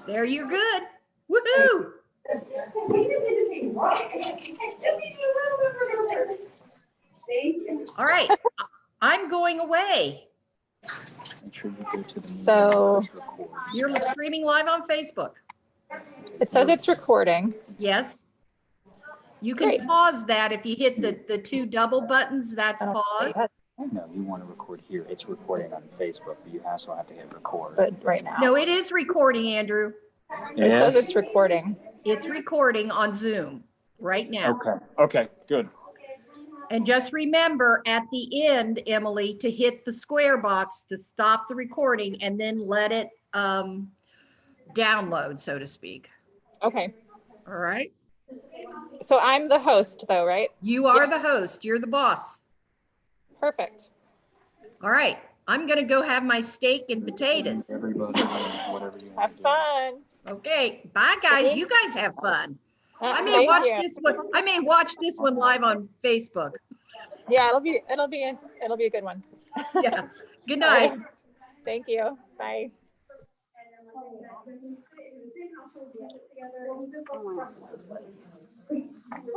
There, you're good. Woohoo! All right, I'm going away. Make sure you go to the So You're streaming live on Facebook. it says it's recording. Yes. You can Great. pause that if you hit the two double buttons. That's pause. No, you want to record here. It's recording on Facebook, but you also have to hit record. But right now. No, it is recording, Andrew. It says it's recording. It's recording on Zoom right now. Okay, good. And just remember at the end, Emily, to hit the square box to stop the recording and then let it download, so to speak. Okay. All right. So I'm the host though, right? You are the host. You're the boss. Perfect. All right. I'm going to go have my steak and potatoes. Everybody, whatever you Have fun. Okay. Bye, guys. You guys have fun. I may watch this one. I may watch this one live on Facebook. Yeah, it'll be a good one. Yeah. Good night. Thank you. Bye.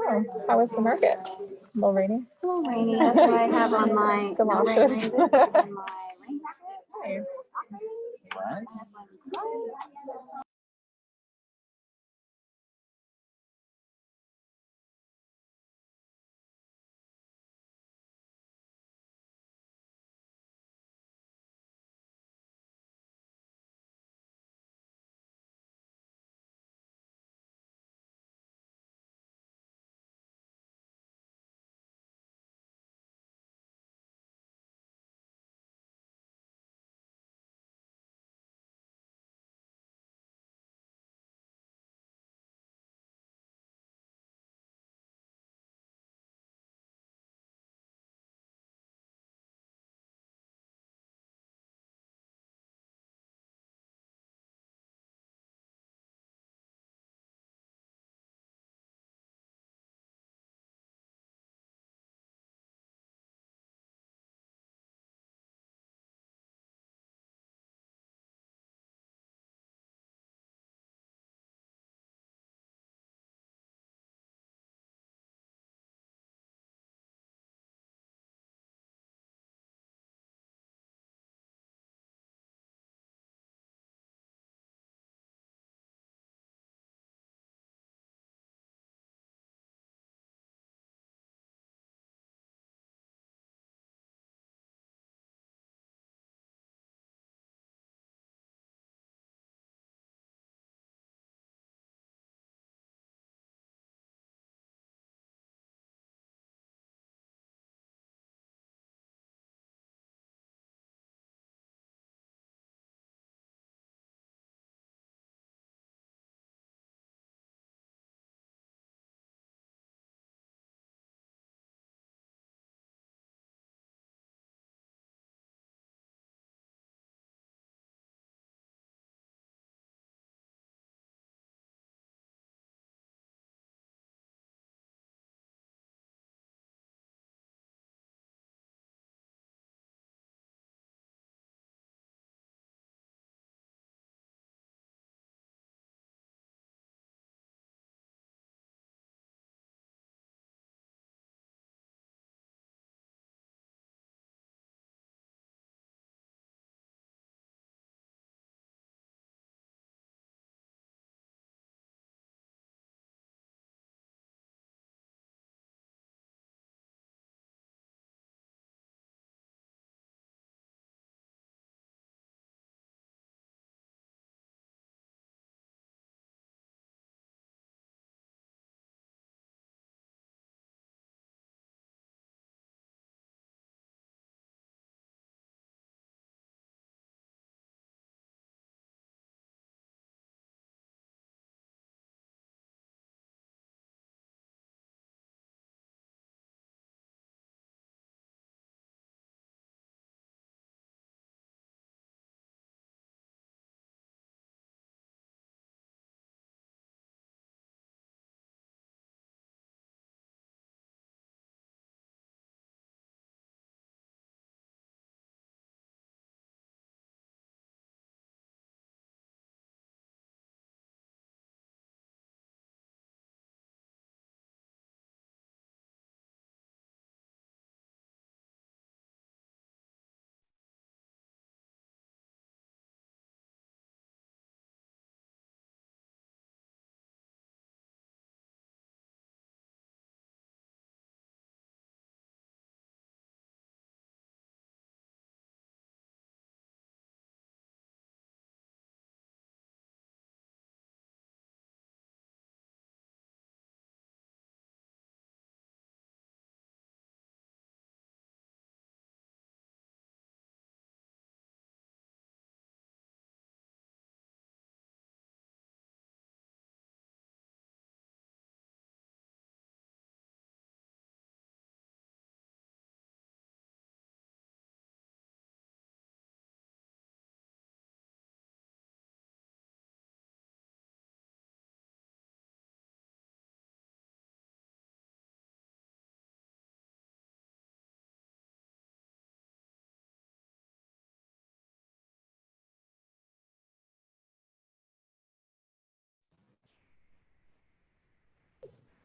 Oh, how was the market? A little rainy? A little rainy. That's what I have on my galoshes. rain boots and my rain jacket. Nice. That's why I'm sweating.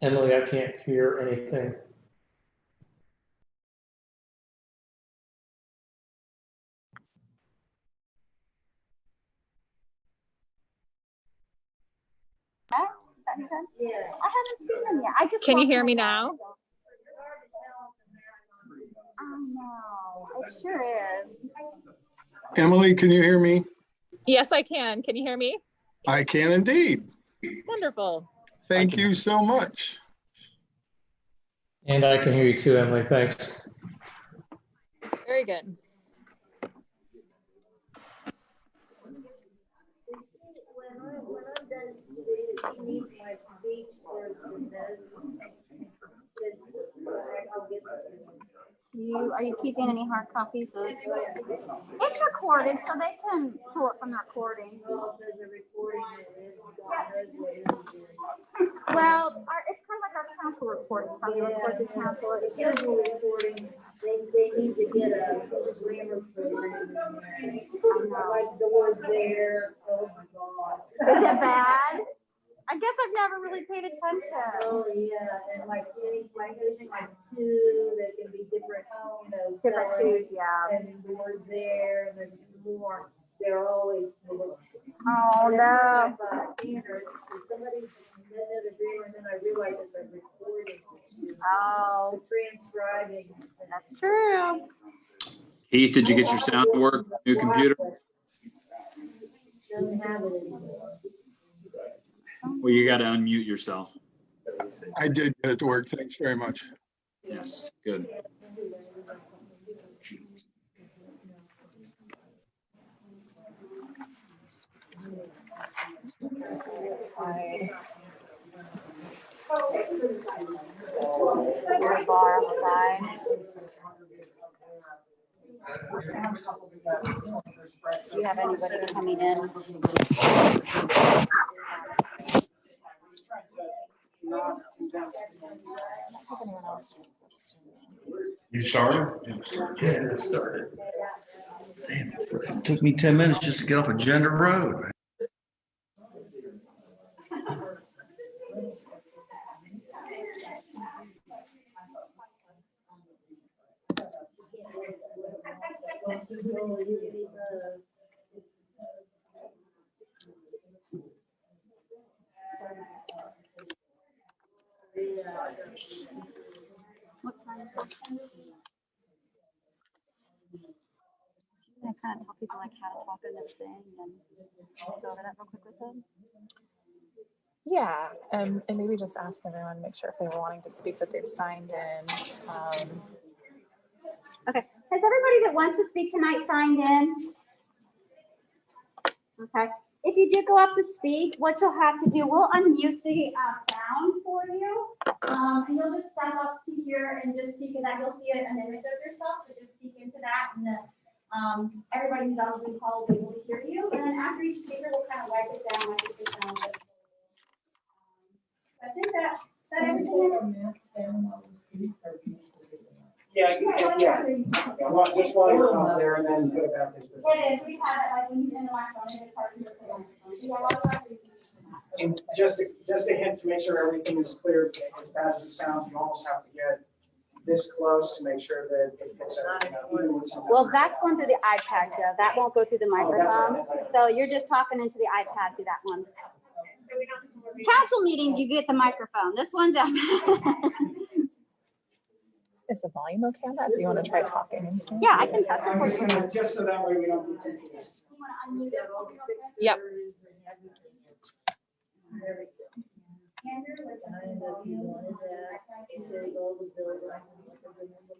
Emily, I can't hear anything. Huh? Does that make sense? Yeah. I haven't seen them yet. I just. Can you walked hear my me dog, now? so- I know. It sure is. Emily, can you hear me? Yes, I can. Can you hear me? I can indeed. Wonderful. Thank you so much. And I can hear you too, Emily. Thanks. Very good. Are you keeping any hard copies of? It's recorded, so they can pull it from the recording. Well, it's kind of like our council report. It's how we report the council. It's recording. They need to get a grammar program. Like the word there. Oh my God. Is it bad? I guess I've never really paid attention. Oh yeah, and like using like two, they can be different, different twos, yeah. And the word there, and there's more. They're always. Oh no. Somebody said a grammar, and then I realized it's a recording. Oh. Transcribing. That's true. Keith, did you get your sound to work? New computer? Doesn't have it anymore. Well, you got to unmute yourself. I did get it to work. Thanks very much. Yes, good. Your bar on the side. Do you have anybody coming in? You started? Yeah, it started. Damn, it took me 10 minutes just to get off Agenda Road. What time? I kind of tell people like how to talk in this thing and go over that real quick with them. Yeah, and maybe just ask everyone, make sure if they were wanting to speak that they've signed in. Okay, has everybody that wants to speak tonight signed in? Okay, if you do go up to speak, what you'll have to do, we'll unmute the sound for you. And you'll just step up to here and just speak in that. You'll see an image of yourself, so just speak into that, and then everybody who's on Zoom call will be able to hear you. And then after each speaker, we'll kind of wipe it down, like it sounds like. I think that everything. Yeah, well, just while you're out there and then put it back this way. It is, we have it, like when you in the microphone, it's hard to hear the microphone. And just a hint to make sure everything is clear, as bad as it sounds, you almost have to get this close to make sure that it picks everything up. Well, that's going through the iPad, Joe. That won't go through the microphone. So you're just talking into the iPad through that one. Council meetings, you get the microphone. This one's up. Is the volume okay on that? Do you want to try talking? Yeah, I can test it for you. Just so that way we don't get confused. You want to unmute it? Yep.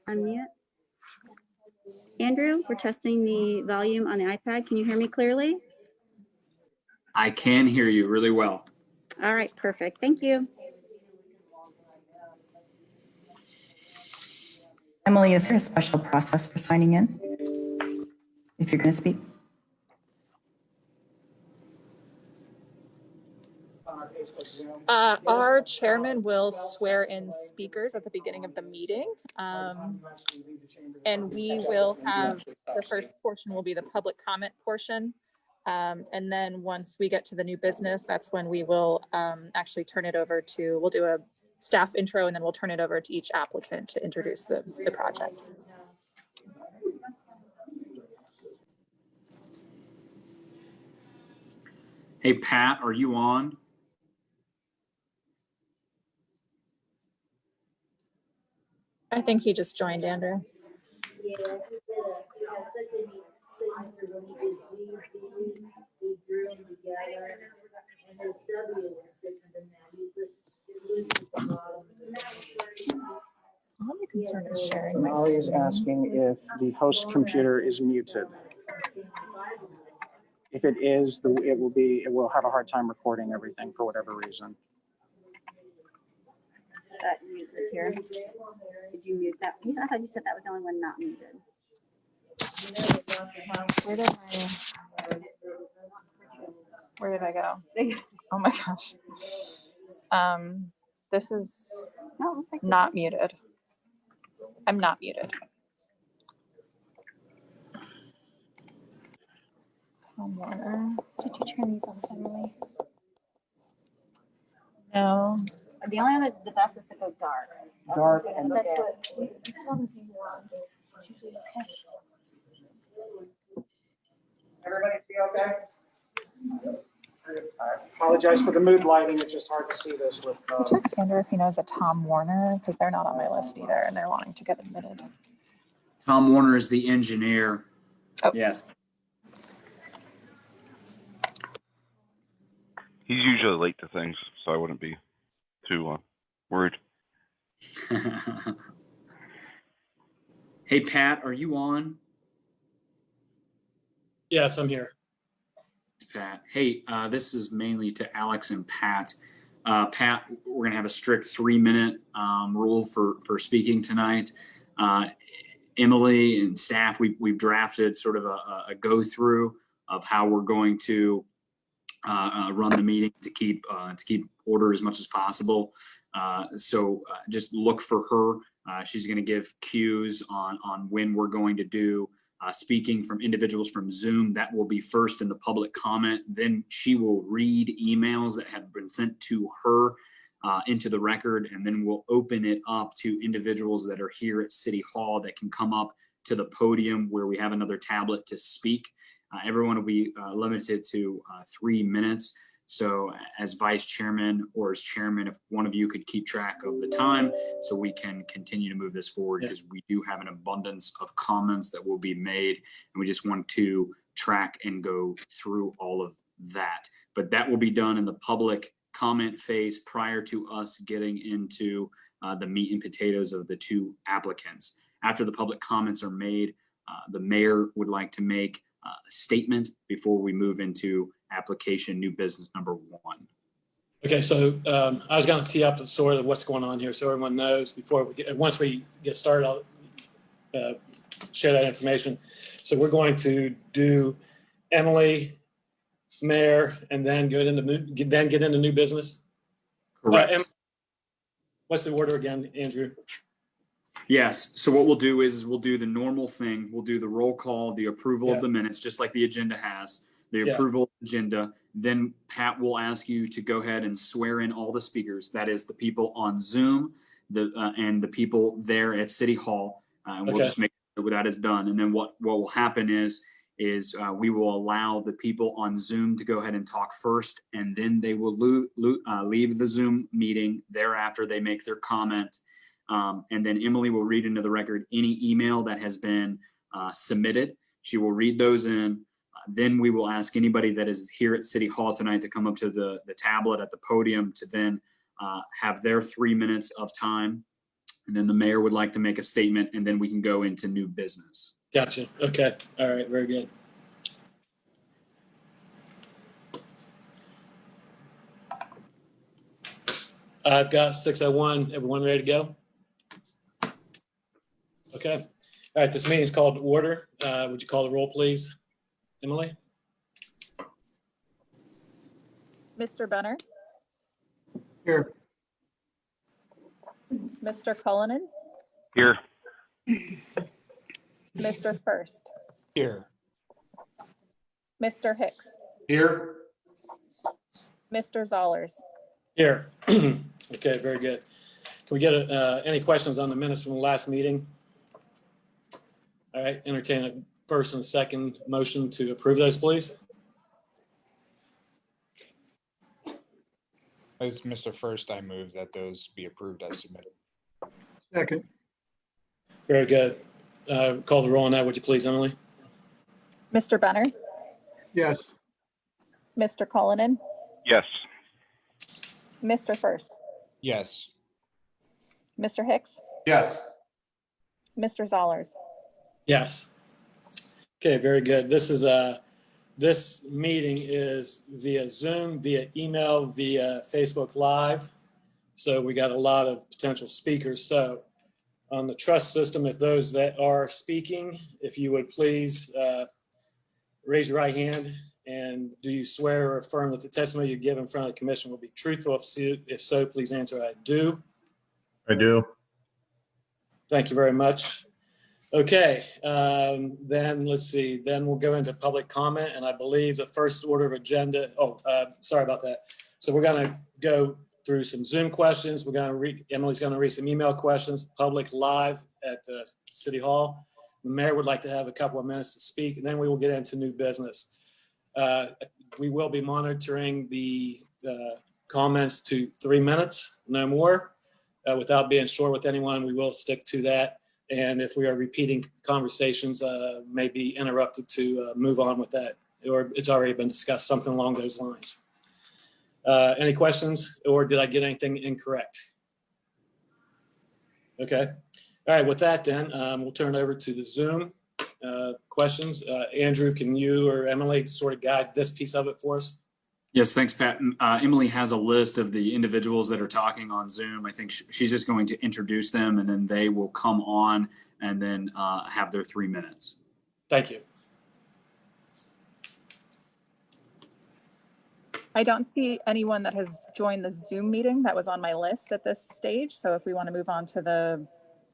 Unmute. Andrew, we're testing the volume on the iPad. Can you hear me clearly? I can hear you really well. All right, perfect. Thank you. Emily, is there a special process for signing in if you're going to speak? Our chairman will swear in speakers at the beginning of the meeting. And we will have, the first portion will be the public comment portion. And then once we get to the new business, that's when we will actually turn it over to, we'll do a staff intro, and then we'll turn it over to each applicant to introduce the project. Hey, Pat, are you on? I think he just joined, Andrew. Yeah, he had such a neat signature when he did he drew them together, and his W was different than that. He put it at the bottom. I'm only concerned with sharing my Molly is screen. asking if the host computer is muted. If it is, it will have a hard time recording everything for whatever reason. That mute was here. Did you mute that? I thought you said that was the only one not muted. Where did I go? Oh my gosh. This is not muted. I'm not muted. Tom Warner. Did you turn these off, Emily? No. The only other, the best is to go dark. Dark That's and what Everybody feel okay? I apologize for the mood lighting. It's just hard to see this with. Can you text Andrew if he knows a Tom Warner? Because they're not on my list either, and they're wanting to get admitted. Tom Warner is the engineer. Oh. Yes. He's usually late to things, so I wouldn't be too worried. Hey, Pat, are you on? Yes, I'm here. Pat. Hey, this is mainly to Alex and Pat. Pat, we're gonna have a strict 3-minute rule for speaking tonight. Emily and staff, we've drafted sort of a go through of how we're going to run the meeting to keep order as much as possible. So just look for her. She's going to give cues on when we're going to do speaking from individuals from Zoom. That will be first in the public comment. Then she will read emails that have been sent to her into the record, and then we'll open it up to individuals that are here at City Hall that can come up to the podium where we have another tablet to speak. Everyone will be limited to 3 minutes. So as vice chairman or as chairman, if one of you could keep track of the time so we can continue to move this forward, because we do have an abundance of comments that will be made, and we just want to track and go through all of that. But that will be done in the public comment phase prior to us getting into the meat and potatoes of the two applicants. After the public comments are made, the mayor would like to make a statement before we move into application new business number 1. Okay, so I was going to tee up the sort of what's going on here so everyone knows before once we get started, I'll share that information. So we're going to do Emily, Mayor, and then get into new business. Correct. What's the order again, Andrew? Yes. So what we'll do is we'll do the normal thing. We'll do the roll call, the approval of the minutes, just like the agenda has, the approval of the agenda. Then Pat will ask you to go ahead and swear in all the speakers. That is the people on Zoom, and the people there at City Hall. And we'll just make sure that is done. And then what will happen is we will allow the people on Zoom to go ahead and talk first, and then they will leave the Zoom meeting. Thereafter, they make their comment. And then Emily will read into the record any email that has been submitted. She will read those in. Then we will ask anybody that is here at City Hall tonight to come up to the tablet at the podium to then have their 3 minutes of time. And then the mayor would like to make a statement, and then we can go into new business. Gotcha. Okay. All right. Very good. I've got 6:01. Everyone ready to go? Okay. All right. This meeting is called to order. Would you call the roll, please, Emily? Mr. Benner? Here. Mr. Cullinan? Here. Mr. First? Here. Mr. Hicks? Here. Mr. Zollers? Here. Okay. Very good. Can we get any questions on the minutes from the last meeting? All right, entertain a first and second motion to approve those, please. As Mr. First, I move that those be approved as submitted. Second. Very good. Call the roll on that, would you please, Emily? Mr. Benner, Yes. Mr. Cullinan, Yes. Mr. First, Yes. Mr. Hicks, Yes. Mr. Zollers. Yes. Okay, very good. This meeting is via Zoom, via email, via Facebook Live. So we got a lot of potential speakers. So on the trust system, if those that are speaking, if you would please raise your right hand, and do you swear or affirm that the testimony you give in front of the commission will be truthful? If so, please answer I do. I do. Thank you very much. Okay, then let's see, then we'll go into public comment, and I believe the first order of agenda, sorry about that. So we're gonna go through some Zoom questions. Emily's gonna read some email questions, public live at City Hall. The mayor would like to have a couple of minutes to speak, and then we will get into new business. We will be monitoring the comments to 3 minutes, no more. Without being short with anyone, we will stick to that. And if we are repeating conversations, may be interrupted to move on with that, or it's already been discussed, something along those lines. Any questions, or did I get anything incorrect? Okay. All right, with that then, we'll turn it over to the Zoom questions. Andrew, can you or Emily sort of guide this piece of it for us? Yes, thanks, Pat. Emily has a list of the individuals that are talking on Zoom. I think she's just going to introduce them, and then they will come on and then have their 3 minutes. Thank you. I don't see anyone that has joined the Zoom meeting that was on my list at this stage. So if we want to move on to the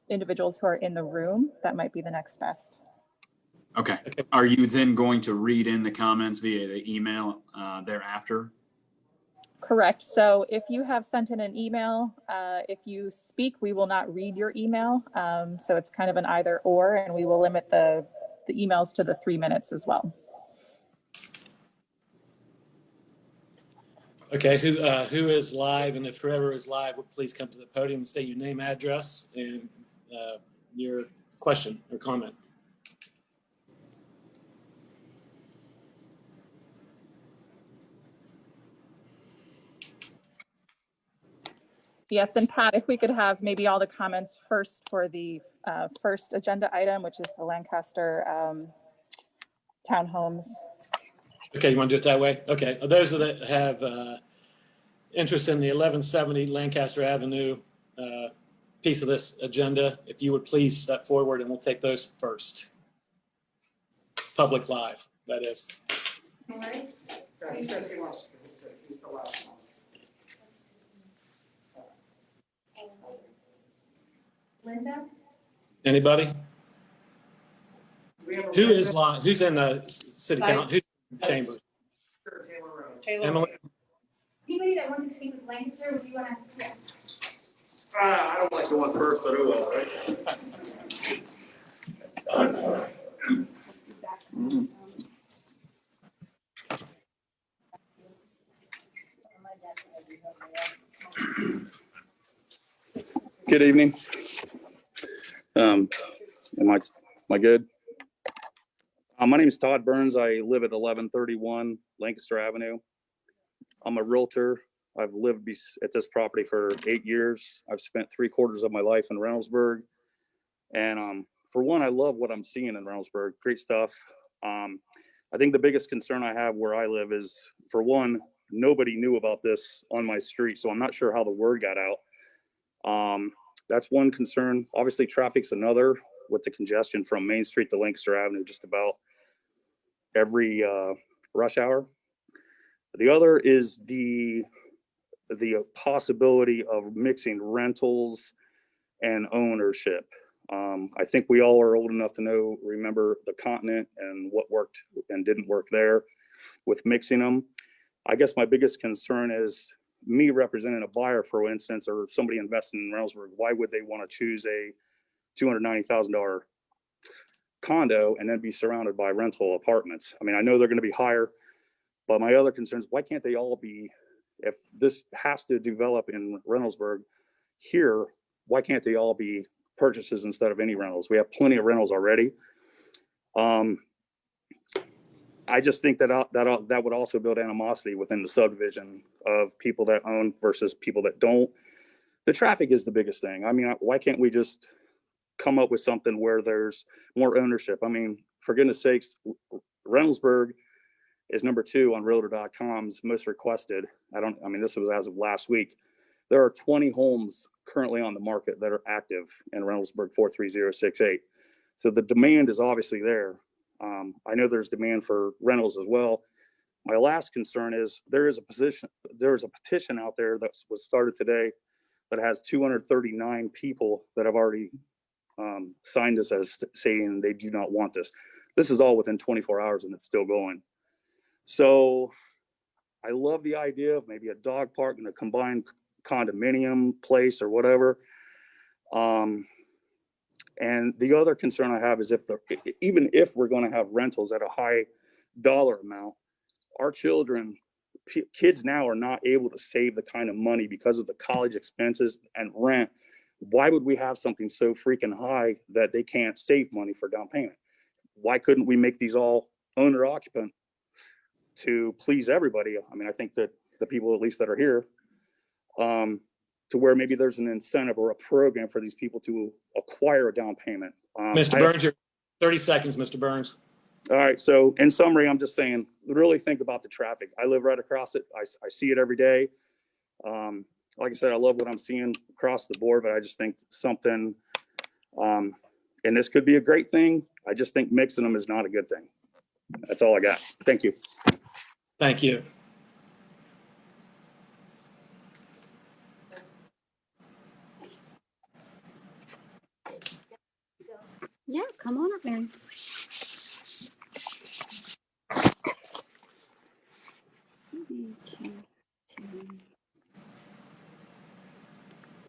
individuals who are in the room, that might be the next best. Okay. Are you then going to read in the comments via the email thereafter? Correct. So if you have sent in an email, if you speak, we will not read your email. So it's kind of an either or, and we will limit the emails to the 3 minutes as well. Okay, who is live, and if whoever is live would please come to the podium and state your name, address, and your question or comment. Yes, and Pat, if we could have maybe all the comments first for the first agenda item, which is the Lancaster townhomes. Okay, you want to do it that way? Okay, those that have interest in the 1170 Lancaster Avenue piece of this agenda, if you would please step forward and we'll take those first. Public live, that is. Norris? He says he wants, he's the last one. Linda? Anybody? We have a Who is live? Who's in the city council? Who's in the chamber? Taylor Road. Emily? Anybody that wants to speak with Lancaster, would you want to? Yes. I don't like going first, but who will, right? Good evening. Am I good? My name is Todd Burns. I live at 1131 Lancaster Avenue. I'm a realtor. I've lived at this property for 8 years. I've spent 3/4 of my life in Reynoldsburg. And for one, I love what I'm seeing in Reynoldsburg. Great stuff. I think the biggest concern I have where I live is, for one, nobody knew about this on my street, so I'm not sure how the word got out. That's one concern. Obviously, traffic's another, with the congestion from Main Street to Lancaster Avenue just about every rush hour. The other is the possibility of mixing rentals and ownership. I think we all are old enough to remember the continent and what worked and didn't work there with mixing them. I guess my biggest concern is me representing a buyer, for instance, or somebody investing in Reynoldsburg, why would they want to choose a $290,000 condo and then be surrounded by rental apartments? I mean, I know they're going to be higher, but my other concerns, why can't they all be, if this has to develop in Reynoldsburg here, why can't they all be purchases instead of any rentals? We have plenty of rentals already. I just think that would also build animosity within the subdivision of people that own versus people that don't. The traffic is the biggest thing. I mean, why can't we just come up with something where there's more ownership? I mean, for goodness sakes, Reynoldsburg is number 2 on Realtor.com's most requested. I mean, this was as of last week. There are 20 homes currently on the market that are active in Reynoldsburg 43068. So the demand is obviously there. I know there's demand for rentals as well. My last concern is there is a petition out there that was started today that has 239 people that have already signed us as saying they do not want this. This is all within 24 hours and it's still going. So I love the idea of maybe a dog park and a combined condominium place or whatever. And the other concern I have is even if we're going to have rentals at a high dollar amount, our kids now are not able to save the kind of money because of the college expenses and rent. Why would we have something so freaking high that they can't save money for down payment? Why couldn't we make these all owner occupant to please everybody? I mean, I think that the people at least that are here, to where maybe there's an incentive or a program for these people to acquire a down payment. Mr. Burns, you're 30 seconds, Mr. Burns. All right. So in summary, I'm just saying, really think about the traffic. I live right across it. I see it every day. Like I said, I love what I'm seeing across the board, but I just think something, and this could be a great thing. I just think mixing them is not a good thing. That's all I got. Thank you. Thank you. Yeah, come on up, Mary.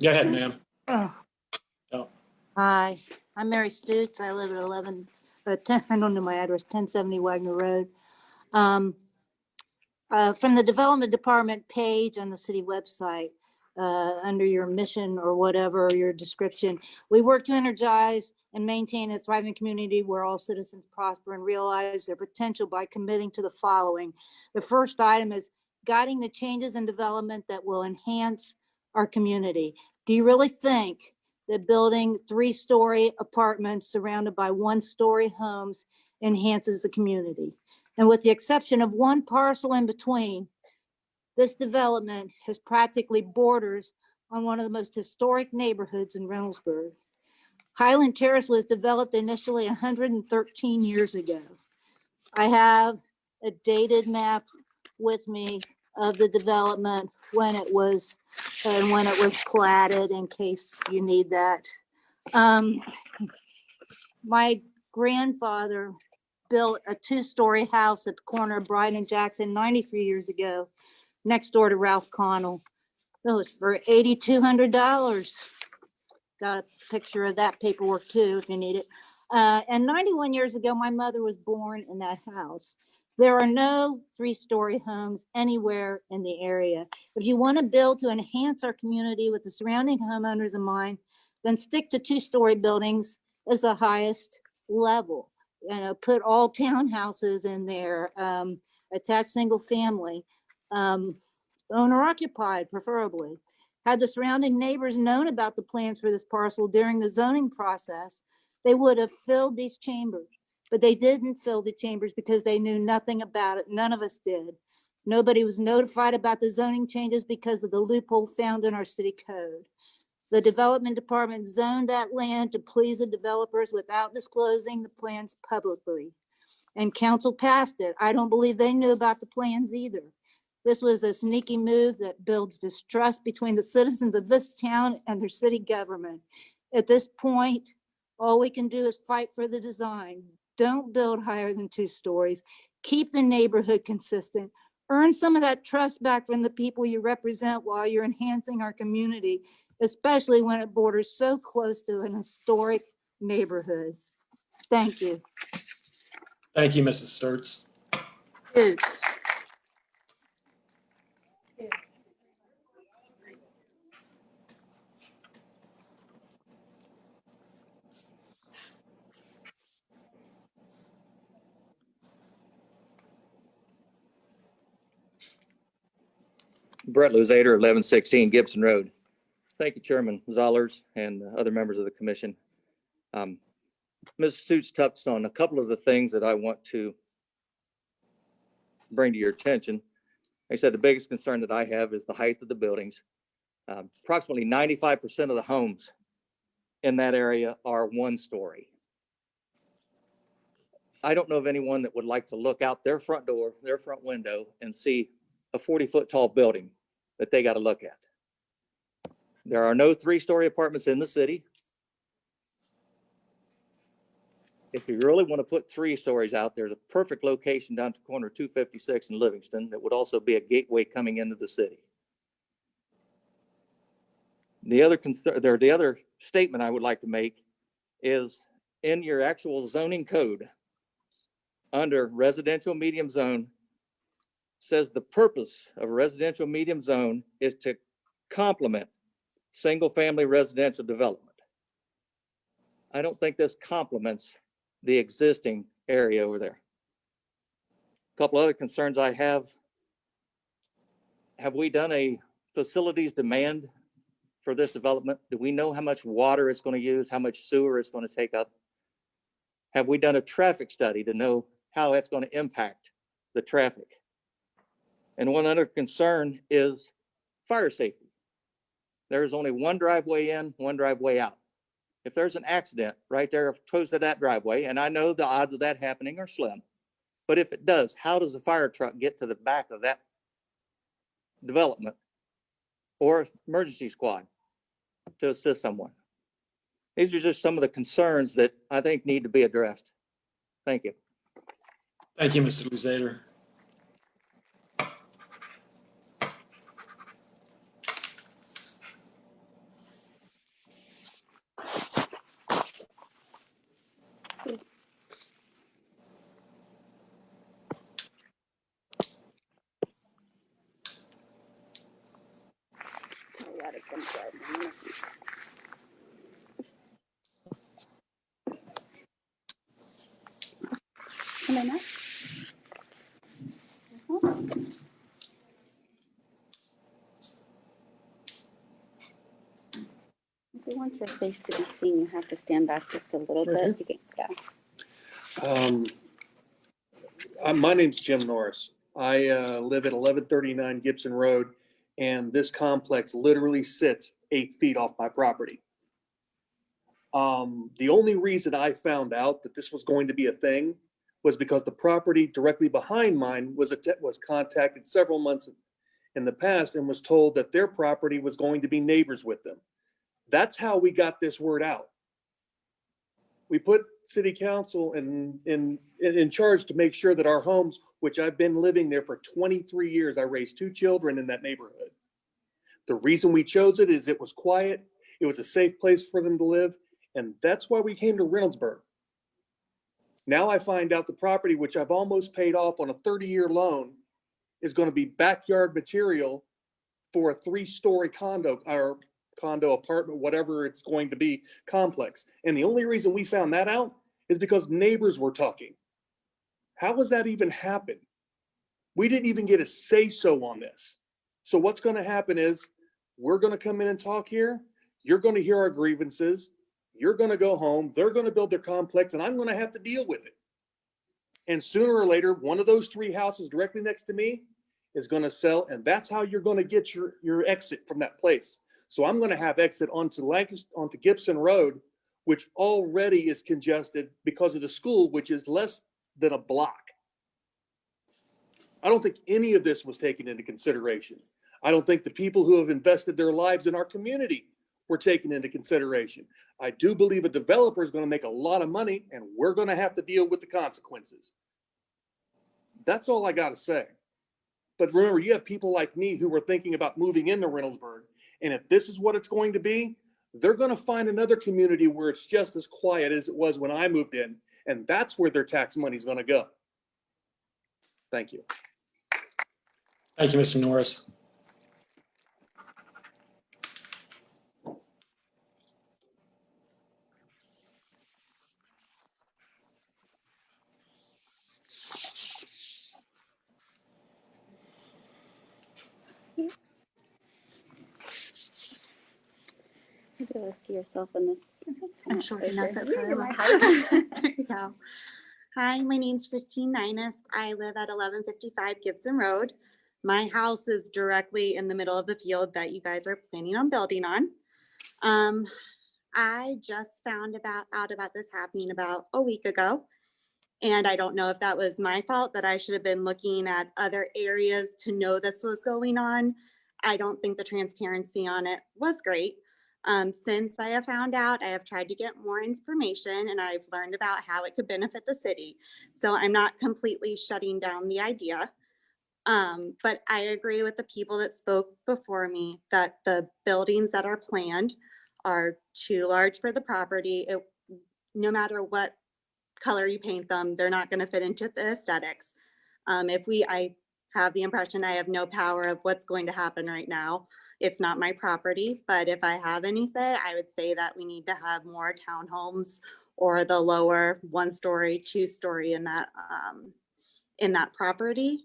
Go ahead, ma'am. Oh. Oh. Hi, I'm Mary Stutz. I live at 10, I don't know my address, 1070 Wagner Road. From the Development Department page on the city website, under your mission or whatever, your description, we work to energize and maintain a thriving community where all citizens prosper and realize their potential by committing to the following. The first item is guiding the changes and development that will enhance our community. Do you really think that building 3-story apartments surrounded by 1-story homes enhances the community? And with the exception of one parcel in between, this development has practically borders on one of the most historic neighborhoods in Reynoldsburg. Highland Terrace was developed initially 113 years ago. I have a dated map with me of the development when it was platted, in case you need that. My grandfather built a 2-story house at the corner of Bryden and Jackson 93 years ago, next door to Ralph Connell. That was for $8,200. Got a picture of that paperwork too, if you need it. And 91 years ago, my mother was born in that house. There are no 3-story homes anywhere in the area. If you want to build to enhance our community with the surrounding homeowners in mind, then stick to 2-story buildings as the highest level. Put all townhouses in there, attached single family, owner occupied preferably. Had the surrounding neighbors known about the plans for this parcel during the zoning process, they would have filled these chambers, but they didn't fill the chambers because they knew nothing about it. None of us did. Nobody was notified about the zoning changes because of the loophole found in our city code. The development department zoned that land to please the developers without disclosing the plans publicly. And council passed it. I don't believe they knew about the plans either. This was a sneaky move that builds distrust between the citizens of this town and their city government. At this point, all we can do is fight for the design. Don't build higher than 2 stories. Keep the neighborhood consistent. Earn some of that trust back from the people you represent while you're enhancing our community, especially when it borders so close to an historic neighborhood. Thank you. Thank you, Mrs. Sturts. Dude. Brett Luzader, 1116 Gibson Road. Thank you, Chairman Zollers and other members of the commission. Ms. Stutes touched on a couple of the things that I want to bring to your attention. Like I said, the biggest concern that I have is the height of the buildings. Approximately 95% of the homes in that area are 1 story. I don't know of anyone that would like to look out their front door, their front window, and see a 40-foot tall building that they got to look at. There are no 3-story apartments in the city. If you really want to put 3 stories out, there's a perfect location down to corner 256 in Livingston that would also be a gateway coming into the city. The other statement I would like to make is in your actual zoning code under residential medium zone says the purpose of a residential medium zone is to complement single family residential development. I don't think this complements the existing area over there. A couple other concerns I have we done a facilities demand for this development? Do we know how much water it's going to use, how much sewer it's going to take up? Have we done a traffic study to know how it's going to impact the traffic? And one other concern is fire safety. There's only one driveway in, one driveway out. If there's an accident right there close to that driveway, and I know the odds of that happening are slim, but if it does, how does a fire truck get to the back of that development or emergency squad to assist someone? These are just some of the concerns that I think need to be addressed. Thank you. Thank you, Mr. Luzader. Can I not? If you want your face to be seen, you have to stand back just a little bit. You can, yeah. My name's Jim Norris. I live at 1139 Gibson Road, and this complex literally sits 8 feet off my property. The only reason I found out that this was going to be a thing was because the property directly behind mine was contacted several months in the past and was told that their property was going to be neighbors with them. That's how we got this word out. We put city council in charge to make sure that our homes, which I've been living there for 23 years, I raised 2 children in that neighborhood. The reason we chose it is it was quiet, it was a safe place for them to live, and that's why we came to Reynoldsburg. Now I find out the property, which I've almost paid off on a 30-year loan, is going to be backyard material for a 3-story condo or condo, apartment, whatever it's going to be, complex. And the only reason we found that out is because neighbors were talking. How does that even happen? We didn't even get a say-so on this. So what's going to happen is we're going to come in and talk here. You're going to hear our grievances. You're going to go home. They're going to build their complex, and I'm going to have to deal with it. And sooner or later, one of those 3 houses directly next to me is going to sell, and that's how you're going to get your exit from that place. So I'm going to have exit onto Lancaster, onto Gibson Road, which already is congested because of the school, which is less than a block. I don't think any of this was taken into consideration. I don't think the people who have invested their lives in our community were taken into consideration. I do believe a developer is going to make a lot of money, and we're going to have to deal with the consequences. That's all I got to say. But remember, you have people like me who were thinking about moving into Reynoldsburg. And if this is what it's going to be, they're going to find another community where it's just as quiet as it was when I moved in. And that's where their tax money is going to go. Thank you. Thank you, Mr. Norris. You'll be able to see yourself in this. I'm short enough at You're my Carla. height. There you go. Hi, my name's Christine Ninus. I live at 1155 Gibson Road. My house is directly in the middle of the field that you guys are planning on building on. I just found out about this happening about a week ago. And I don't know if that was my fault, that I should have been looking at other areas to know this was going on. I don't think the transparency on it was great. Since I have found out, I have tried to get more information and I've learned about how it could benefit the city. So I'm not completely shutting down the idea. But I agree with the people that spoke before me that the buildings that are planned are too large for the property. No matter what color you paint them, they're not going to fit into the aesthetics. I have the impression I have no power of what's going to happen right now. It's not my property, but if I have any say, I would say that we need to have more townhomes or the lower 1-story, 2-story in that property.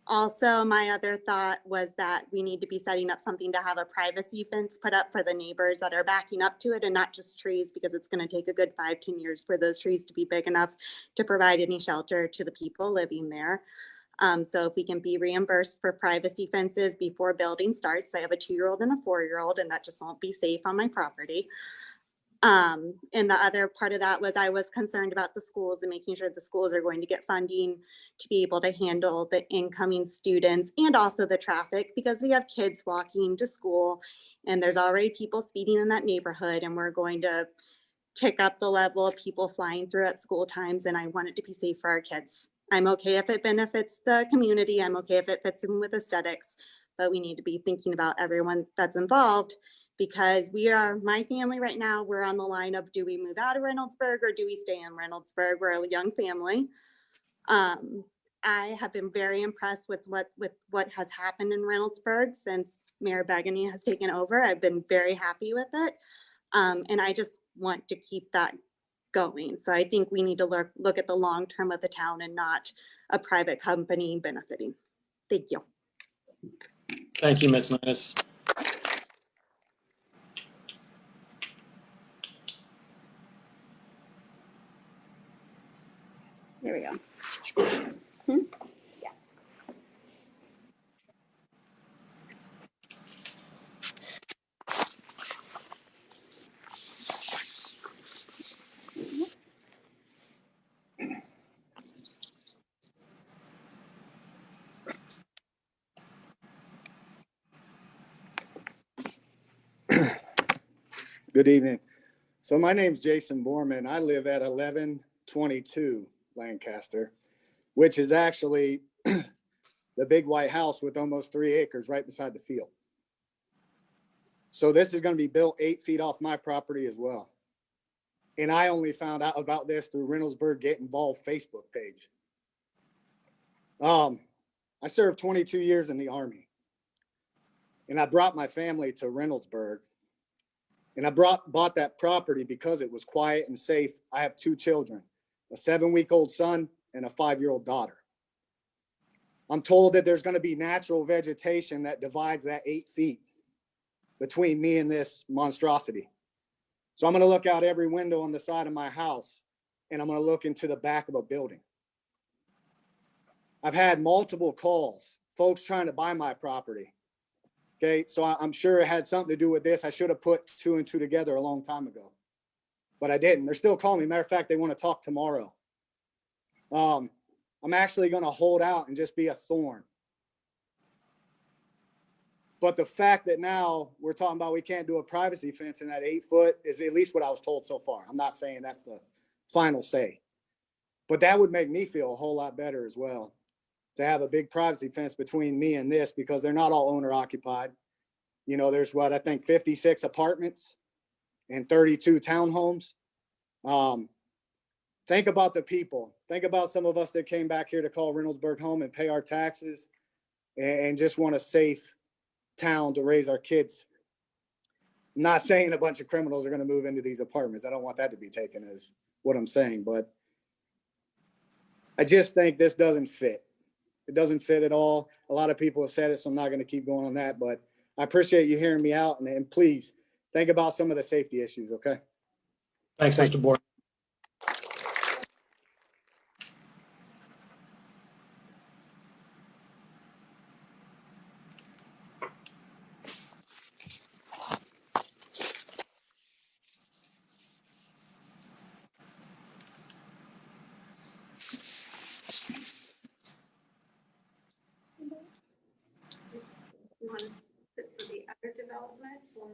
Also, my other thought was that we need to be setting up something to have a privacy fence put up for the neighbors that are backing up to it, and not just trees, because it's going to take a good 5-10 years for those trees to be big enough to provide any shelter to the people living there. So if we can be reimbursed for privacy fences before building starts. I have a 2-year-old and a 4-year-old, and that just won't be safe on my property. And the other part of that was I was concerned about the schools and making sure the schools are going to get funding to be able to handle the incoming students and also the traffic, because we have kids walking to school and there's already people speeding in that neighborhood, and we're going to kick up the level of people flying through at school times, and I want it to be safe for our kids. I'm okay if it benefits the community. I'm okay if it fits in with aesthetics, but we need to be thinking about everyone that's involved, because my family right now, we're on the line of, do we move out of Reynoldsburg or do we stay in Reynoldsburg? We're a young family. I have been very impressed with what has happened in Reynoldsburg since Mayor Begany has taken over. I've been very happy with it. And I just want to keep that going. So I think we need to look at the long term of the town and not a private company benefiting. Thank you. Thank you, Ms. Ninus. There we go. Yeah. Good evening. So my name's Jason Borman. I live at 1122 Lancaster, which is actually the big white house with almost 3 acres right beside the field. So this is going to be built 8 feet off my property as well. And I only found out about this through Reynoldsburg Get Involved Facebook page. I served 22 years in the Army, and I brought my family to Reynoldsburg. And I bought that property because it was quiet and safe. I have 2 children, a 7-week-old son and a 5-year-old daughter. I'm told that there's going to be natural vegetation that divides that 8 feet between me and this monstrosity. So I'm going to look out every window on the side of my house, and I'm going to look into the back of a building. I've had multiple calls, folks trying to buy my property. Okay, so I'm sure it had something to do with this. I should have put 2 and 2 together a long time ago, but I didn't. They're still calling me. Matter of fact, they want to talk tomorrow. I'm actually going to hold out and just be a thorn. But the fact that now we're talking about we can't do a privacy fence in that 8 foot is at least what I was told so far. I'm not saying that's the final say, but that would make me feel a whole lot better as well. to have a big privacy fence between me and this, because they're not all owner occupied. You know, there's what, I think 56 apartments and 32 townhomes. Think about the people. Think about some of us that came back here to call Reynoldsburg home and pay our taxes and just want a safe town to raise our kids. I'm not saying a bunch of criminals are going to move into these apartments. I don't want that to be taken as what I'm saying, but I just think this doesn't fit. It doesn't fit at all. A lot of people have said it, so I'm not going to keep going on that, but I appreciate you hearing me out, and please think about some of the safety issues, okay? Thanks, Mr. Board. You want to sit for the other development or?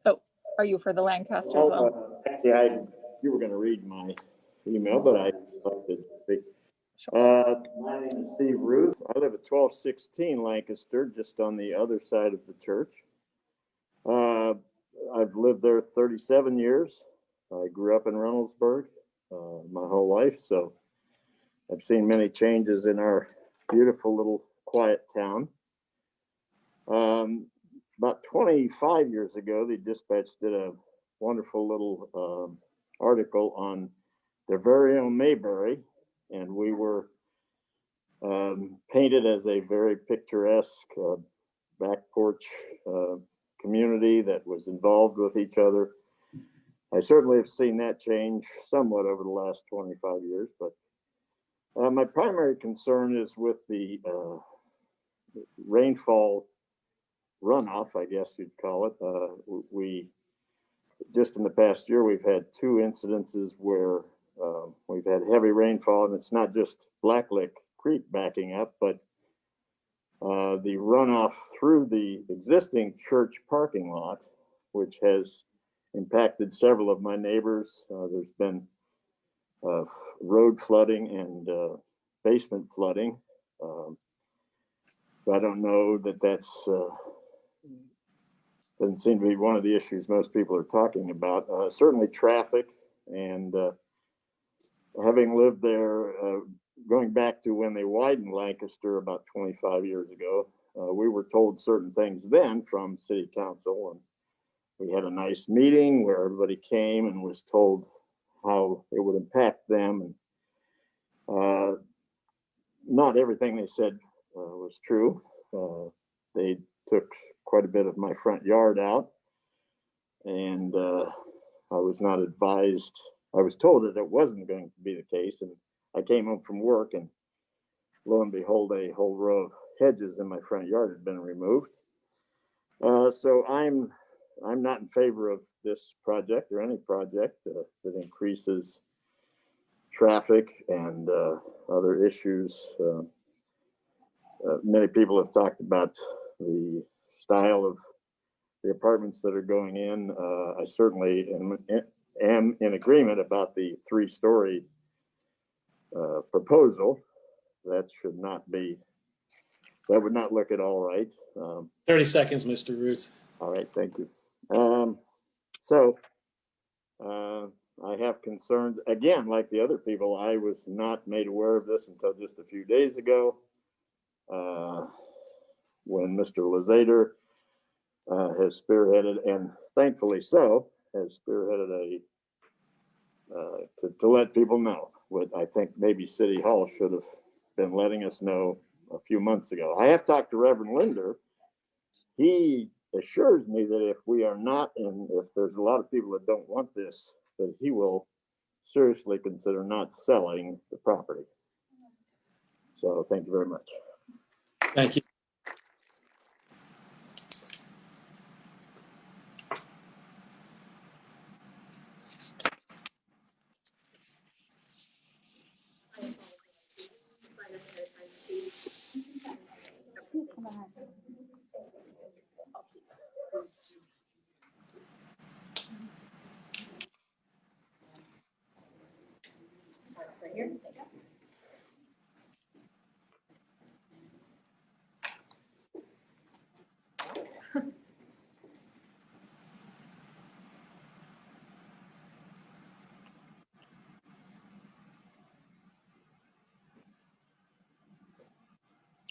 Oh, are you for the Lancaster as well? Yeah, you were gonna read my email, but I'd like to speak. My name is Steve Ruth. I live at 1216 Lancaster, just on the other side of the church. I've lived there 37 years. I grew up in Reynoldsburg my whole life, so I've seen many changes in our beautiful little quiet town. About 25 years ago, the Dispatch did a wonderful little article on their very own Mayberry, and we were painted as a very picturesque back porch community that was involved with each other. I certainly have seen that change somewhat over the last 25 years, but my primary concern is with the rainfall runoff, I guess you'd call it. We just in the past year, we've had 2 incidences where we've had heavy rainfall, and it's not just Blacklick Creek backing up, but the runoff through the existing church parking lot, which has impacted several of my neighbors. There's been road flooding and basement flooding. I don't know that that's doesn't seem to be one of the issues most people are talking about. Certainly traffic, and having lived there, going back to when they widened Lancaster about 25 years ago, we were told certain things then from city council, and we had a nice meeting where everybody came and was told how it would impact them. And not everything they said was true. They took quite a bit of my front yard out, and I was not advised. I was told that it wasn't going to be the case, and I came home from work, and lo and behold, a whole row of hedges in my front yard had been removed. So I'm not in favor of this project or any project that increases traffic and other issues. Many people have talked about the style of the apartments that are going in. I certainly am in agreement about the 3-story proposal. That should not be, that would not look at all right. 30 seconds, Mr. Ruth. All right, thank you. I have concerns, again, like the other people. I was not made aware of this until just a few days ago, when Mr. Lazader has spearheaded, and thankfully so, has spearheaded to let people know what I think maybe City Hall should have been letting us know a few months ago. I have talked to Reverend Linder. He assures me that if we are not, and if there's a lot of people that don't want this, that he will seriously consider not selling the property. So thank you very much. Thank you.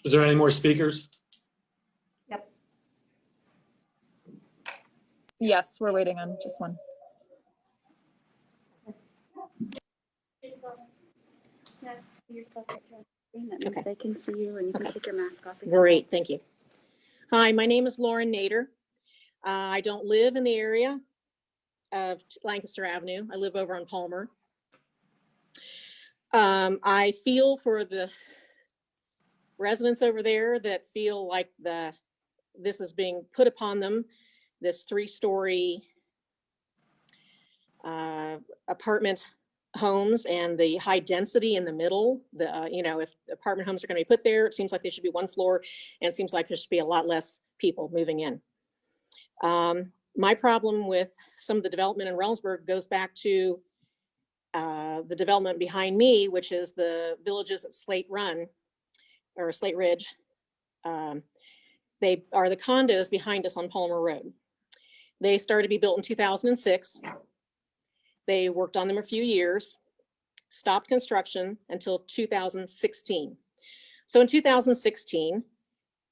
Is there any more speakers? Yes, we're waiting on just one. Okay. They can see you and you can take your mask off. Great, thank you. Hi, my name is Lauren Nader. I don't live in the area of Lancaster Avenue. I live over on Palmer. I feel for the residents over there that feel like this is being put upon them, this 3-story apartment homes and the high density in the middle. If apartment homes are going to be put there, it seems like they should be 1 floor, and it seems like there should be a lot less people moving in. My problem with some of the development in Reynoldsburg goes back to the development behind me, which is the villages at Slate Run or Slate Ridge. They are the condos behind us on Palmer Road. They started to be built in 2006. They worked on them a few years, stopped construction until 2016. So in 2016,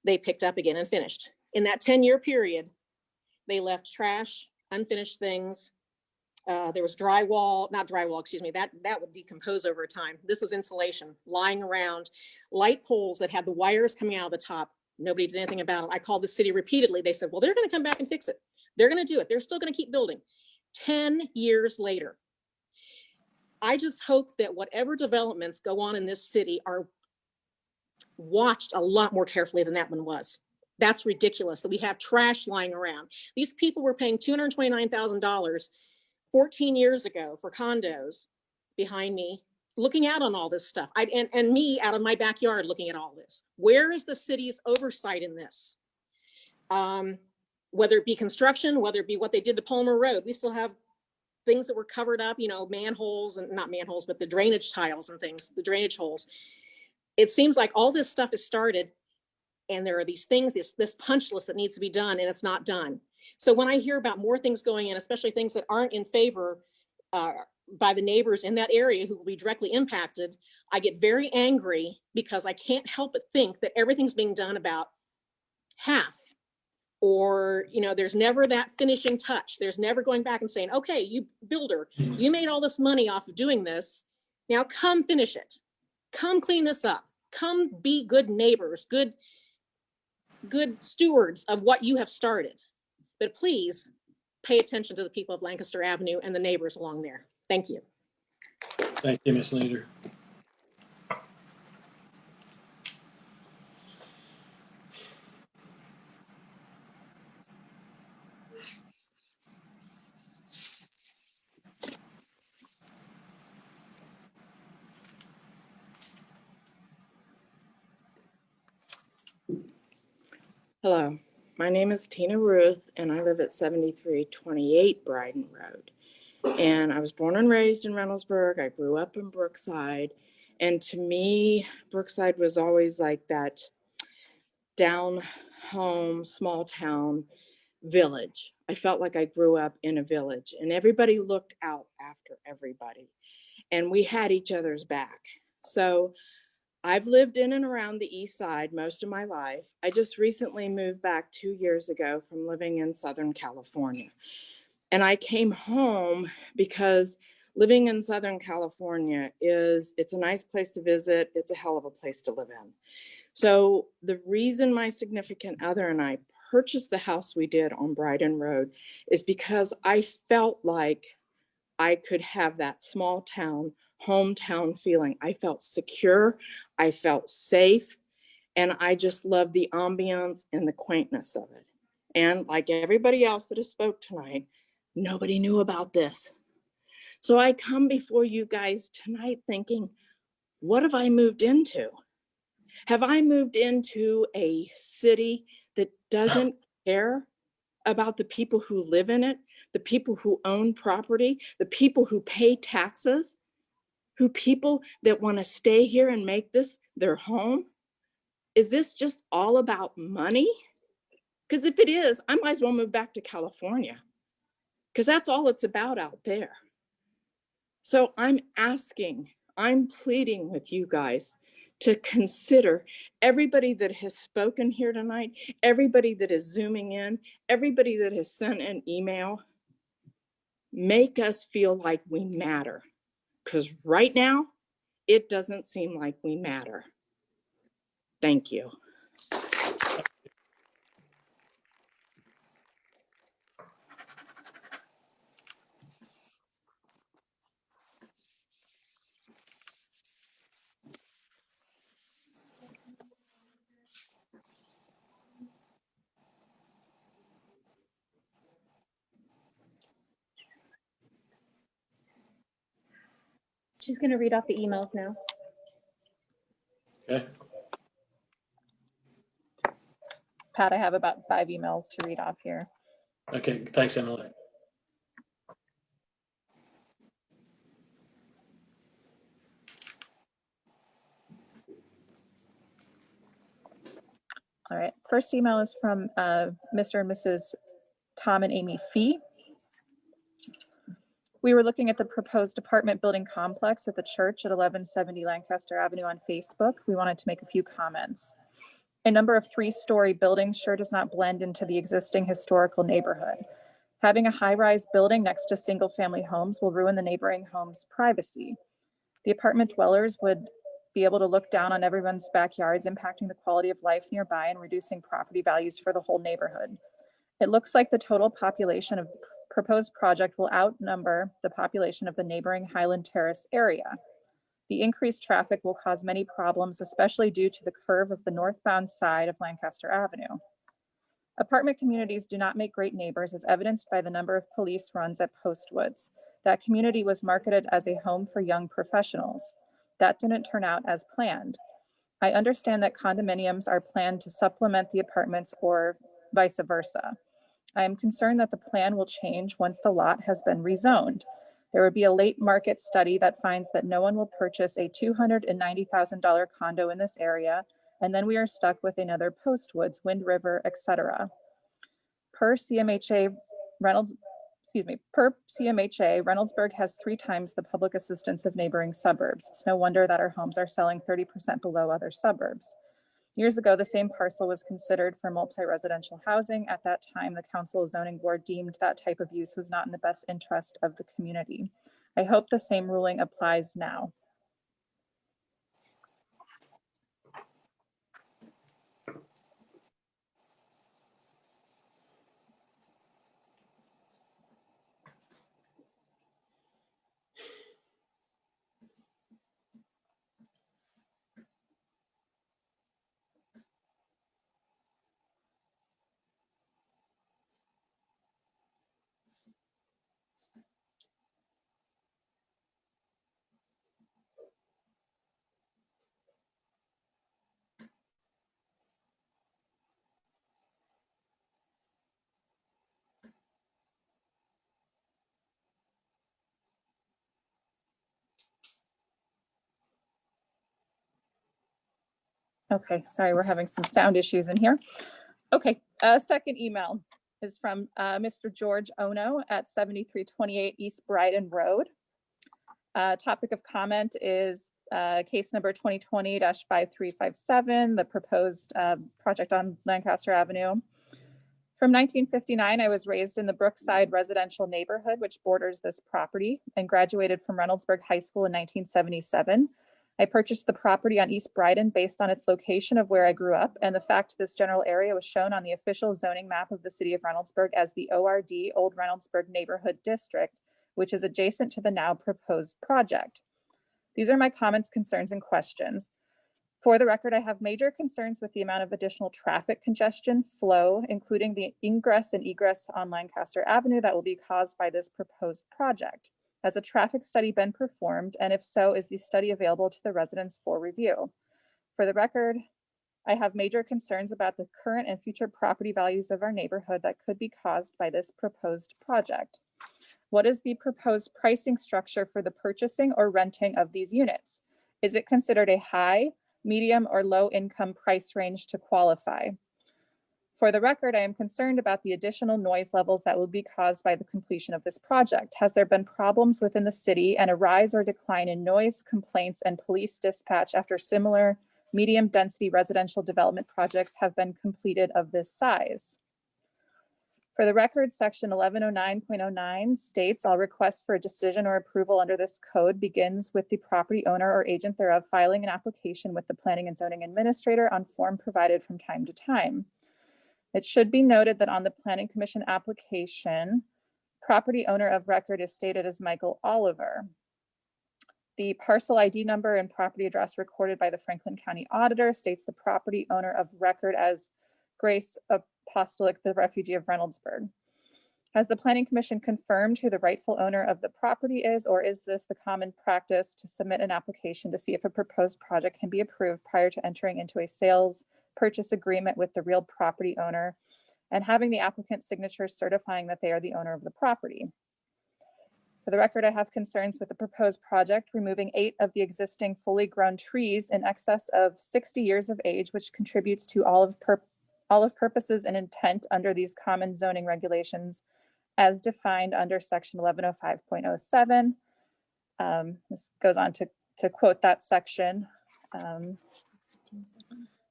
they picked up again and finished. In that 10-year period, they left trash, unfinished things. There was drywall, not drywall, excuse me, that would decompose over time. This was insulation lying around, light poles that had the wires coming out of the top. Nobody did anything about it. I called the city repeatedly. They said, well, they're going to come back and fix it. They're going to do it. They're still going to keep building. 10 years later. I just hope that whatever developments go on in this city are watched a lot more carefully than that one was. That's ridiculous that we have trash lying around. These people were paying $229,000 14 years ago for condos behind me, looking out on all this stuff. And me out of my backyard looking at all this. Where is the city's oversight in this? Whether it be construction, whether it be what they did to Palmer Road, we still have things that were covered up, manholes, and not manholes, but the drainage tiles and things, the drainage holes. It seems like all this stuff is started and there are these things, this punch list that needs to be done, and it's not done. So when I hear about more things going in, especially things that aren't in favor by the neighbors in that area who will be directly impacted, I get very angry because I can't help but think that everything's being done about half. Or, there's never that finishing touch. There's never going back and saying, okay, you builder, you made all this money off of doing this. Now come finish it. Come clean this up. Come be good neighbors, good stewards of what you have started. But please pay attention to the people of Lancaster Avenue and the neighbors along there. Thank you. Thank you, Ms. Nader. Hello, my name is Tina Ruth, and I live at 7328 Bryden Road. And I was born and raised in Reynoldsburg. I grew up in Brookside. And to me, Brookside was always like that down home, small town village. I felt like I grew up in a village, and everybody looked out after everybody. And we had each other's back. So I've lived in and around the East Side most of my life. I just recently moved back 2 years ago from living in Southern California. And I came home because living in Southern California it's a nice place to visit. It's a hell of a place to live in. So the reason my significant other and I purchased the house we did on Bryden Road is because I felt like I could have that small town, hometown feeling. I felt secure, I felt safe, and I just loved the ambiance and the quaintness of it. And like everybody else that has spoke tonight, nobody knew about this. So I come before you guys tonight thinking, what have I moved into? Have I moved into a city that doesn't care about the people who live in it, the people who own property, the people who pay taxes? who people that want to stay here and make this their home? Is this just all about money? Because if it is, I might as well move back to California, because that's all it's about out there. So I'm pleading with you guys to consider everybody that has spoken here tonight, everybody that is Zooming in, everybody that has sent an email. Make us feel like we matter, because right now it doesn't seem like we matter. Thank you. She's going to read off the emails now. Okay. Pat, I have about 5 emails to read off here. Okay, thanks, Emily. All right, first email is from Mr. and Mrs. Tom and Amy Fee. We were looking at the proposed apartment building complex at the church at 1170 Lancaster Avenue on Facebook. We wanted to make a few comments. A number of 3-story buildings sure does not blend into the existing historical neighborhood. Having a high-rise building next to single-family homes will ruin the neighboring homes' privacy. The apartment dwellers would be able to look down on everyone's backyards, impacting the quality of life nearby and reducing property values for the whole neighborhood. It looks like the total population of the proposed project will outnumber the population of the neighboring Highland Terrace area. The increased traffic will cause many problems, especially due to the curve of the northbound side of Lancaster Avenue. Apartment communities do not make great neighbors, as evidenced by the number of police runs at Postwoods. That community was marketed as a home for young professionals. That didn't turn out as planned. I understand that condominiums are planned to supplement the apartments or vice versa. I am concerned that the plan will change once the lot has been rezoned. There would be a late market study that finds that no one will purchase a $290,000 condo in this area, and then we are stuck with another Postwoods, Wind River, etc. Per CMHA, Reynoldsburg has 3 times the public assistance of neighboring suburbs. It's no wonder that our homes are selling 30% below other suburbs. Years ago, the same parcel was considered for multi-residential housing. At that time, the Council Zoning Board deemed that type of use was not in the best interest of the community. I hope the same ruling applies now. Okay, sorry, we're having some sound issues in here. Okay, second email is from Mr. George Ono at 7328 East Brighton Road. Topic of comment is case number 2020-5357, the proposed project on Lancaster Avenue. From 1959, I was raised in the Brookside residential neighborhood, which borders this property, and graduated from Reynoldsburg High School in 1977. I purchased the property on East Brighton based on its location of where I grew up and the fact this general area was shown on the official zoning map of the city of Reynoldsburg as the ORD Old Reynoldsburg Neighborhood District, which is adjacent to the now proposed project. These are my comments, concerns, and questions. For the record, I have major concerns with the amount of additional traffic congestion flow, including the ingress and egress on Lancaster Avenue that will be caused by this proposed project. Has a traffic study been performed? And if so, is the study available to the residents for review? For the record, I have major concerns about the current and future property values of our neighborhood that could be caused by this proposed project. What is the proposed pricing structure for the purchasing or renting of these units? Is it considered a high, medium, or low income price range to qualify? For the record, I am concerned about the additional noise levels that will be caused by the completion of this project. Has there been problems within the city and a rise or decline in noise complaints and police dispatch after similar medium density residential development projects have been completed of this size? For the record, section 1109.09 states all requests for a decision or approval under this code begins with the property owner or agent thereof filing an application with the planning and zoning administrator on form provided from time to time. It should be noted that on the Planning Commission application, property owner of record is stated as Michael Oliver. The parcel ID number and property address recorded by the Franklin County Auditor states the property owner of record as Grace Apostolic, the refugee of Reynoldsburg. Has the Planning Commission confirmed who the rightful owner of the property is, or is this the common practice to submit an application to see if a proposed project can be approved prior to entering into a sales purchase agreement with the real property owner and having the applicant's signature certifying that they are the owner of the property? For the record, I have concerns with the proposed project, removing 8 of the existing fully grown trees in excess of 60 years of age, which contributes to all of purposes and intent under these common zoning regulations as defined under section 1105.07. This goes on to quote that section.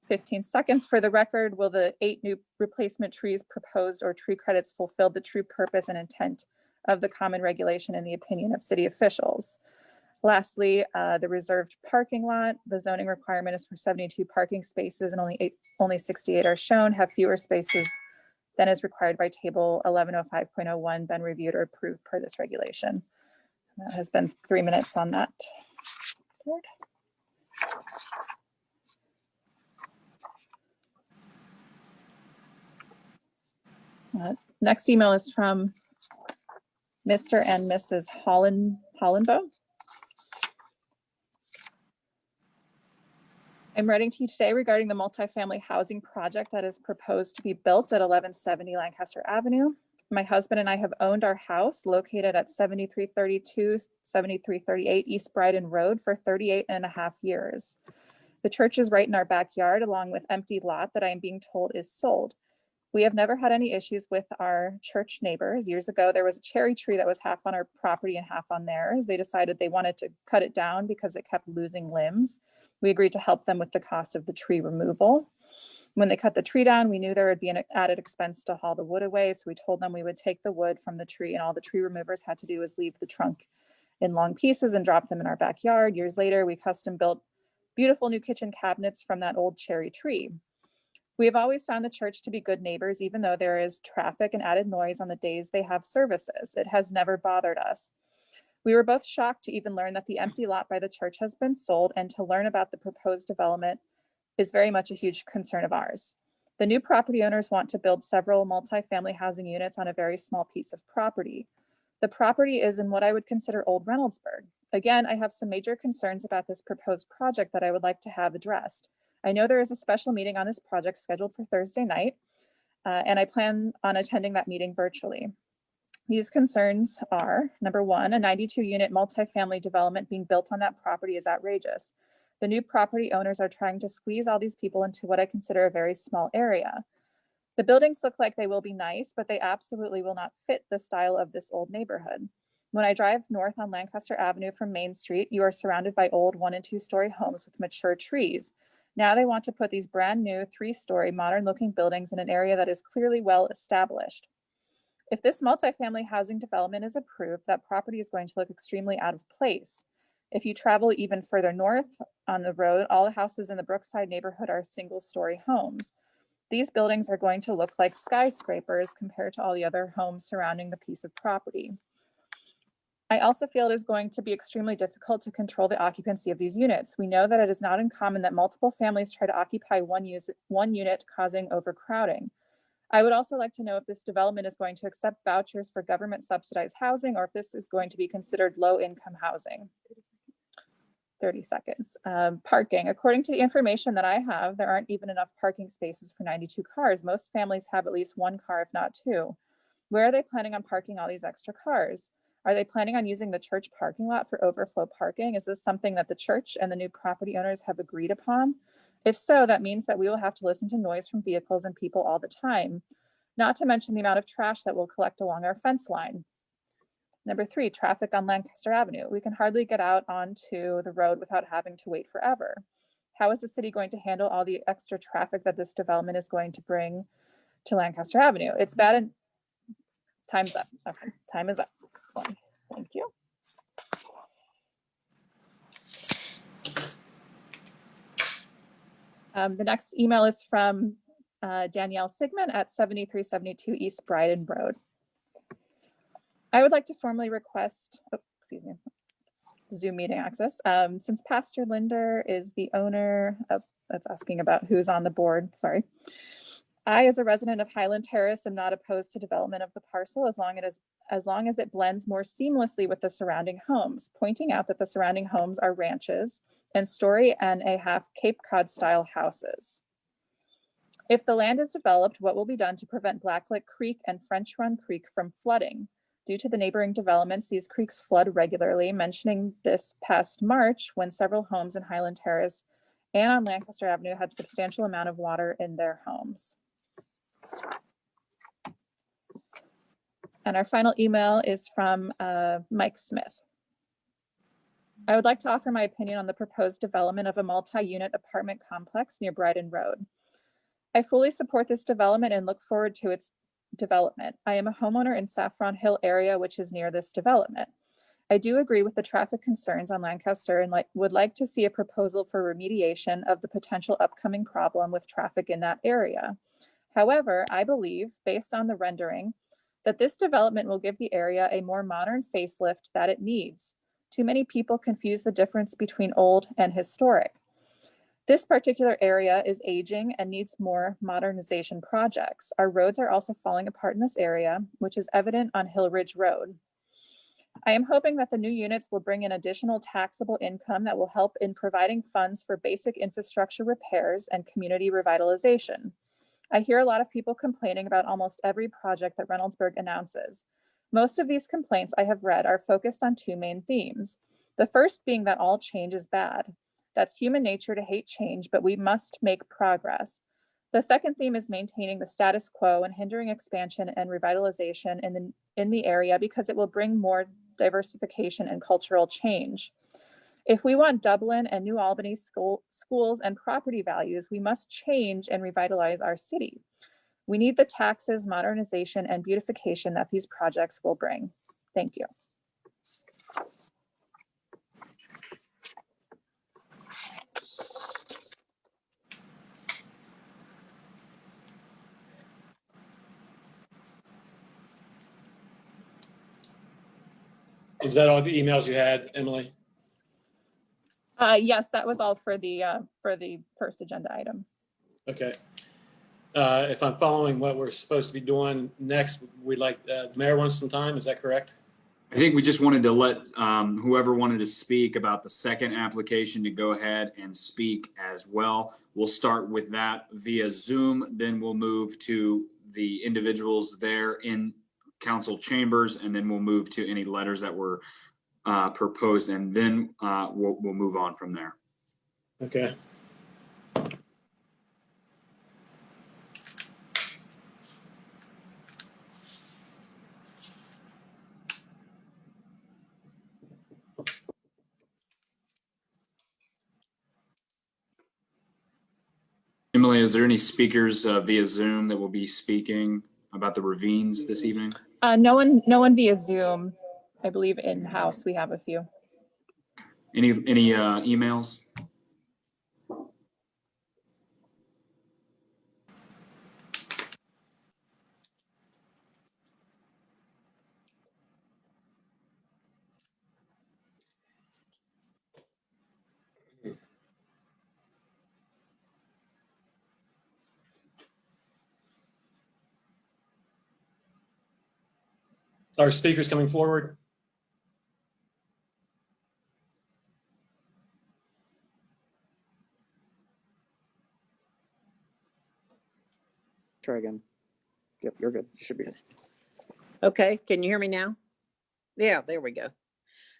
15 seconds. For the record, will the 8 new replacement trees proposed or tree credits fulfill the true purpose and intent of the common regulation in the opinion of city officials? Lastly, the reserved parking lot, the zoning requirement is for 72 parking spaces and only 68 are shown, have fewer spaces than is required by table 1105.01 been reviewed or approved per this regulation. That has been 3 minutes on that. Next email is from Mr. and Mrs. Hollenbo. I'm writing to you today regarding the multifamily housing project that is proposed to be built at 1170 Lancaster Avenue. My husband and I have owned our house located at 7332, 7338 East Bryden Road for 38.5 years. The church is right in our backyard along with empty lot that I am being told is sold. We have never had any issues with our church neighbors. Years ago, there was a cherry tree that was half on our property and half on theirs. They decided they wanted to cut it down because it kept losing limbs. We agreed to help them with the cost of the tree removal. When they cut the tree down, we knew there would be an added expense to haul the wood away. So we told them we would take the wood from the tree and all the tree removers had to do was leave the trunk in long pieces and drop them in our backyard. Years later, we custom built beautiful new kitchen cabinets from that old cherry tree. We have always found the church to be good neighbors, even though there is traffic and added noise on the days they have services. It has never bothered us. We were both shocked to even learn that the empty lot by the church has been sold, and to learn about the proposed development is very much a huge concern of ours. The new property owners want to build several multifamily housing units on a very small piece of property. The property is in what I would consider old Reynoldsburg. Again, I have some major concerns about this proposed project that I would like to have addressed. I know there is a special meeting on this project scheduled for Thursday night, and I plan on attending that meeting virtually. These concerns are, number one, a 92-unit multifamily development being built on that property is outrageous. The new property owners are trying to squeeze all these people into what I consider a very small area. The buildings look like they will be nice, but they absolutely will not fit the style of this old neighborhood. When I drive north on Lancaster Avenue from Main Street, you are surrounded by old 1- and 2-story homes with mature trees. Now they want to put these brand new 3-story modern looking buildings in an area that is clearly well established. If this multifamily housing development is approved, that property is going to look extremely out of place. If you travel even further north on the road, all the houses in the Brookside neighborhood are 1-story homes. These buildings are going to look like skyscrapers compared to all the other homes surrounding the piece of property. I also feel it is going to be extremely difficult to control the occupancy of these units. We know that it is not uncommon that multiple families try to occupy one unit, causing overcrowding. I would also like to know if this development is going to accept vouchers for government subsidized housing, or if this is going to be considered low-income housing. 30 seconds. Parking. According to the information that I have, there aren't even enough parking spaces for 92 cars. Most families have at least 1 car, if not 2. Where are they planning on parking all these extra cars? Are they planning on using the church parking lot for overflow parking? Is this something that the church and the new property owners have agreed upon? If so, that means that we will have to listen to noise from vehicles and people all the time, not to mention the amount of trash that will collect along our fence line. Number 3, traffic on Lancaster Avenue. We can hardly get out onto the road without having to wait forever. How is the city going to handle all the extra traffic that this development is going to bring to Lancaster Avenue? It's bad and time's up. Okay, time is up. Thank you. The next email is from Danielle Sigmund at 7372 East Bryden Road. I would like to formally request, Zoom meeting access. Since Pastor Linder is the owner of, that's asking about who's on the board, sorry. I, as a resident of Highland Terrace, am not opposed to development of the parcel as long as it blends more seamlessly with the surrounding homes, pointing out that the surrounding homes are ranches and story and a half Cape Cod style houses. If the land is developed, what will be done to prevent Blacklick Creek and French Run Creek from flooding? Due to the neighboring developments, these creeks flood regularly, mentioning this past March when several homes in Highland Terrace and on Lancaster Avenue had substantial amount of water in their homes. And our final email is from Mike Smith. I would like to offer my opinion on the proposed development of a multi-unit apartment complex near Bryden Road. I fully support this development and look forward to its development. I am a homeowner in Saffron Hill area, which is near this development. I do agree with the traffic concerns on Lancaster and would like to see a proposal for remediation of the potential upcoming problem with traffic in that area. However, I believe, based on the rendering, that this development will give the area a more modern facelift that it needs. Too many people confuse the difference between old and historic. This particular area is aging and needs more modernization projects. Our roads are also falling apart in this area, which is evident on Hill Ridge Road. I am hoping that the new units will bring in additional taxable income that will help in providing funds for basic infrastructure repairs and community revitalization. I hear a lot of people complaining about almost every project that Reynoldsburg announces. Most of these complaints I have read are focused on 2 main themes. The first being that all change is bad. That's human nature to hate change, but we must make progress. The second theme is maintaining the status quo and hindering expansion and revitalization in the area because it will bring more diversification and cultural change. If we want Dublin and New Albany schools and property values, we must change and revitalize our city. We need the taxes, modernization, and beautification that these projects will bring. Thank you. Is that all the emails you had, Emily? Yes, that was all for the first agenda item. Okay. If I'm following what we're supposed to be doing next, we'd like, the mayor wants some time, is that correct? I think we just wanted to let whoever wanted to speak about the second application to go ahead and speak as well. We'll start with that via Zoom, then we'll move to the individuals there in council chambers, and then we'll move to any letters that were proposed, and then we'll move on from there. Okay. Emily, is there any speakers via Zoom that will be speaking about the ravines this evening? No one via Zoom. I believe in-house we have a few. Any emails? Are speakers coming forward? Try again. Yep, you're good. You should be good. Okay, can you hear me now? Yeah, there we go.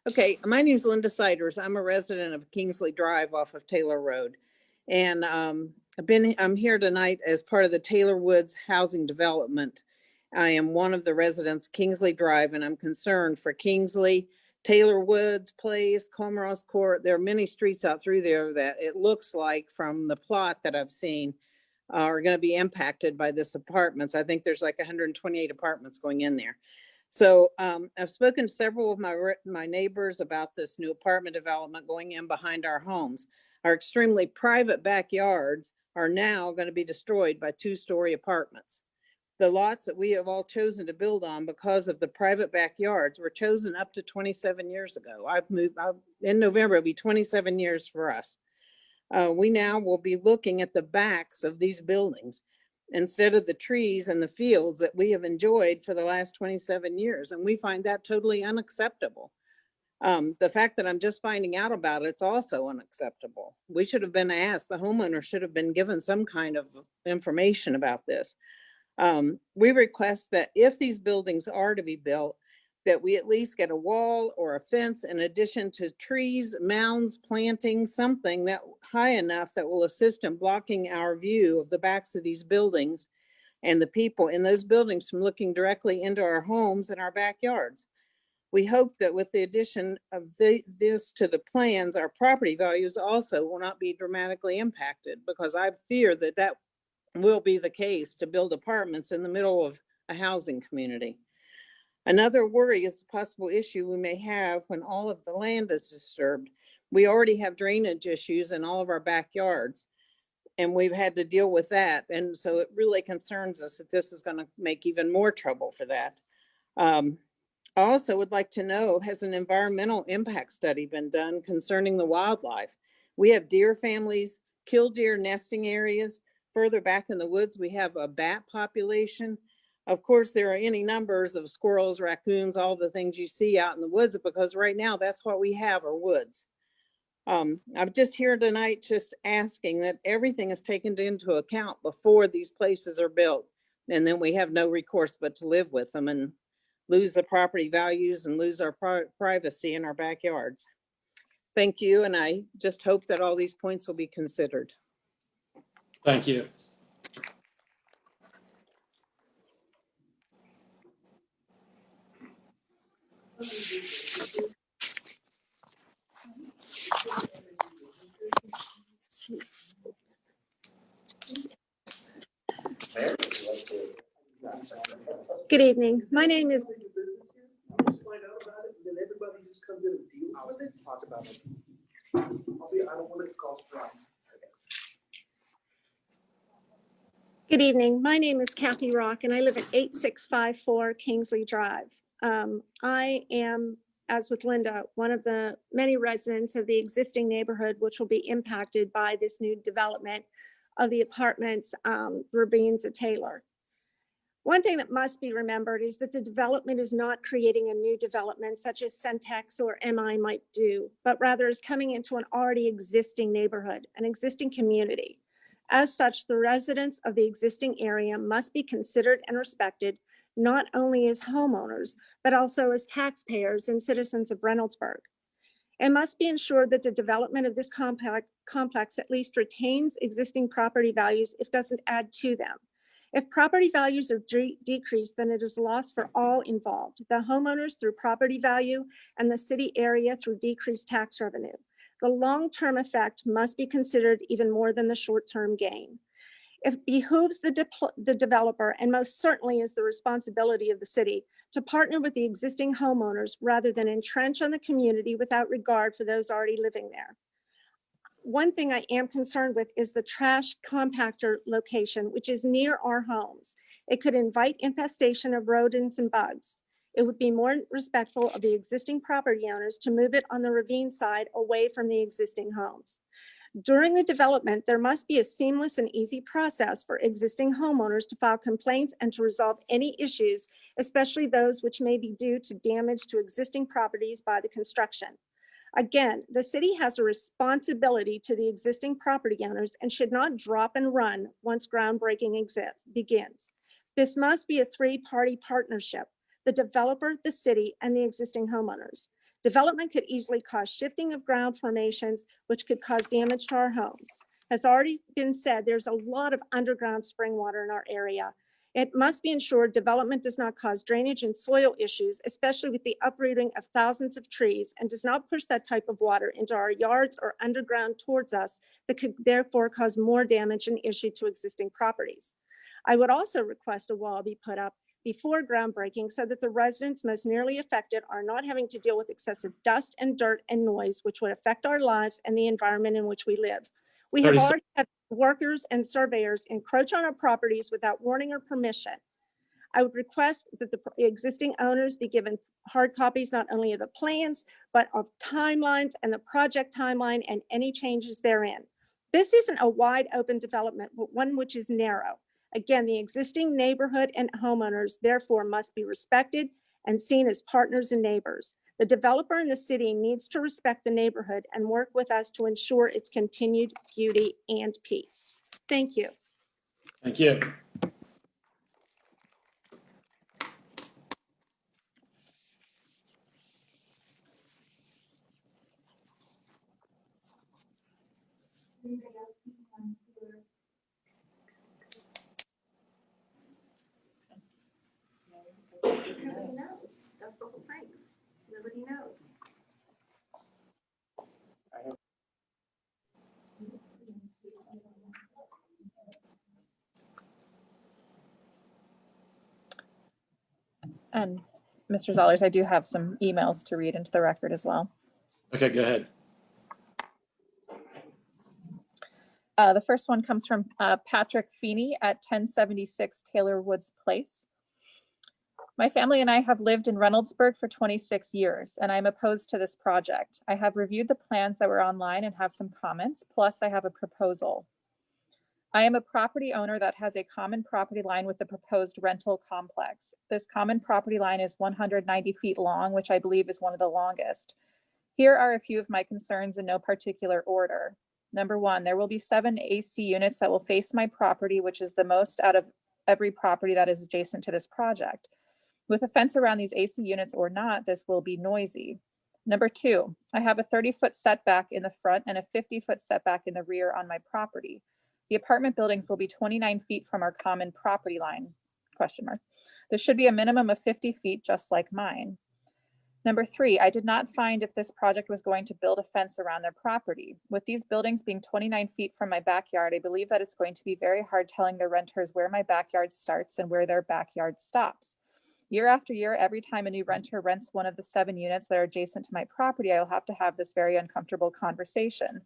Okay, my name's Linda Siders. I'm a resident of Kingsley Drive off of Taylor Road. And I'm here tonight as part of the Taylor Woods Housing Development. I am one of the residents, Kingsley Drive, and I'm concerned for Kingsley, Taylor Woods Place, Comoros Court. There are many streets out through there that it looks like from the plot that I've seen are going to be impacted by this apartments. I think there's like 128 apartments going in there. So I've spoken to several of my neighbors about this new apartment development going in behind our homes. Our extremely private backyards are now going to be destroyed by two-story apartments. The lots that we have all chosen to build on because of the private backyards were chosen up to 27 years ago. In November, it'll be 27 years for us. We now will be looking at the backs of these buildings instead of the trees and the fields that we have enjoyed for the last 27 years. And we find that totally unacceptable. The fact that I'm just finding out about it's also unacceptable. We should have been asked, the homeowner should have been given some kind of information about this. We request that if these buildings are to be built, that we at least get a wall or a fence in addition to trees, mounds, planting, something that high enough that will assist in blocking our view of the backs of these buildings and the people in those buildings from looking directly into our homes and our backyards. We hope that with the addition of this to the plans, our property values also will not be dramatically impacted, because I fear that that will be the case to build apartments in the middle of a housing community. Another worry is the possible issue we may have when all of the land is disturbed. We already have drainage issues in all of our backyards, and we've had to deal with that. And so it really concerns us that this is going to make even more trouble for that. I also would like to know, has an environmental impact study been done concerning the wildlife? We have deer families, killdeer nesting areas. Further back in the woods, we have a bat population. Of course, there are any numbers of squirrels, raccoons, all the things you see out in the woods, because right now that's what we have are woods. I'm just here tonight just asking that everything is taken into account before these places are built. And then we have no recourse but to live with them and lose the property values and lose our privacy in our backyards. Thank you. And I just hope that all these points will be considered. Thank you. Good evening. My name is. Good evening. My name is Kathy Rock, and I live at 8654 Kingsley Drive. I am, as with Linda, one of the many residents of the existing neighborhood, which will be impacted by this new development of the apartments, Rabines at Taylor. One thing that must be remembered is that the development is not creating a new development such as Centex or MI might do, but rather is coming into an already existing neighborhood, an existing community. As such, the residents of the existing area must be considered and respected, not only as homeowners, but also as taxpayers and citizens of Reynoldsburg. It must be ensured that the development of this complex at least retains existing property values, if doesn't add to them. If property values are decreased, then it is loss for all involved, the homeowners through property value and the city area through decreased tax revenue. The long-term effect must be considered even more than the short-term gain. It behooves the developer, and most certainly is the responsibility of the city, to partner with the existing homeowners rather than entrench on the community without regard for those already living there. One thing I am concerned with is the trash compactor location, which is near our homes. It could invite infestation of rodents and bugs. It would be more respectful of the existing property owners to move it on the ravine side away from the existing homes. During the development, there must be a seamless and easy process for existing homeowners to file complaints and to resolve any issues, especially those which may be due to damage to existing properties by the construction. Again, the city has a responsibility to the existing property owners and should not drop and run once groundbreaking begins. This must be a three-party partnership. the developer, the city, and the existing homeowners. Development could easily cause shifting of ground formations, which could cause damage to our homes. As already been said, there's a lot of underground spring water in our area. It must be ensured development does not cause drainage and soil issues, especially with the uprooting of thousands of trees, and does not push that type of water into our yards or underground towards us that could therefore cause more damage and issue to existing properties. I would also request a wall be put up before groundbreaking so that the residents most nearly affected are not having to deal with excessive dust and dirt and noise, which would affect our lives and the environment in which we live. We have already had workers and surveyors encroach on our properties without warning or permission. I would request that the existing owners be given hard copies, not only of the plans, but of timelines and the project timeline and any changes therein. This isn't a wide open development, but one which is narrow. Again, the existing neighborhood and homeowners therefore must be respected and seen as partners and neighbors. The developer in the city needs to respect the neighborhood and work with us to ensure its continued beauty and peace. Thank you. Thank you. Nobody knows. That's the whole thing. Nobody knows. And Mr. Zollers, I do have some emails to read into the record as well. Okay, go ahead. The first one comes from Patrick Feeney at 1076 Taylor Woods Place. My family and I have lived in Reynoldsburg for 26 years, and I'm opposed to this project. I have reviewed the plans that were online and have some comments, plus I have a proposal. I am a property owner that has a common property line with the proposed rental complex. This common property line is 190 feet long, which I believe is one of the longest. Here are a few of my concerns in no particular order. Number one, there will be 7 AC units that will face my property, which is the most out of every property that is adjacent to this project. With a fence around these AC units or not, this will be noisy. Number two, I have a 30-foot setback in the front and a 50-foot setback in the rear on my property. The apartment buildings will be 29 feet from our common property line, ? There should be a minimum of 50 feet, just like mine. Number three, I did not find if this project was going to build a fence around their property. With these buildings being 29 feet from my backyard, I believe that it's going to be very hard telling the renters where my backyard starts and where their backyard stops. Year after year, every time a new renter rents one of the 7 units that are adjacent to my property, I will have to have this very uncomfortable conversation.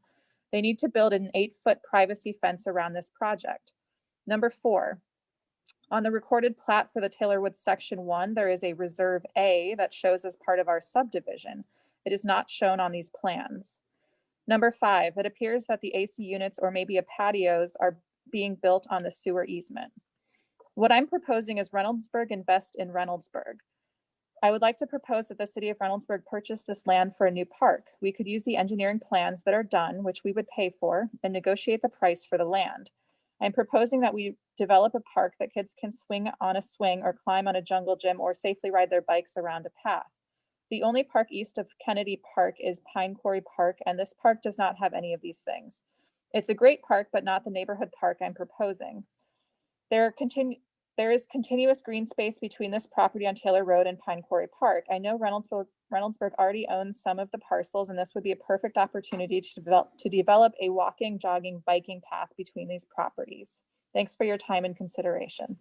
They need to build an 8-foot privacy fence around this project. Number four, on the recorded plat for the Taylor Woods Section 1, there is a Reserve A that shows as part of our subdivision. It is not shown on these plans. Number five, it appears that the AC units or maybe a patios are being built on the sewer easement. What I'm proposing is Reynoldsburg invest in Reynoldsburg. I would like to propose that the city of Reynoldsburg purchase this land for a new park. We could use the engineering plans that are done, which we would pay for, and negotiate the price for the land. I'm proposing that we develop a park that kids can swing on a swing or climb on a jungle gym or safely ride their bikes around a path. The only park east of Kennedy Park is Pine Quarry Park, and this park does not have any of these things. It's a great park, but not the neighborhood park I'm proposing. There is continuous green space between this property on Taylor Road and Pine Quarry Park. I know Reynoldsburg already owns some of the parcels, and this would be a perfect opportunity to develop a walking, jogging, biking path between these properties. Thanks for your time and consideration.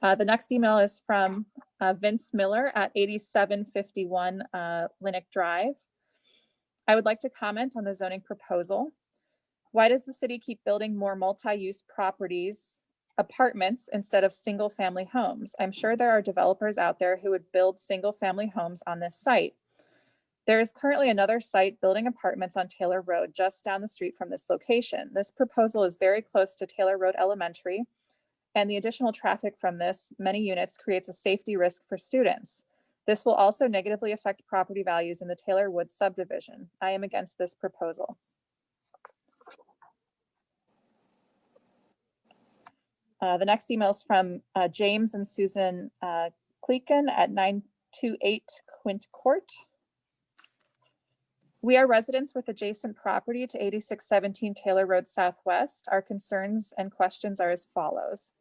The next email is from Vince Miller at 8751 Linnick Drive. I would like to comment on the zoning proposal. Why does the city keep building more multi-use apartments, instead of single-family homes? I'm sure there are developers out there who would build single-family homes on this site. There is currently another site building apartments on Taylor Road just down the street from this location. This proposal is very close to Taylor Road Elementary, and the additional traffic from this many units creates a safety risk for students. This will also negatively affect property values in the Taylor Woods subdivision. I am against this proposal. The next email is from James and Susan Cleakin at 928 Quint Court. We are residents with adjacent property to 8617 Taylor Road Southwest. Our concerns and questions are as follows.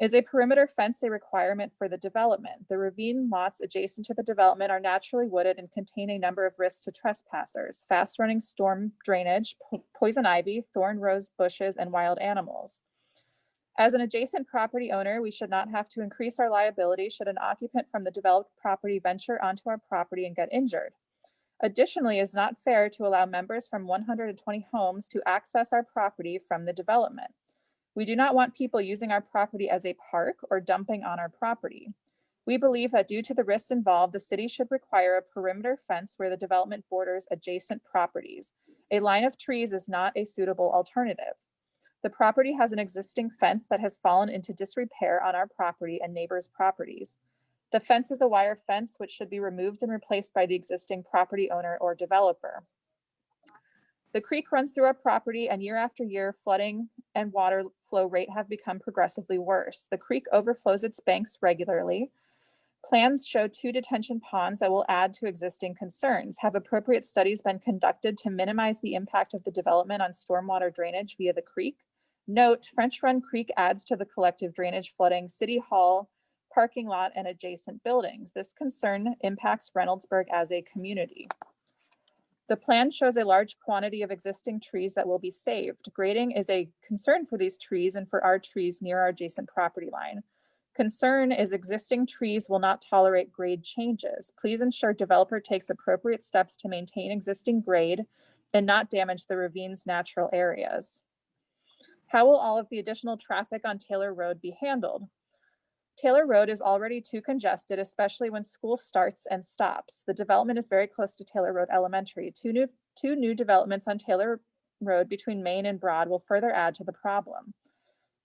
Is a perimeter fence a requirement for the development? The ravine lots adjacent to the development are naturally wooded and contain a number of risks to trespassers: fast-running storm drainage, poison ivy, thorn rose bushes, and wild animals. As an adjacent property owner, we should not have to increase our liability should an occupant from the developed property venture onto our property and get injured. Additionally, it is not fair to allow members from 120 homes to access our property from the development. We do not want people using our property as a park or dumping on our property. We believe that due to the risks involved, the city should require a perimeter fence where the development borders adjacent properties. A line of trees is not a suitable alternative. The property has an existing fence that has fallen into disrepair on our property and neighbors' properties. The fence is a wire fence which should be removed and replaced by the existing property owner or developer. The creek runs through our property, and year after year, flooding and water flow rate have become progressively worse. The creek overflows its banks regularly. Plans show 2 detention ponds that will add to existing concerns. Have appropriate studies been conducted to minimize the impact of the development on stormwater drainage via the creek? Note, French Run Creek adds to the collective drainage flooding City Hall, parking lot, and adjacent buildings. This concern impacts Reynoldsburg as a community. The plan shows a large quantity of existing trees that will be saved. Grading is a concern for these trees and for our trees near our adjacent property line. Concern is existing trees will not tolerate grade changes. Please ensure developer takes appropriate steps to maintain existing grade and not damage the ravine's natural areas. How will all of the additional traffic on Taylor Road be handled? Taylor Road is already too congested, especially when school starts and stops. The development is very close to Taylor Road Elementary. Two new developments on Taylor Road between Main and Broad will further add to the problem.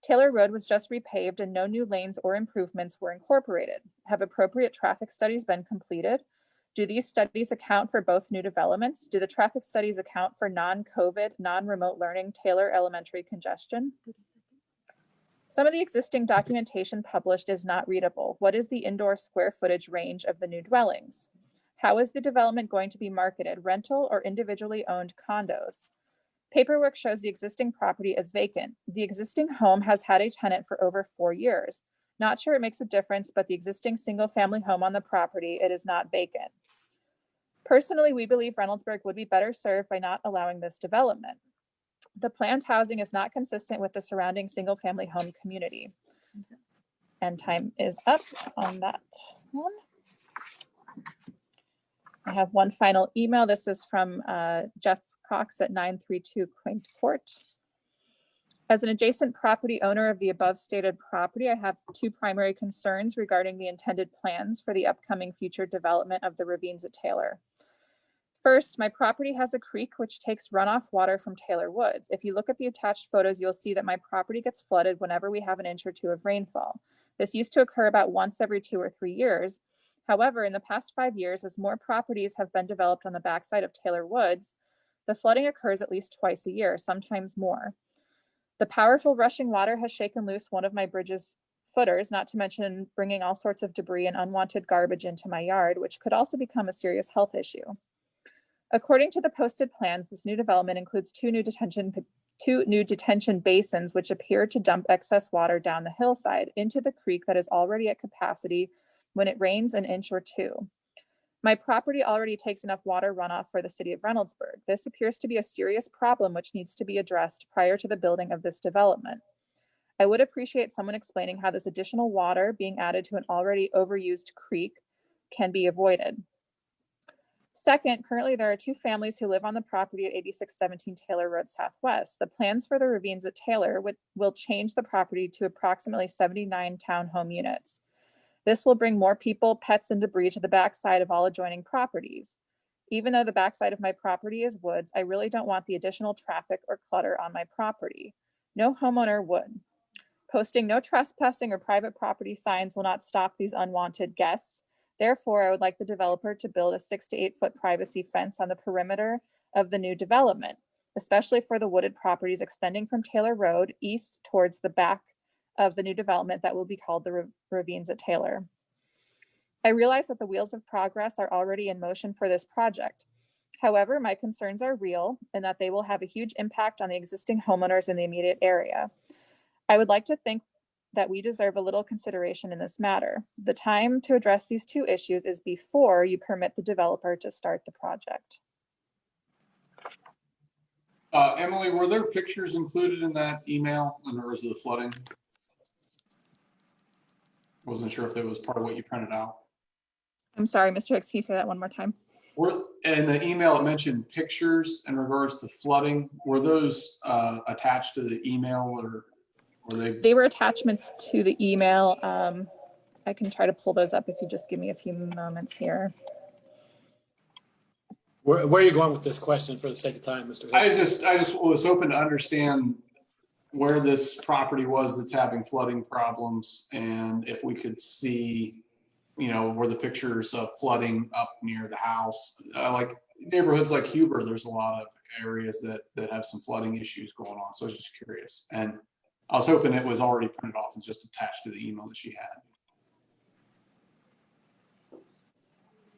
Taylor Road was just repaved and no new lanes or improvements were incorporated. Have appropriate traffic studies been completed? Do these studies account for both new developments? Do the traffic studies account for non-COVID, non-remote learning Taylor Elementary congestion? Some of the existing documentation published is not readable. What is the indoor square footage range of the new dwellings? How is the development going to be marketed, rental or individually owned condos? Paperwork shows the existing property as vacant. The existing home has had a tenant for over 4 years. Not sure it makes a difference, but the existing single-family home on the property, it is not vacant. Personally, we believe Reynoldsburg would be better served by not allowing this development. The planned housing is not consistent with the surrounding single-family home community. And time is up on that one. I have one final email. This is from Jeff Cox at 932 Quaint Court. As an adjacent property owner of the above stated property, I have 2 primary concerns regarding the intended plans for the upcoming future development of the ravines at Taylor. First, my property has a creek which takes runoff water from Taylor Woods. If you look at the attached photos, you'll see that my property gets flooded whenever we have an inch or 2 of rainfall. This used to occur about once every 2 or 3 years. However, in the past 5 years, as more properties have been developed on the backside of Taylor Woods, the flooding occurs at least twice a year, sometimes more. The powerful rushing water has shaken loose one of my bridge's footers, not to mention bringing all sorts of debris and unwanted garbage into my yard, which could also become a serious health issue. According to the posted plans, this new development includes two new detention basins, which appear to dump excess water down the hillside into the creek that is already at capacity when it rains an inch or 2. My property already takes enough water runoff for the city of Reynoldsburg. This appears to be a serious problem which needs to be addressed prior to the building of this development. I would appreciate someone explaining how this additional water being added to an already overused creek can be avoided. Second, currently there are 2 families who live on the property at 8617 Taylor Road Southwest. The plans for the ravines at Taylor will change the property to approximately 79 townhome units. This will bring more people, pets, and debris to the backside of all adjoining properties. Even though the backside of my property is woods, I really don't want the additional traffic or clutter on my property. No homeowner would. Posting no trespassing or private property signs will not stop these unwanted guests. Therefore, I would like the developer to build a 6 to 8 foot privacy fence on the perimeter of the new development, especially for the wooded properties extending from Taylor Road east towards the back of the new development that will be called the Ravines at Taylor. I realize that the wheels of progress are already in motion for this project. However, my concerns are real and that they will have a huge impact on the existing homeowners in the immediate area. I would like to think that we deserve a little consideration in this matter. The time to address these two issues is before you permit the developer to start the project. Emily, were there pictures included in that email in regards to the flooding? Wasn't sure if that was part of what you printed out. I'm sorry, Mr. Hicks, can you say that one more time? In the email, it mentioned pictures in regards to flooding. Were those attached to the email, or were they? They were attachments to the email. I can try to pull those up if you just give me a few moments here. Where are you going with this question for the sake of time, Mr. Hicks? I just was hoping to understand where this property was that's having flooding problems, and if we could see, you know, where the pictures of flooding up near the house, like neighborhoods like Huber, there's a lot of areas that have some flooding issues going on. So I was just curious, and I was hoping it was already printed off and just attached to the email that she had.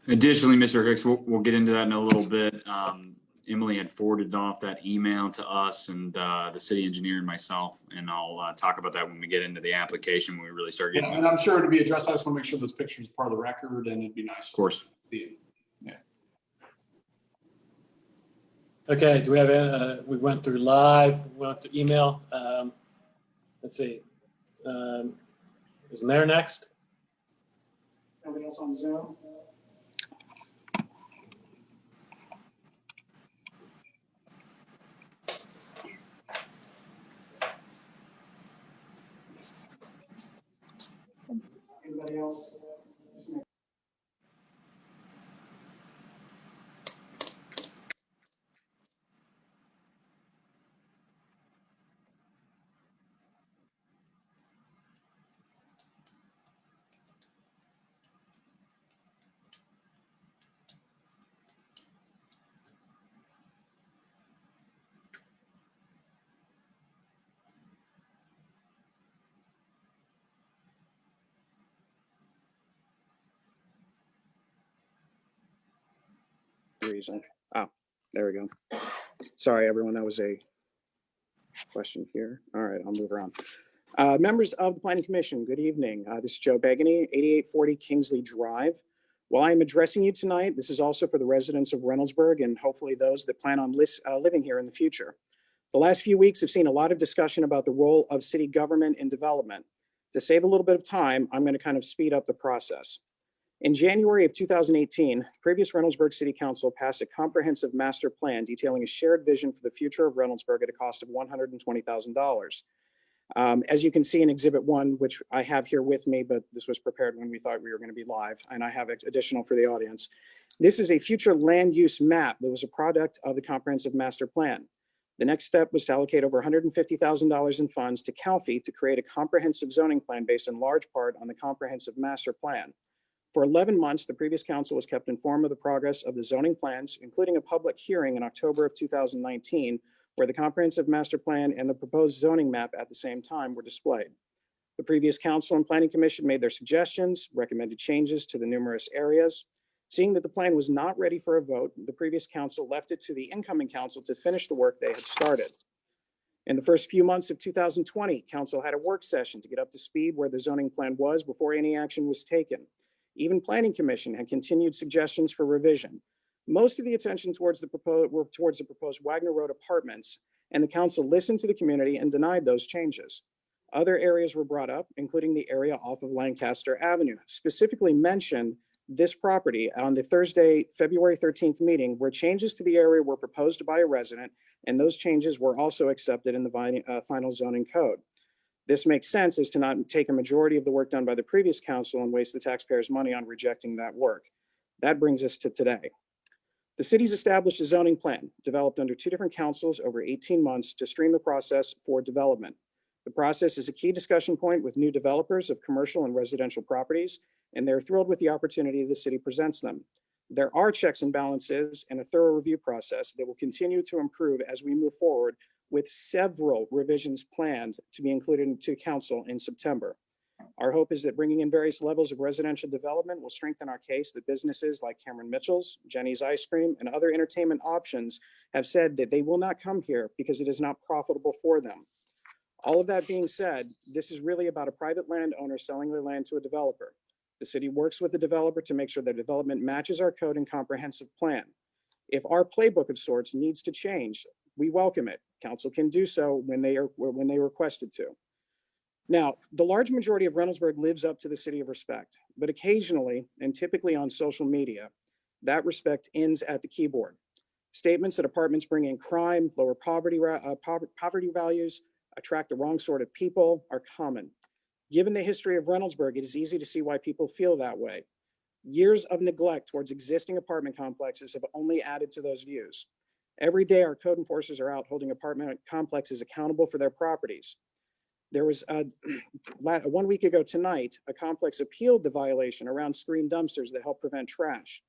Additionally, Mr. Hicks, we'll get into that in a little bit. Emily had forwarded off that email to us and the city engineer and myself, and I'll talk about that when we get into the application, when we really start getting. Yeah, and I'm sure it'll be addressed. I just want to make sure those pictures are part of the record, and it'd be nice. Of course. Yeah. Okay, do we have, we went through live, we went through email. Let's see. Is Mayor next? Anybody else on Zoom? Anybody else? Reason. Oh, there we go. Sorry, everyone. That was a question here. All right, I'll move around. Members of the Planning Commission, good evening. This is Joe Begany, 8840 Kingsley Drive. While I'm addressing you tonight, this is also for the residents of Reynoldsburg and hopefully those that plan on living here in the future. The last few weeks have seen a lot of discussion about the role of city government in development. To save a little bit of time, I'm going to kind of speed up the process. In January of 2018, previous Reynoldsburg City Council passed a comprehensive master plan detailing a shared vision for the future of Reynoldsburg at a cost of $120,000. As you can see in Exhibit 1, which I have here with me, but this was prepared when we thought we were going to be live, and I have additional for the audience. This is a future land use map that was a product of the comprehensive master plan. The next step was to allocate over $150,000 in funds to CalFE to create a comprehensive zoning plan based in large part on the comprehensive master plan. For 11 months, the previous council was kept informed of the progress of the zoning plans, including a public hearing in October of 2019, where the comprehensive master plan and the proposed zoning map at the same time were displayed. The previous council and planning commission made their suggestions, recommended changes to the numerous areas. Seeing that the plan was not ready for a vote, the previous council left it to the incoming council to finish the work they had started. In the first few months of 2020, council had a work session to get up to speed where the zoning plan was before any action was taken. Even Planning Commission had continued suggestions for revision. Most of the attention towards the proposed Wagner Road apartments, and the council listened to the community and denied those changes. Other areas were brought up, including the area off of Lancaster Avenue, specifically mentioned this property on the Thursday, February 13th meeting, where changes to the area were proposed by a resident, and those changes were also accepted in the final zoning code. This makes sense as to not take a majority of the work done by the previous council and waste the taxpayers' money on rejecting that work. That brings us to today. The city's established a zoning plan developed under two different councils over 18 months to stream the process for development. The process is a key discussion point with new developers of commercial and residential properties, and they're thrilled with the opportunity the city presents them. There are checks and balances and a thorough review process that will continue to improve as we move forward with several revisions planned to be included into council in September. Our hope is that bringing in various levels of residential development will strengthen our case that businesses like Cameron Mitchell's, Jenny's Ice Cream, and other entertainment options have said that they will not come here because it is not profitable for them. All of that being said, this is really about a private landowner selling their land to a developer. The city works with the developer to make sure their development matches our code and comprehensive plan. If our playbook of sorts needs to change, we welcome it. Council can do so when they requested to. Now, the large majority of Reynoldsburg lives up to the city of respect, but occasionally, and typically on social media, that respect ends at the keyboard. Statements that apartments bring in crime, lower poverty values, attract the wrong sort of people are common. Given the history of Reynoldsburg, it is easy to see why people feel that way. Years of neglect towards existing apartment complexes have only added to those views. Every day, our code enforcers are out holding apartment complexes accountable for their properties. There was 1 week ago tonight, a complex appealed the violation around screen dumpsters that help prevent trash.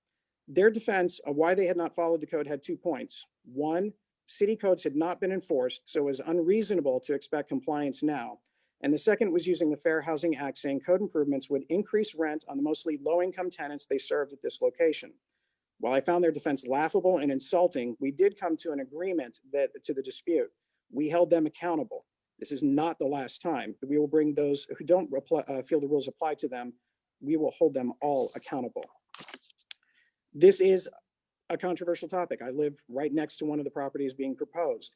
Their defense of why they had not followed the code had 2 points. One, city codes had not been enforced, so it was unreasonable to expect compliance now. And the second was using the Fair Housing Act, saying code improvements would increase rent on the mostly low-income tenants they served at this location. While I found their defense laughable and insulting, we did come to an agreement to the dispute. We held them accountable. This is not the last time. We will bring those who don't feel the rules apply to them. We will hold them all accountable. This is a controversial topic. I live right next to one of the properties being proposed.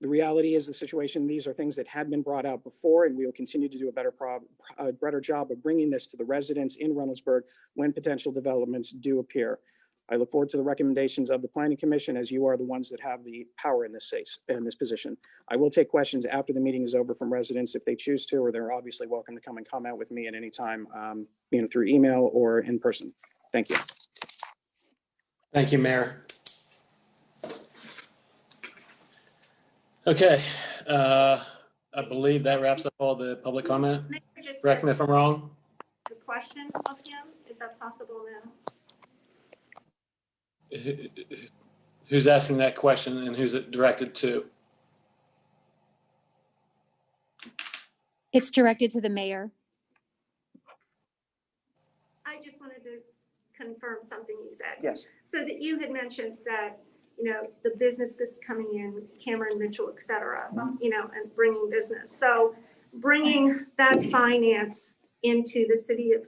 The reality is the situation, these are things that had been brought out before, and we will continue to do a better job of bringing this to the residents in Reynoldsburg when potential developments do appear. I look forward to the recommendations of the Planning Commission, as you are the ones that have the power in this position. I will take questions after the meeting is over from residents if they choose to, or they're obviously welcome to come and comment with me at any time, through email or in person. Thank you. Thank you, Mayor. Okay, I believe that wraps up all the public comment. Correct me if I'm wrong. The question of him, is that possible now? Who's asking that question and who's it directed to? It's directed to the mayor. I just wanted to confirm something you said. Yes. So that you had mentioned that, the business that's coming in, Cameron Mitchell, et cetera, and bringing business. So bringing that finance into the city of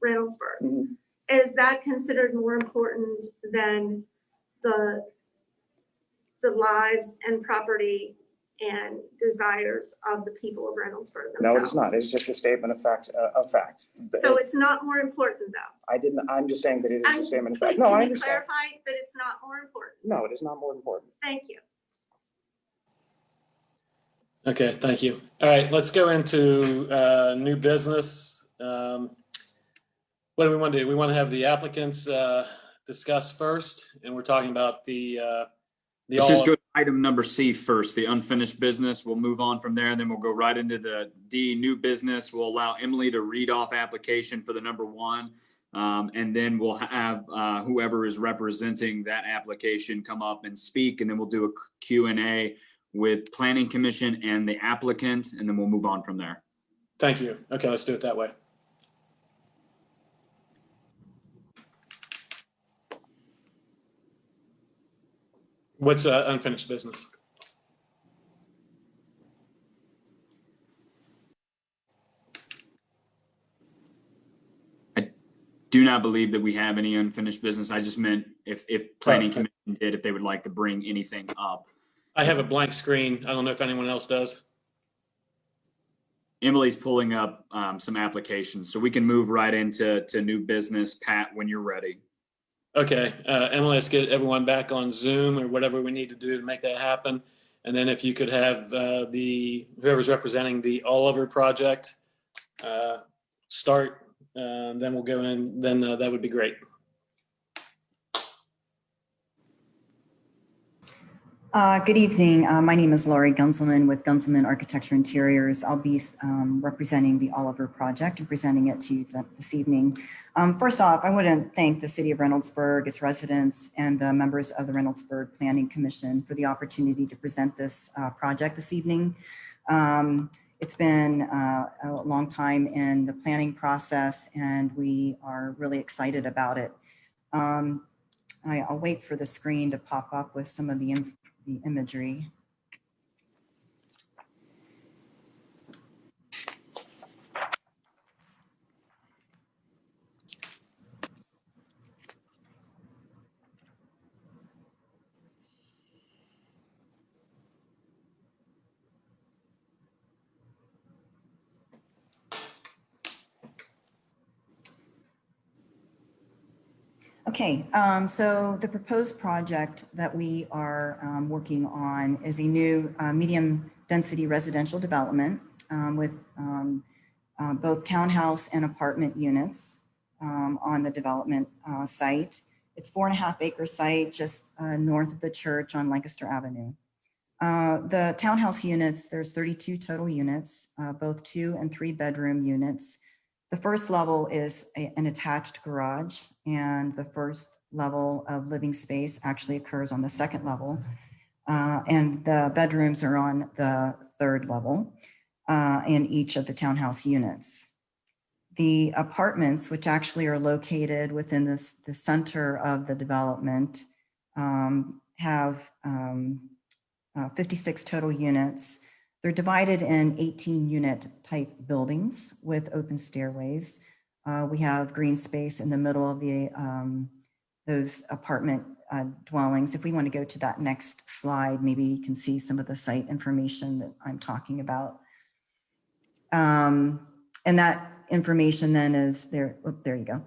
Reynoldsburg, is that considered more important than the lives and property and desires of the people of Reynoldsburg themselves? No, it is not. It's just a statement of fact. So it's not more important though? I'm just saying that it is a statement of fact. No, I understand. Can you clarify that it's not more important? No, it is not more important. Thank you. Okay, thank you. All right, let's go into new business. What do we want to do? We want to have the applicants discuss first, and we're talking about Let's just go to item number C first, the unfinished business. We'll move on from there, and then we'll go right into the D, new business. We'll allow Emily to read off application for the number 1, and then we'll have whoever is representing that application come up and speak, and then we'll do a Q&A with Planning Commission and the applicant, and then we'll move on from there. Thank you. Okay, let's do it that way. What's unfinished business? I do not believe that we have any unfinished business. I just meant if Planning Commission did, if they would like to bring anything up. I have a blank screen. I don't know if anyone else does. Emily's pulling up some applications, so we can move right into new business. Pat, when you're ready. Okay, Emily, let's get everyone back on Zoom or whatever we need to do to make that happen. And then if you could have whoever's representing the Oliver project start, then we'll go in, then that would be great. Good evening. My name is Laurie Gunzelman with Gunzelman Architecture Interiors. I'll be representing the Oliver project and presenting it to you this evening. First off, I want to thank the City of Reynoldsburg, its residents, and the members of the Reynoldsburg Planning Commission for the opportunity to present this project this evening. It's been a long time in the planning process, and we are really excited about it. I'll wait for the screen to pop up with some of the imagery. Okay, so the proposed project that we are working on is a new medium density residential development with both townhouse and apartment units on the development site. It's 4.5 acre site just north of the church on Lancaster Avenue. The townhouse units, there's 32 total units, both 2 and 3 bedroom units. The first level is an attached garage, and the first level of living space actually occurs on the second level. And the bedrooms are on the third level in each of the townhouse units. The apartments, which actually are located within the center of the development, have 56 total units. They're divided in 18 unit type buildings with open stairways. We have green space in the middle of the those apartment dwellings. If we want to go to that next slide, maybe you can see some of the site information that I'm talking about. And that information then is there. Oh, there you go.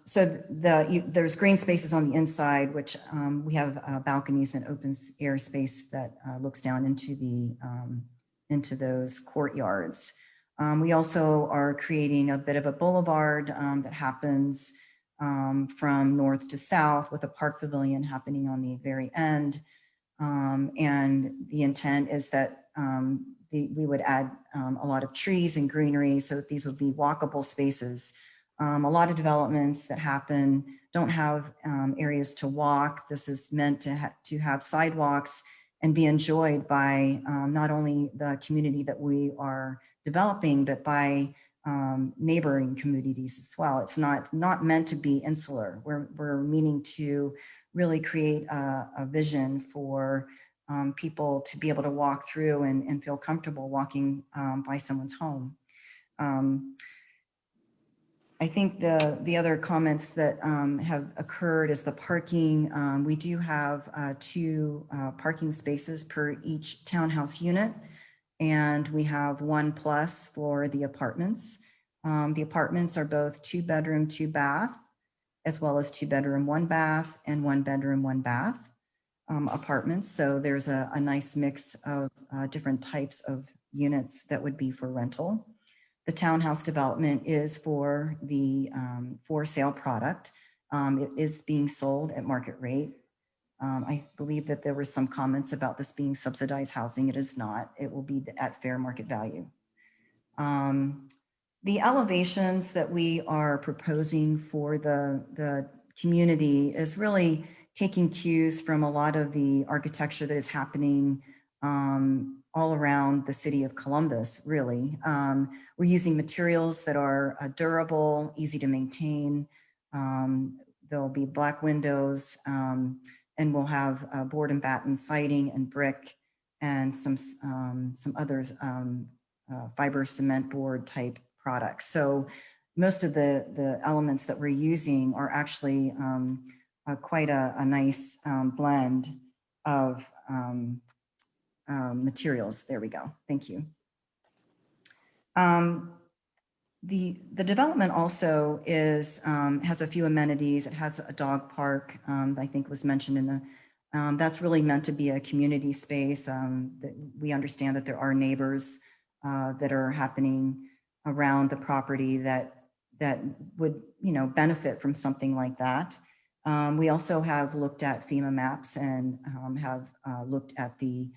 So there's green spaces on the inside, which we have balconies and open air space that looks down into those courtyards. We also are creating a bit of a boulevard that happens from north to south with a park pavilion happening on the very end. And the intent is that we would add a lot of trees and greenery so that these would be walkable spaces. A lot of developments that happen don't have areas to walk. This is meant to have sidewalks and be enjoyed by not only the community that we are developing, but by neighboring communities as well. It's not meant to be insular. We're meaning to really create a vision for people to be able to walk through and feel comfortable walking by someone's home. I think the other comments that have occurred is the parking. We do have 2 parking spaces per each townhouse unit, and we have 1+ for the apartments. The apartments are both 2 bedroom, 2 bath, as well as 2 bedroom, 1 bath, and 1 bedroom, 1 bath apartments. So there's a nice mix of different types of units that would be for rental. The townhouse development is for the for sale product. It is being sold at market rate. I believe that there were some comments about this being subsidized housing. It is not. It will be at fair market value. The elevations that we are proposing for the community is really taking cues from a lot of the architecture that is happening all around the city of Columbus, really. We're using materials that are durable, easy to maintain. There'll be black windows, and we'll have board and batten siding and brick and some others, fiber cement board type products. So most of the elements that we're using are actually quite a nice blend of materials. There we go. Thank you. The development also has a few amenities. It has a dog park, I think was mentioned in the, that's really meant to be a community space. That we understand that there are neighbors that are happening around the property that would, benefit from something like that. We also have looked at FEMA maps and have looked at the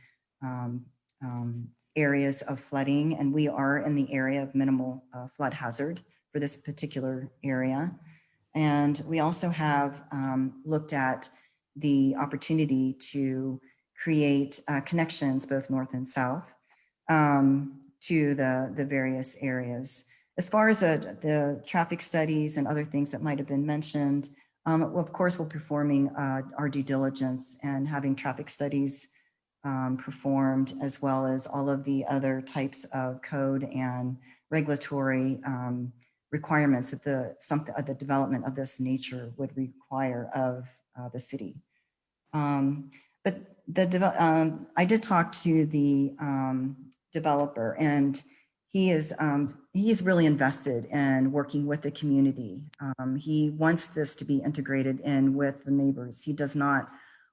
areas of flooding, and we are in the area of minimal flood hazard for this particular area. And we also have looked at the opportunity to create connections both north and south to the various areas. As far as the traffic studies and other things that might have been mentioned, of course, we're performing our due diligence and having traffic studies performed, as well as all of the other types of code and regulatory requirements that the development of this nature would require of the city. But I did talk to the developer, and he's really invested in working with the community. He wants this to be integrated in with the neighbors. He does not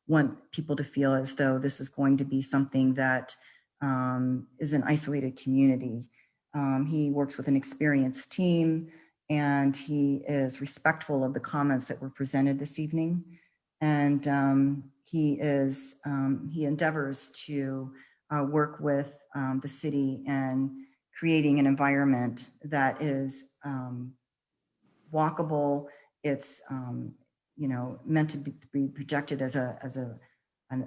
want people to feel as though this is going to be something that is an isolated community. He works with an experienced team, and he is respectful of the comments that were presented this evening. And he endeavors to work with the city and creating an environment that is walkable. It's meant to be projected as a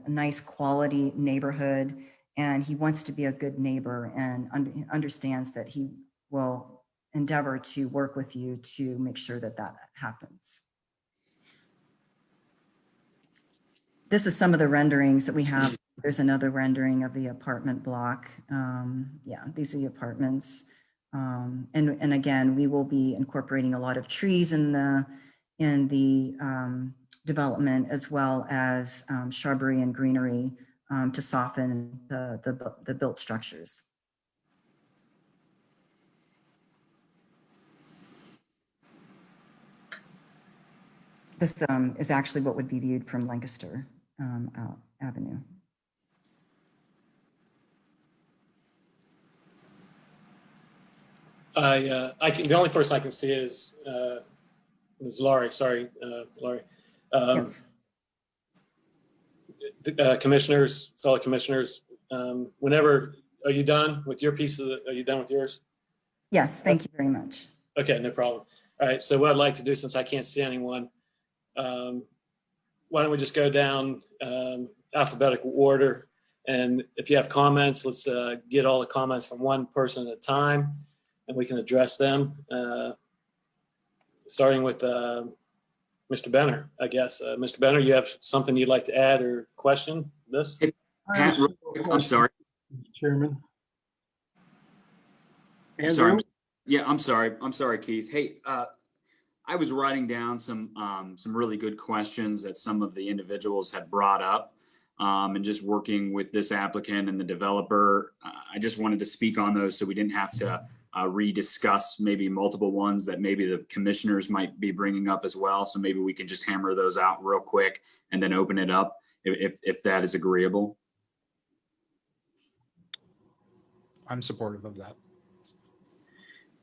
nice quality neighborhood, and he wants to be a good neighbor and understands that he will endeavor to work with you to make sure that that happens. This is some of the renderings that we have. There's another rendering of the apartment block. Yeah, these are the apartments. And again, we will be incorporating a lot of trees in the development, as well as shrubbery and greenery to soften the built structures. This is actually what would be viewed from Lancaster Avenue. The only person I can see is Laurie. Sorry, Laurie. Yes. Commissioners, fellow commissioners, whenever, are you done with your piece of are you done with yours? Yes, thank you very much. Okay, no problem. All right, so what I'd like to do, since I can't see anyone, why don't we just go down alphabetical order, and if you have comments, let's get all the comments from one person at a time, and we can address them. Starting with Mr. Benner, I guess. Mr. Benner, you have something you'd like to add or question this? Pat, I'm sorry. Chairman. Sorry. Yeah, I'm sorry, Keith. Hey, I was writing down some really good questions that some of the individuals had brought up, and just working with this applicant and the developer. I just wanted to speak on those so we didn't have to rediscuss maybe multiple ones that maybe the commissioners might be bringing up as well. So maybe we can just hammer those out real quick and then open it up if that is agreeable. I'm supportive of that.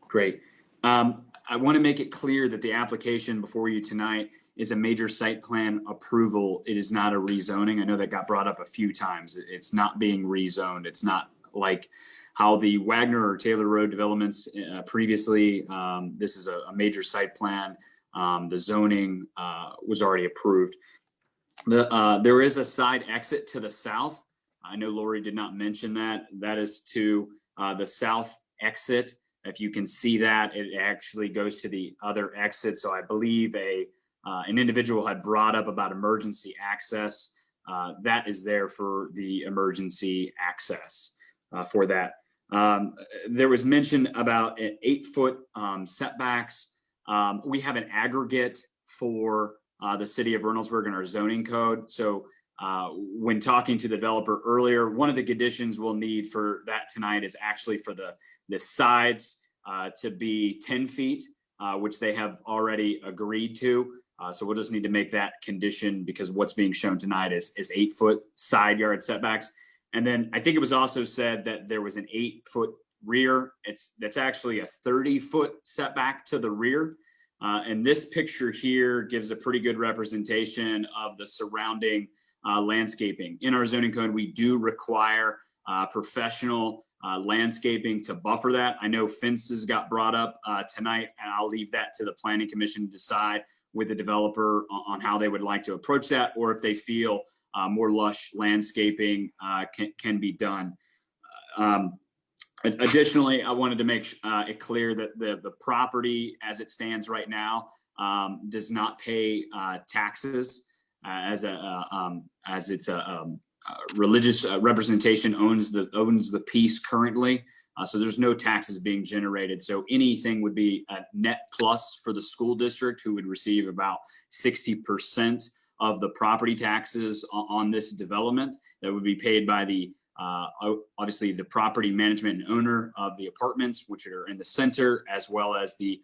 Great. I want to make it clear that the application before you tonight is a major site plan approval. It is not a rezoning. I know that got brought up a few times. It's not being rezoned. It's not like how the Wagner or Taylor Road developments previously. This is a major site plan. The zoning was already approved. There is a side exit to the south. I know Lori did not mention that. That is to the south exit. If you can see that, it actually goes to the other exit. So I believe an individual had brought up about emergency access. That is there for the emergency access for that. There was mention about 8-foot setbacks. We have an aggregate for the city of Reynoldsburg in our zoning code. So when talking to the developer earlier, one of the conditions we'll need for that tonight is actually for the sides to be 10 feet, which they have already agreed to. So we'll just need to make that condition because what's being shown tonight is 8-foot side yard setbacks. And then I think it was also said that there was an 8-foot rear. That's actually a 30-foot setback to the rear. And this picture here gives a pretty good representation of the surrounding landscaping. In our zoning code, we do require professional landscaping to buffer that. I know fences got brought up tonight, and I'll leave that to the Planning Commission to decide with the developer on how they would like to approach that, or if they feel more lush landscaping can be done. Additionally, I wanted to make it clear that the property as it stands right now does not pay taxes as it's a religious representation owns the piece currently. So there's no taxes being generated. So anything would be a net plus for the school district, who would receive about 60% of the property taxes on this development that would be paid by the obviously the property management and owner of the apartments, which are in the center, as well as the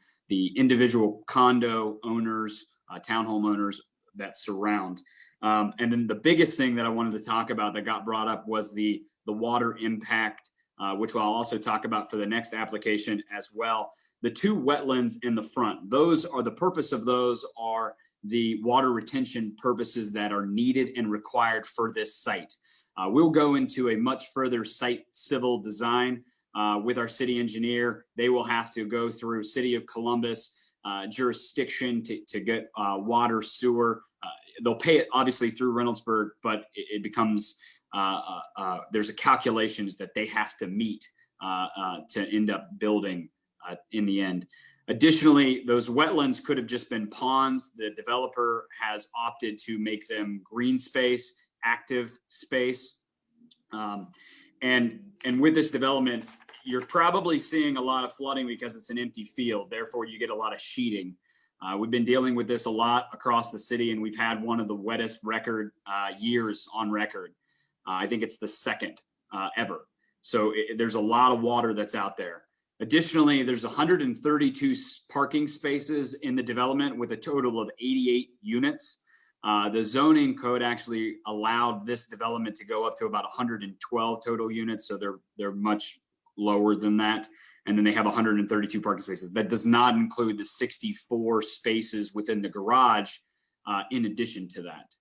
individual condo owners, townhome owners that surround. And then the biggest thing that I wanted to talk about that got brought up was the water impact, which I'll also talk about for the next application as well. The two wetlands in the front, the purpose of those are the water retention purposes that are needed and required for this site. We'll go into a much further site civil design with our city engineer. They will have to go through City of Columbus jurisdiction to get water, sewer. They'll pay it obviously through Reynoldsburg, but it becomes, there's a calculations that they have to meet to end up building in the end. Additionally, those wetlands could have just been ponds. The developer has opted to make them green space, active space. And with this development, you're probably seeing a lot of flooding because it's an empty field. Therefore, you get a lot of sheeting. We've been dealing with this a lot across the city, and we've had one of the wettest years on record. I think it's the second ever. So there's a lot of water that's out there. Additionally, there's 132 parking spaces in the development with a total of 88 units. The zoning code actually allowed this development to go up to about 112 total units, so they're much lower than that. And then they have 132 parking spaces. That does not include the 64 spaces within the garage in addition to that.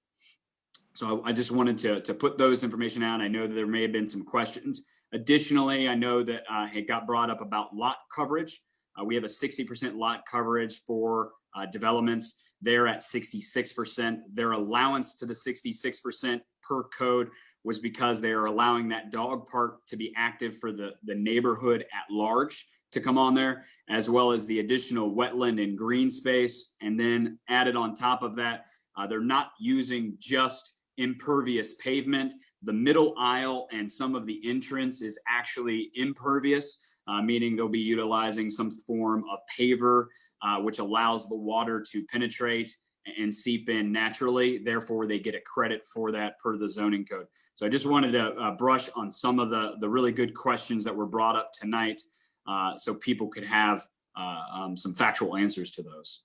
So I just wanted to put those information out. I know that there may have been some questions. Additionally, I know that it got brought up about lot coverage. We have a 60% lot coverage for developments. They're at 66%. Their allowance to the 66% per code was because they are allowing that dog park to be active for the neighborhood at large to come on there, as well as the additional wetland and green space. And then added on top of that, they're not using just impervious pavement. The middle aisle and some of the entrance is actually impervious, meaning they'll be utilizing some form of paver, which allows the water to penetrate and seep in naturally. Therefore, they get a credit for that per the zoning code. So I just wanted to brush on some of the really good questions that were brought up tonight, so people could have some factual answers to those.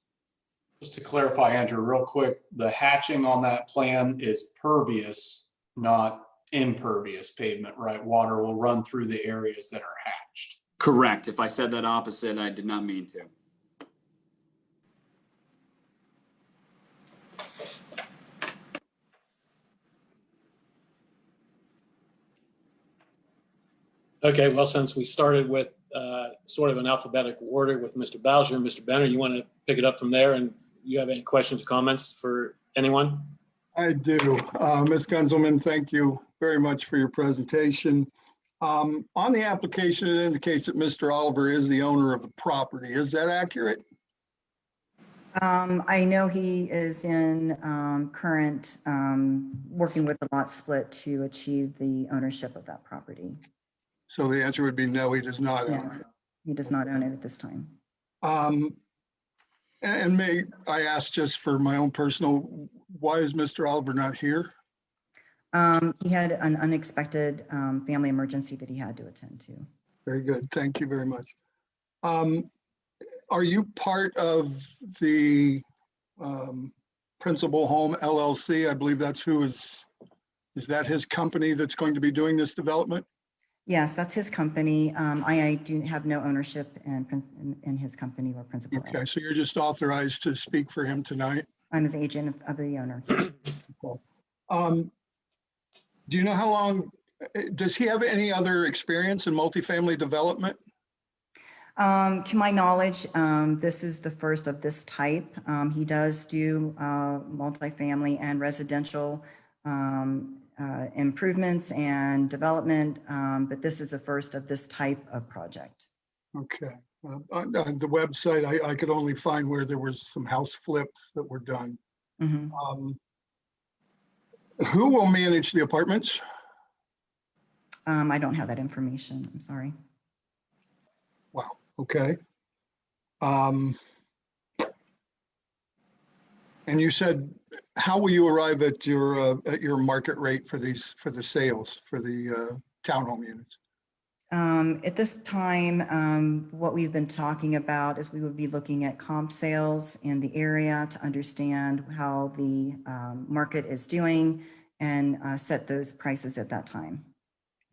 Just to clarify, Andrew, real quick, the hatching on that plan is pervious, not impervious pavement, right? Water will run through the areas that are hatched. Correct. If I said that opposite, I did not mean to. Okay, well, since we started with sort of an alphabetical order with Mr. Bowser and Mr. Benner, you want to pick it up from there, and you have any questions or comments for anyone? I do. Ms. Gunzelman, thank you very much for your presentation. On the application, it indicates that Mr. Oliver is the owner of the property. Is that accurate? I know he is in current working with the lot split to achieve the ownership of that property. So the answer would be no, he does not own it. He does not own it at this time. And may I ask, just for my own personal, why is Mr. Oliver not here? He had an unexpected family emergency that he had to attend to. Very good. Thank you very much. Are you part of the Principal Home LLC? I believe that's who is that his company that's going to be doing this development? Yes, that's his company. I do have no ownership in his company or principal. Okay, so you're just authorized to speak for him tonight? I'm his agent of the owner. Okay. Do you know how long, does he have any other experience in multifamily development? To my knowledge, this is the first of this type. He does do multifamily and residential improvements and development, but this is the first of this type of project. Okay. On the website, I could only find where there was some house flips that were done. Mhm. Who will manage the apartments? I don't have that information. I'm sorry. Wow. Okay. And you said, how will you arrive at your market rate for the sales for the townhome units? At this time, what we've been talking about is we would be looking at comp sales in the area to understand how the market is doing and set those prices at that time.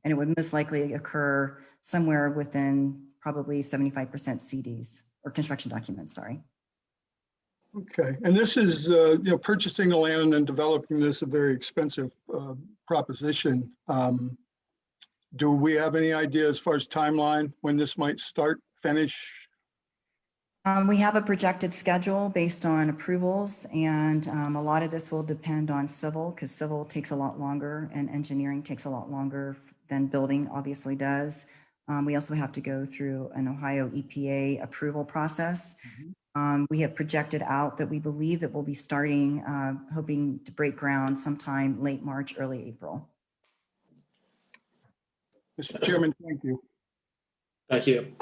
And it would most likely occur somewhere within probably 75% CDs or construction documents, sorry. Okay, and this is, purchasing the land and developing this a very expensive proposition. Do we have any idea as far as timeline when this might start, finish? We have a projected schedule based on approvals, and a lot of this will depend on civil, because civil takes a lot longer and engineering takes a lot longer than building obviously does. We also have to go through an Ohio EPA approval process. We have projected out that we believe that we'll be starting, hoping to break ground sometime late March, early April. Mr. Chairman, thank you. Thank you.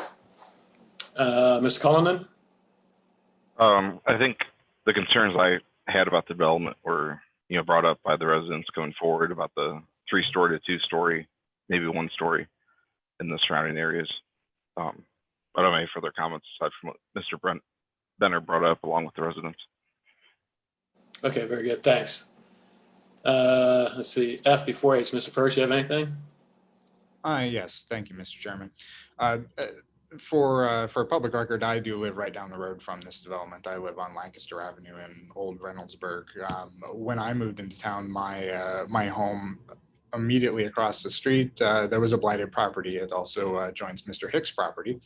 Mr. Cullinan? I think the concerns I had about the development were, brought up by the residents going forward about the 3-story to 2-story, maybe 1-story in the surrounding areas. I don't have any further comments aside from what Mr. Benner brought up along with the residents. Okay, very good. Thanks. Let's see. F before H. Mr. First, you have anything? Yes, thank you, Mr. Chairman. For public record, I do live right down the road from this development. I live on Lancaster Avenue in Old Reynoldsburg. When I moved into town, my home immediately across the street, there was a blighted property. It also joins Mr. Hicks' property.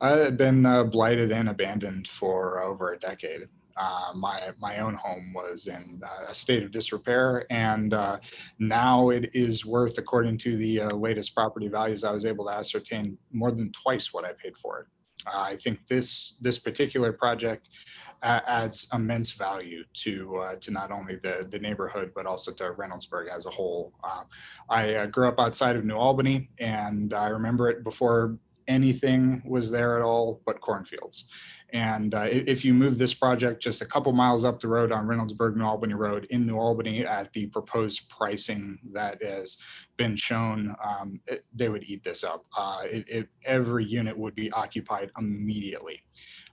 It had been blighted and abandoned for over a decade. My own home was in a state of disrepair, and now it is worth, according to the latest property values I was able to ascertain, more than twice what I paid for it. I think this particular project adds immense value to not only the neighborhood, but also to Reynoldsburg as a whole. I grew up outside of New Albany, and I remember it before anything was there at all but cornfields. And if you move this project just a couple miles up the road on Reynoldsburg, New Albany Road in New Albany at the proposed pricing that has been shown, they would eat this up. Every unit would be occupied immediately.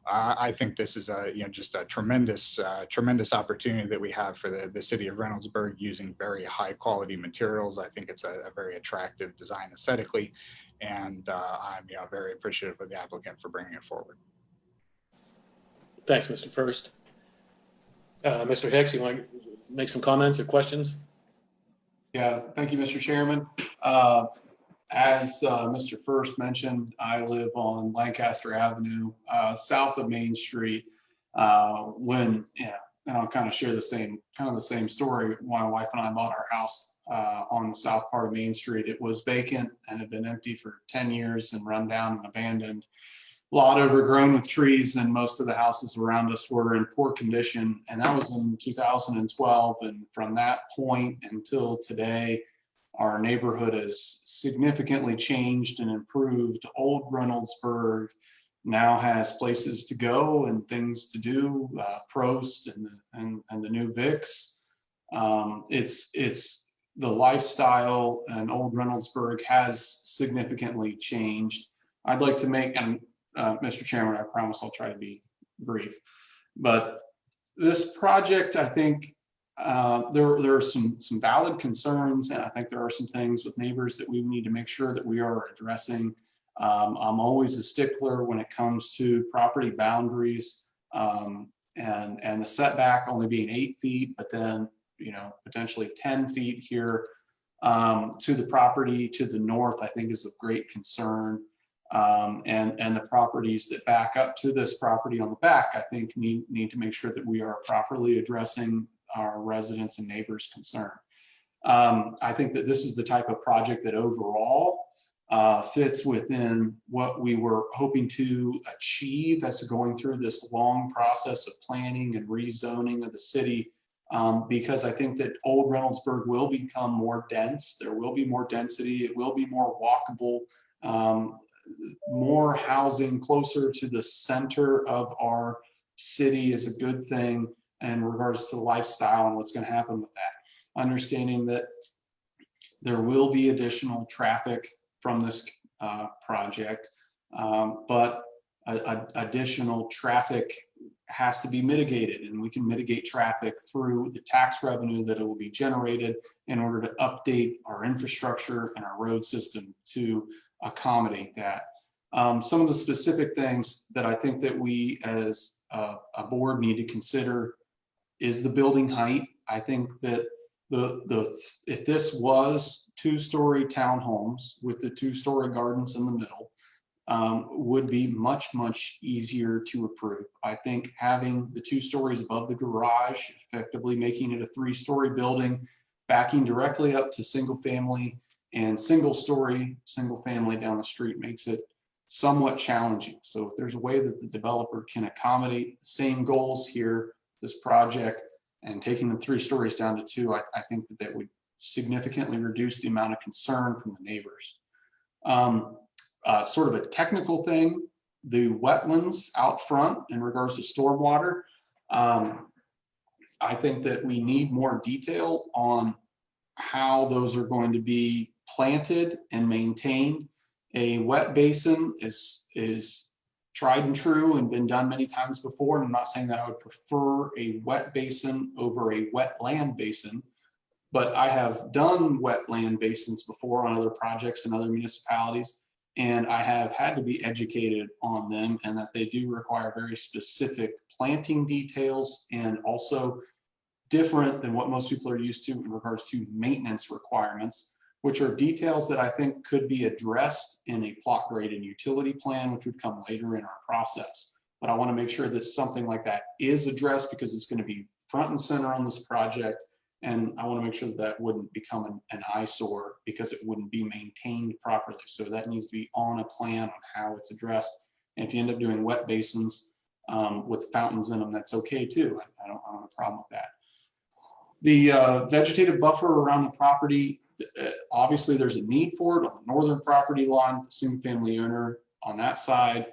I think this is just a tremendous opportunity that we have for the city of Reynoldsburg using very high quality materials. I think it's a very attractive design aesthetically, and I'm very appreciative of the applicant for bringing it forward. Thanks, Mr. First. Mr. Hicks, you want to make some comments or questions? Yeah, thank you, Mr. Chairman. As Mr. First mentioned, I live on Lancaster Avenue, south of Main Street. And I'll kind of share the same story. My wife and I bought our house on the south part of Main Street. It was vacant and had been empty for 10 years and run down and abandoned. A lot overgrown with trees, and most of the houses around us were in poor condition. And that was in 2012. And from that point until today, our neighborhood has significantly changed and improved. Old Reynoldsburg now has places to go and things to do. Prost and the new Vicks. It's the lifestyle, and Old Reynoldsburg has significantly changed. I'd like to make, and Mr. Chairman, I promise I'll try to be brief, but this project, I think, there are some valid concerns, and I think there are some things with neighbors that we need to make sure that we are addressing. I'm always a stickler when it comes to property boundaries, and the setback only being 8 feet, but then, you know, potentially 10 feet here to the property to the north, I think is of great concern. And the properties that back up to this property on the back, I think need to make sure that we are properly addressing our residents and neighbors' concern. I think that this is the type of project that overall fits within what we were hoping to achieve as going through this long process of planning and rezoning of the city, because I think that Old Reynoldsburg will become more dense. There will be more density. It will be more walkable. More housing closer to the center of our city is a good thing in regards to lifestyle and what's going to happen with that. Understanding that there will be additional traffic from this project, but additional traffic has to be mitigated, and we can mitigate traffic through the tax revenue that it will be generated in order to update our infrastructure and our road system to accommodate that. Some of the specific things that I think that we as a board need to consider is the building height. I think that if this was 2-story townhomes with the 2-story gardens in the middle, would be much easier to approve. I think having the 2 stories above the garage, effectively making it a 3-story building, backing directly up to single family and single family down the street makes it somewhat challenging. So if there's a way that the developer can accommodate the same goals here, this project, and taking the 3 stories down to 2, I think that would significantly reduce the amount of concern from the neighbors. Sort of a technical thing, the wetlands out front in regards to stormwater, I think that we need more detail on how those are going to be planted and maintained. A wet basin is tried and true and been done many times before. And I'm not saying that I would prefer a wet basin over a wetland basin, but I have done wetland basins before on other projects in other municipalities, and I have had to be educated on them, and that they do require very specific planting details and also different than what most people are used to in regards to maintenance requirements, which are details that I think could be addressed in a plot grade and utility plan, which would come later in our process. But I want to make sure that something like that is addressed because it's going to be front and center on this project. And I want to make sure that that wouldn't become an eyesore because it wouldn't be maintained properly. So that needs to be on a plan on how it's addressed. And if you end up doing wet basins with fountains in them, that's okay too. I don't have a problem with that. The vegetative buffer around the property, obviously there's a need for it on the northern property line, the single family owner on that side.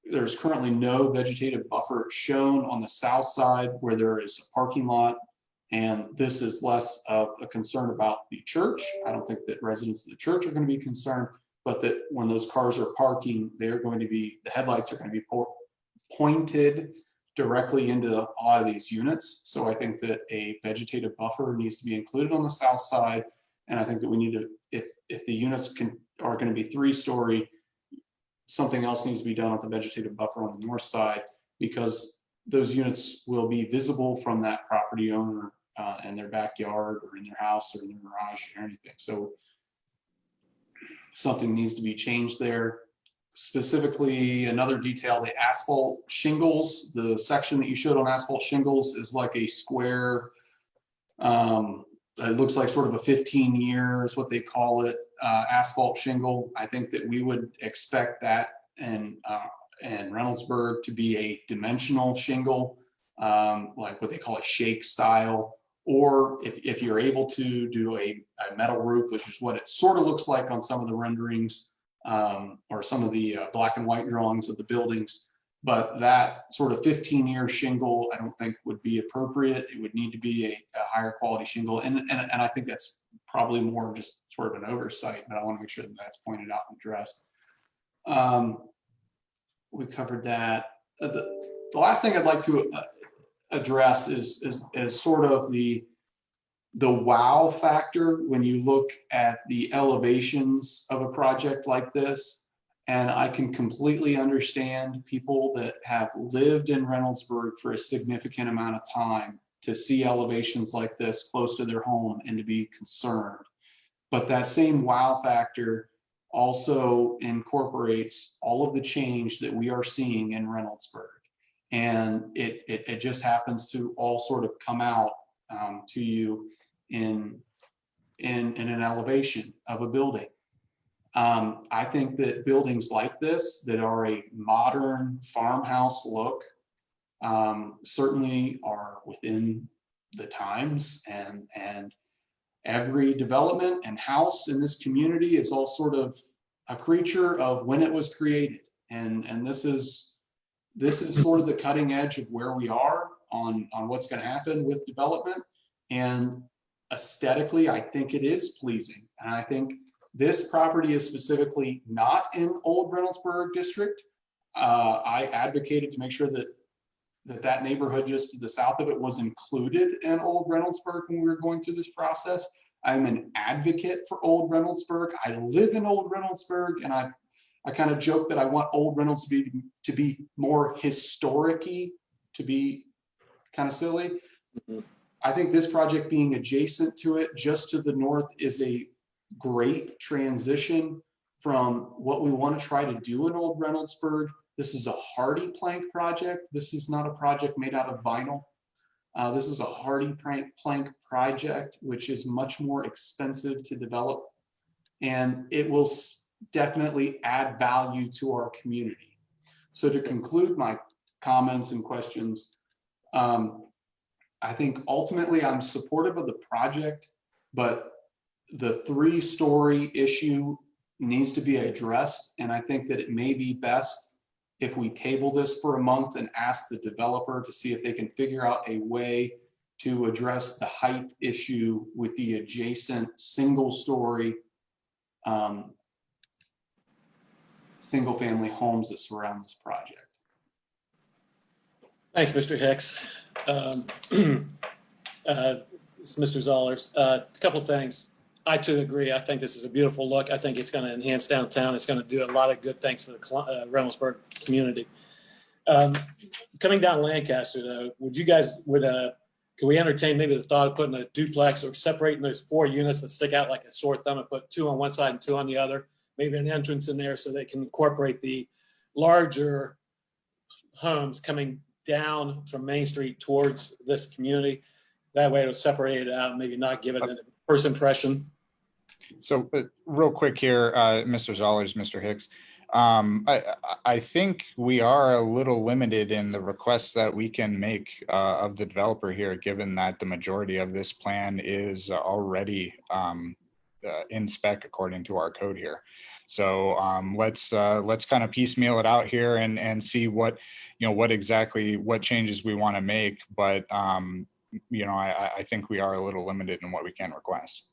There's currently no vegetative buffer shown on the south side where there is a parking lot. And this is less of a concern about the church. I don't think that residents of the church are going to be concerned, but that when those cars are parking, they're going to be, the headlights are going to be pointed directly into a lot of these units. So I think that a vegetative buffer needs to be included on the south side. And I think that we need to, if the units are going to be 3-story, something else needs to be done with the vegetative buffer on the north side, because those units will be visible from that property owner in their backyard or in their house or in their garage or anything. So something needs to be changed there. Specifically, another detail, the asphalt shingles, the section that you showed on asphalt shingles is like a square, it looks like sort of a 15-year is what they call it, asphalt shingle. I think that we would expect that and Reynoldsburg to be a dimensional shingle, like what they call a shake style, or if you're able to do a metal roof, which is what it sort of looks like on some of the renderings or some of the black and white drawings of the buildings. But that sort of 15-year shingle, I don't think would be appropriate. It would need to be a higher quality shingle. And I think that's probably more just sort of an oversight, but I want to make sure that that's pointed out and addressed. We covered that. The last thing I'd like to address is sort of the wow factor when you look at the elevations of a project like this. And I can completely understand people that have lived in Reynoldsburg for a significant amount of time to see elevations like this close to their home and to be concerned. But that same wow factor also incorporates all of the change that we are seeing in Reynoldsburg. And it just happens to all sort of come out to you in an elevation of a building. I think that buildings like this that are a modern farmhouse look certainly are within the times, and every development and house in this community is all sort of a creature of when it was created. And this is sort of the cutting edge of where we are on what's going to happen with development. And aesthetically, I think it is pleasing. And I think this property is specifically not in Old Reynoldsburg district. I advocated to make sure that neighborhood just to the south of it was included in Old Reynoldsburg when we were going through this process. I'm an advocate for Old Reynoldsburg. I live in Old Reynoldsburg, and I kind of joke that I want Old Reynolds to be more historic-y, to be kind of silly. I think this project being adjacent to it, just to the north, is a great transition from what we want to try to do in Old Reynoldsburg. This is a hardy plank project. This is not a project made out of vinyl. This is a hardy plank project, which is much more expensive to develop, and it will definitely add value to our community. So to conclude my comments and questions, I think ultimately I'm supportive of the project, but the 3-story issue needs to be addressed. And I think that it may be best if we table this for a month and ask the developer to see if they can figure out a way to address the height issue with the adjacent single-story single-family homes that surround this project. Thanks, Mr. Hicks. It's Mr. Zollers. A couple of things. I too agree. I think this is a beautiful look. I think it's going to enhance downtown. It's going to do a lot of good things for the Reynoldsburg community. Coming down Lancaster, though, can we entertain maybe the thought of putting a duplex or separating those 4 units that stick out like a sore thumb and put 2 on one side and 2 on the other? Maybe an entrance in there so they can incorporate the larger homes coming down from Main Street towards this community. That way it'll separate it out and maybe not give it a first impression. So real quick here, Mr. Zollers, Mr. Hicks, I think we are a little limited in the requests that we can make of the developer here, given that the majority of this plan is already in spec according to our code here. So let's kind of piecemeal it out here and see what changes we want to make. But I think we are a little limited in what we can request.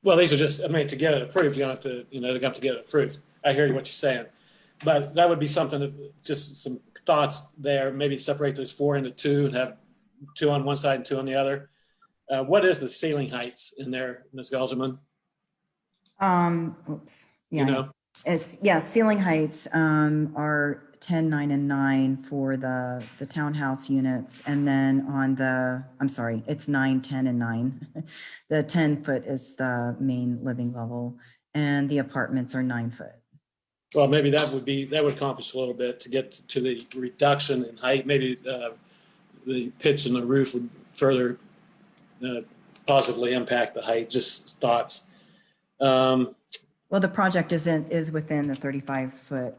Well, these are just, to get it approved, they're going to have to get it approved. I hear what you're saying, but that would be something just some thoughts there. Maybe separate those 4 into 2 and have 2 on one side and 2 on the other. What is the ceiling heights in there, Ms. Gelderman? Oops. Yeah, ceiling heights are 10, 9, and 9 for the townhouse units. And then it's 9, 10, and 9. The 10-foot is the main living level, and the apartments are 9 foot. Well, maybe that would accomplish a little bit to get to the reduction in height. Maybe the pitch in the roof would further positively impact the height. Just thoughts. Well, the project is within the 35-foot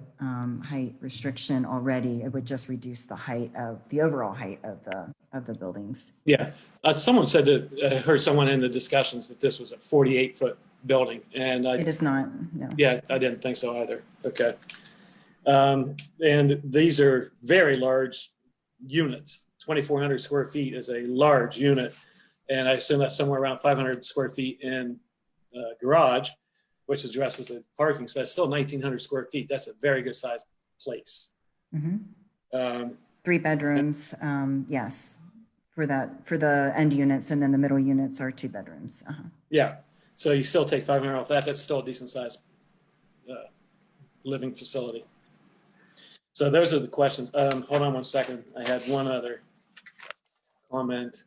height restriction already. It would just reduce the overall height of the buildings. Yeah, someone said that heard someone in the discussions that this was a 48-foot building, and it is not. No. Yeah, I didn't think so either. Okay, and these are very large units. 2,400 square feet is a large unit, and I assume that's somewhere around 500 square feet in garage, which addresses the parking. So that's still 1,900 square feet. That's a very good sized place. Mm-hmm. 3 bedrooms, yes. for the end units, and then the middle units are 2 bedrooms. Yeah, so you still take 500 off that, that's still a decent sized living facility. So those are the questions. Hold on one second. I had one other comment.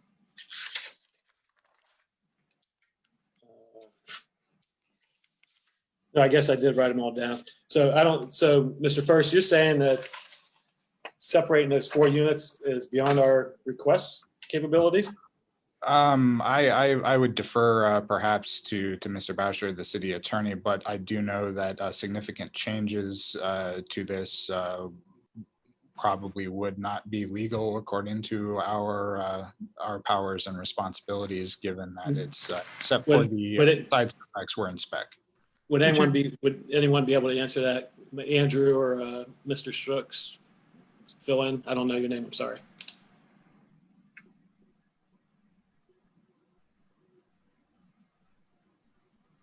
No, I guess I did write them all down. So Mr. First, you're saying that separating those 4 units is beyond our request capabilities? I would defer perhaps to Mr. Basher, the city attorney, but I do know that significant changes to this probably would not be legal according to our powers and responsibilities, given that it's except for the side setbacks we're in spec. Would anyone be able to answer that? Andrew or Mr. Strooks, fill in. I don't know your name. I'm sorry.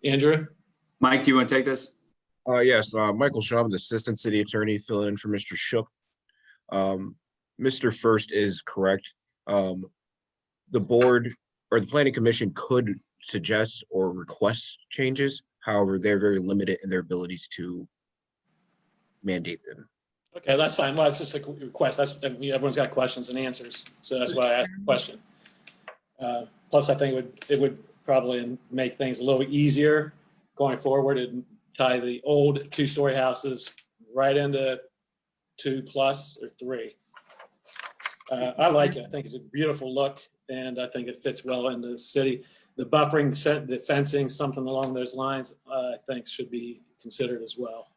Andrew? Mike, do you want to take this? Yes, Michael Shaw, the Assistant City Attorney, filling in for Mr. Shook. Mr. First is correct. The board or the Planning Commission could suggest or request changes. However, they're very limited in their abilities to mandate them. Okay, that's fine. Well, it's just a request. Everyone's got questions and answers, so that's why I asked the question. Plus, I think it would probably make things a little easier going forward and tie the old 2-story houses right into 2+ or 3. I like it. I think it's a beautiful look, and I think it fits well into the city. The buffering, the fencing, something along those lines, I think should be considered as well.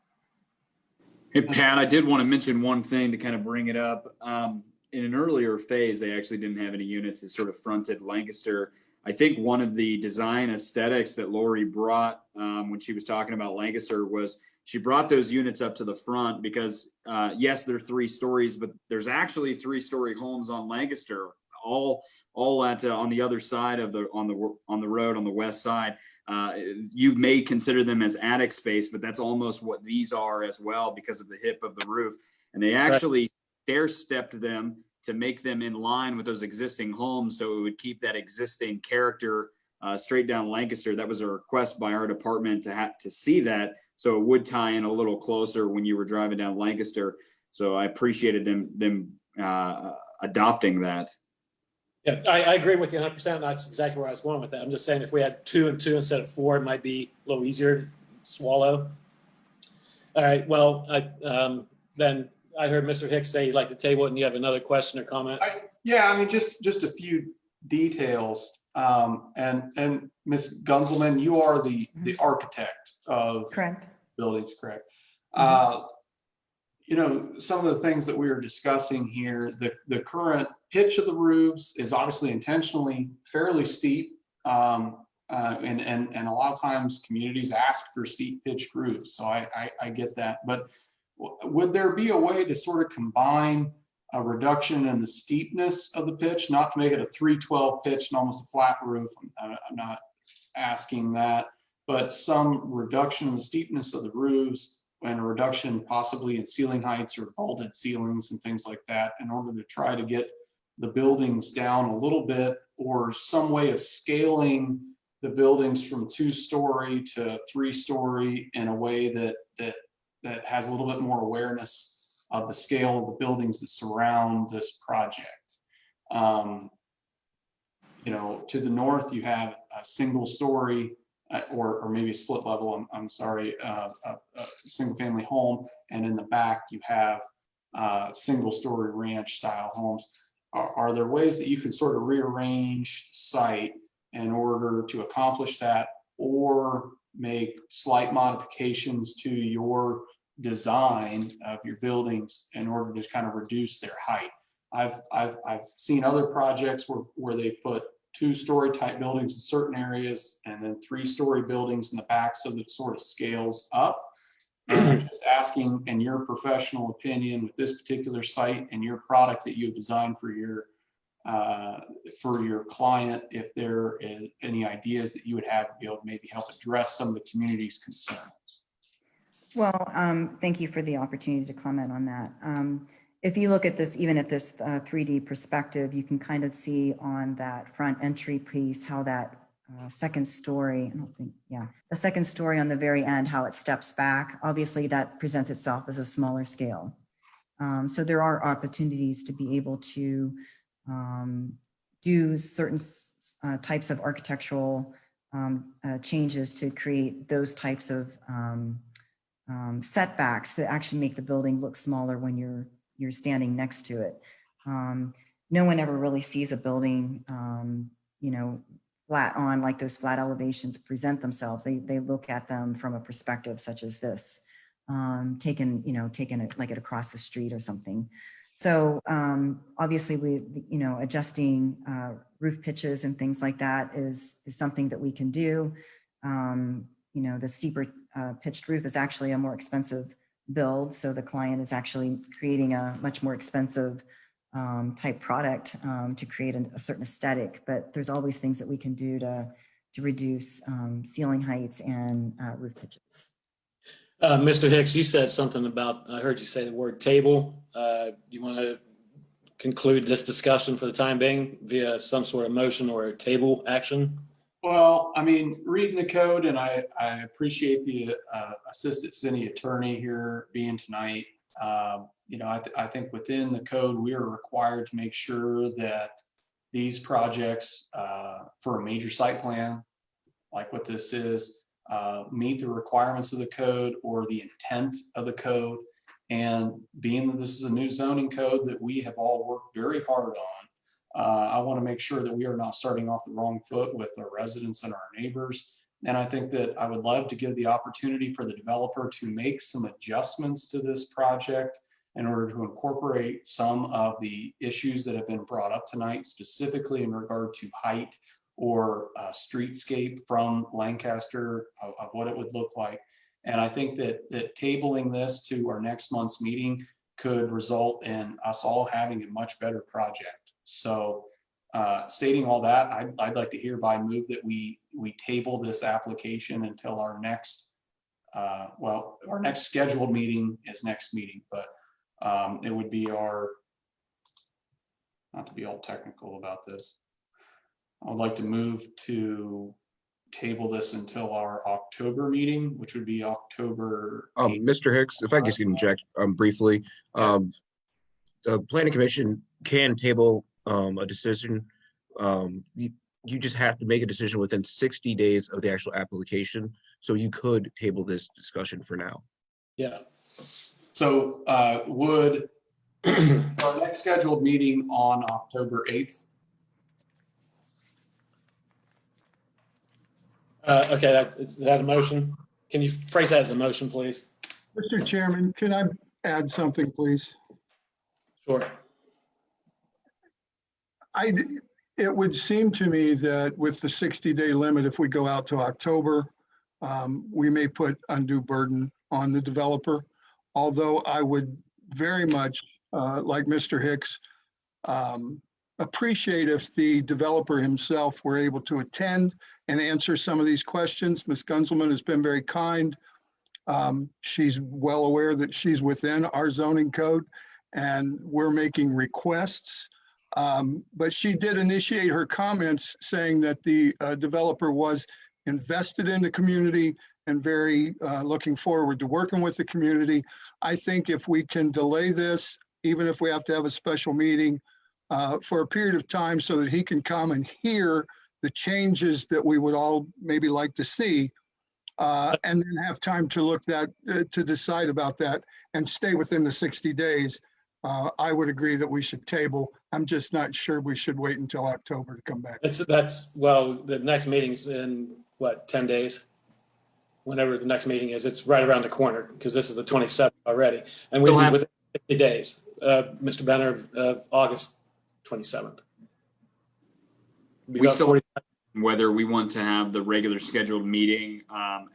Hey, Pat, I did want to mention one thing to kind of bring it up. In an earlier phase, they actually didn't have any units that sort of fronted Lancaster. I think one of the design aesthetics that Lori brought when she was talking about Lancaster was she brought those units up to the front because, yes, they're 3 stories, but there's actually 3-story homes on Lancaster, all at on the other side of on the road on the west side. You may consider them as attic space, but that's almost what these are as well because of the hip of the roof. And they actually stair-stepped them to make them in line with those existing homes, so it would keep that existing character straight down Lancaster. That was a request by our department to see that, so it would tie in a little closer when you were driving down Lancaster. So I appreciated them adopting that. Yeah, I agree with you 100%. That's exactly where I was going with that. I'm just saying if we had 2 and 2 instead of 4, it might be a little easier to swallow. All right, well, then I heard Mr. Hicks say he'd like to table it, and you have another question or comment? Yeah, I mean, just a few details. And Ms. Gunzelman, you are the architect of buildings, correct? You know, some of the things that we are discussing here, the current pitch of the roofs is obviously intentionally fairly steep. And a lot of times communities ask for steep pitched roofs. So I get that. But would there be a way to sort of combine a reduction in the steepness of the pitch, not to make it a 312 pitch and almost a flat roof? I'm not asking that, but some reduction in the steepness of the roofs and a reduction possibly in ceiling heights or vaulted ceilings and things like that in order to try to get the buildings down a little bit, or some way of scaling the buildings from 2-story to 3-story in a way that has a little bit more awareness of the scale of the buildings that surround this project. You know, to the north, you have a 1-story or maybe a split level, I'm sorry, a single family home. And in the back, you have 1-story ranch style homes. Are there ways that you can sort of rearrange the site in order to accomplish that, or make slight modifications to your design of your buildings in order to kind of reduce their height? I've seen other projects where they put 2-story type buildings in certain areas and then 3-story buildings in the back, so that it sort of scales up. And I'm just asking, in your professional opinion, with this particular site and your product that you have designed for your client, if there is any ideas that you would have to be able to maybe help address some of the community's concerns. Well, thank you for the opportunity to comment on that. If you look at this, even at this 3D perspective, you can kind of see on that front entry piece how that second story, I don't think, yeah, the second story on the very end, how it steps back. Obviously, that presents itself as a smaller scale. So there are opportunities to be able to do certain types of architectural changes to create those types of setbacks that actually make the building look smaller when you're standing next to it. No one ever really sees a building, you know, flat on, like those flat elevations present themselves. They look at them from a perspective such as this, taken it like it across the street or something. So obviously adjusting roof pitches and things like that is something that we can do. The steeper pitched roof is actually a more expensive build. So the client is actually creating a much more expensive type product to create a certain aesthetic, but there's always things that we can do to reduce ceiling heights and roof pitches. Mr. Hicks, you said something about, I heard you say the word table. You want to conclude this discussion for the time being via some sort of motion or a table action? Well, I mean, reading the code, and I appreciate the assistant city attorney here being tonight. I think within the code, we are required to make sure that these projects for a major site plan, like what this is, meet the requirements of the code or the intent of the code. And being that this is a new zoning code that we have all worked very hard on, I want to make sure that we are not starting off the wrong foot with our residents and our neighbors. And I think that I would love to give the opportunity for the developer to make some adjustments to this project in order to incorporate some of the issues that have been brought up tonight, specifically in regard to height or streetscape from Lancaster of what it would look like. And I think that tabling this to our next month's meeting could result in us all having a much better project. So stating all that, I'd like to hereby move that we table this application until our next, our next scheduled meeting is next meeting, but it would be our, not to be all technical about this, I would like to move to table this until our October meeting, which would be October 8th. Mr. Hicks, if I could inject briefly, the planning commission can table a decision. You just have to make a decision within 60 days of the actual application. So you could table this discussion for now. Yeah. So would our next scheduled meeting on October 8th? Okay, is that a motion? Can you phrase that as a motion, please? Mr. Chairman, can I add something, please? Sure. It would seem to me that with the 60-day limit, if we go out to October, we may put undue burden on the developer. Although I would very much, like Mr. Hicks, appreciate if the developer himself were able to attend and answer some of these questions. Ms. Gunzelman has been very kind. She's well aware that she's within our zoning code and we're making requests. But she did initiate her comments saying that the developer was invested in the community and very looking forward to working with the community. I think if we can delay this, even if we have to have a special meeting for a period of time so that he can come and hear the changes that we would all maybe like to see, and then have time to look to decide about that and stay within the 60 days. I would agree that we should table. I'm just not sure we should wait until October to come back. Well, the next meeting's in what, 10 days? Whenever the next meeting is, it's right around the corner because this is the 27th already. And we leave within 60 days, Mr. Benner, of August 27th. We still, whether we want to have the regular scheduled meeting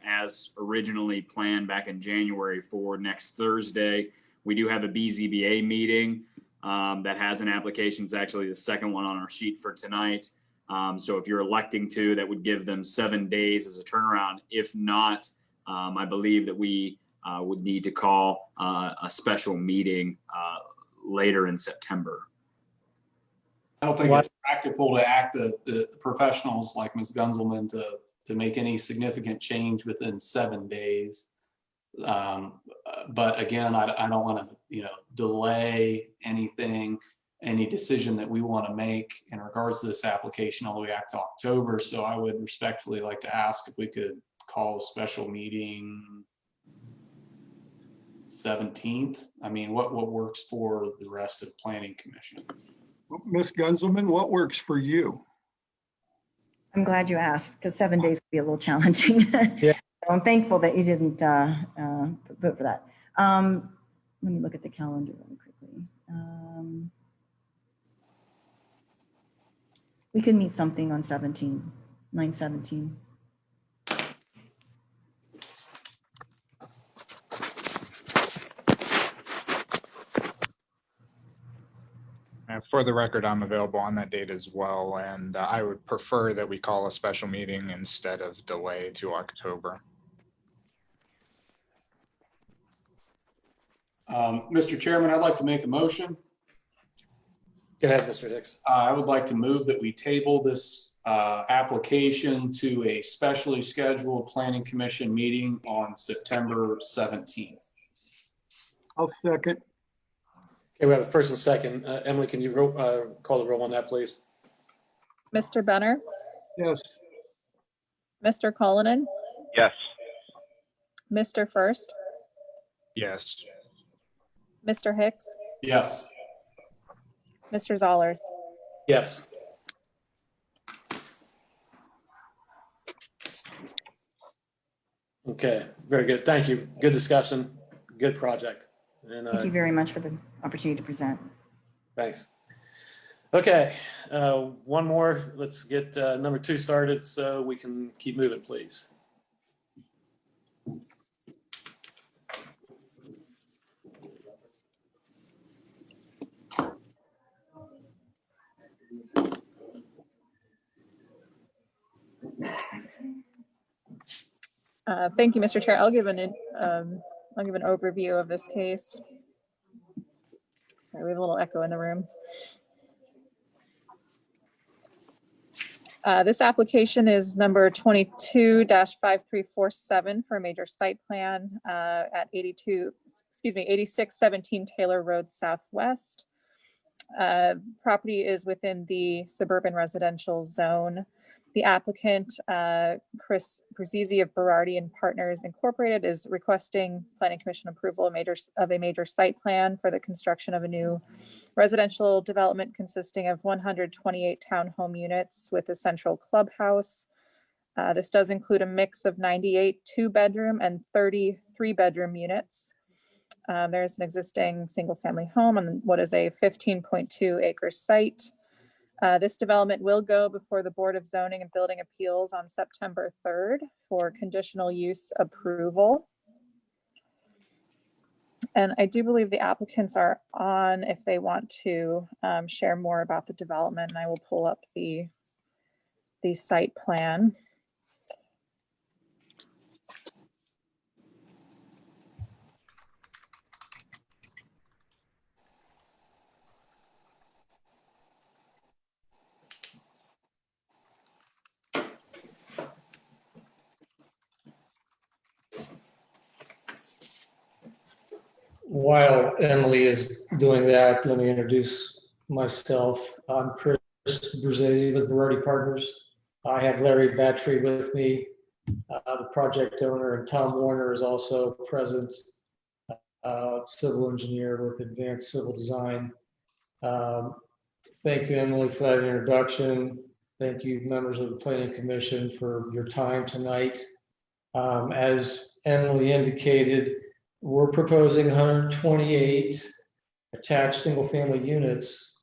as originally planned back in January for next Thursday. We do have a BZBA meeting that has an application. It's actually the second one on our sheet for tonight. So if you're electing to, that would give them 7 days as a turnaround. If not, I believe that we would need to call a special meeting later in September. I don't think it's practical to act the professionals like Ms. Gunzelman to make any significant change within 7 days. But again, I don't want to, delay anything, any decision that we want to make in regards to this application all the way back to October. So I would respectfully like to ask if we could call a special meeting 17th. I mean, what works for the rest of the Planning Commission? Ms. Gunzelman, what works for you? I'm glad you asked, because 7 days would be a little challenging. Yeah. So I'm thankful that you didn't vote for that. Let me look at the calendar really quickly. We could meet something on 9/17. For the record, I'm available on that date as well, and I would prefer that we call a special meeting instead of delay to October. Mr. Chairman, I'd like to make a motion. Go ahead, Mr. Hicks. I would like to move that we table this application to a specially scheduled Planning Commission meeting on September 17th. I'll second. Okay, we have a first and second. Emily, can you call the roll on that, please? Mr. Benner, Yes. Mr. Cullinan, Yes. Mr. First, Yes. Mr. Hicks, Yes. Mr. Zollers. Yes. Okay, very good. Thank you. Good discussion. Good project. And Thank you very much for the opportunity to present. thanks. Okay, one more. Let's get number 2 started so we can keep moving, please. Thank you, Mr. Chair. I'll give an overview of this case. Sorry, we have a little echo in the room. This application is number 22-5347 for a major site plan at 8617 Taylor Road Southwest. Property is within the suburban residential zone. The applicant, Chris Bruzzese of Berardi and Partners Incorporated, is requesting Planning Commission approval of a major site plan for the construction of a new residential development consisting of 128 townhome units with a central clubhouse. This does include a mix of 98 2-bedroom and 30 3-bedroom units. There's an existing single-family home on what is a 15.2-acre site. This development will go before the Board of Zoning and Building Appeals on September 3rd for conditional use approval. And I do believe the applicants are on if they want to share more about the development, and I will pull up the site plan. While Emily is doing that, let me introduce myself. I'm Chris Bruzzese with Berardi Partners. I have Larry Battery with me, the project owner, and Tom Warner is also present, civil engineer with Advanced Civil Design. Thank you, Emily, for that introduction. Thank you, members of the Planning Commission, for your time tonight. As Emily indicated, we're proposing 128 attached single-family units,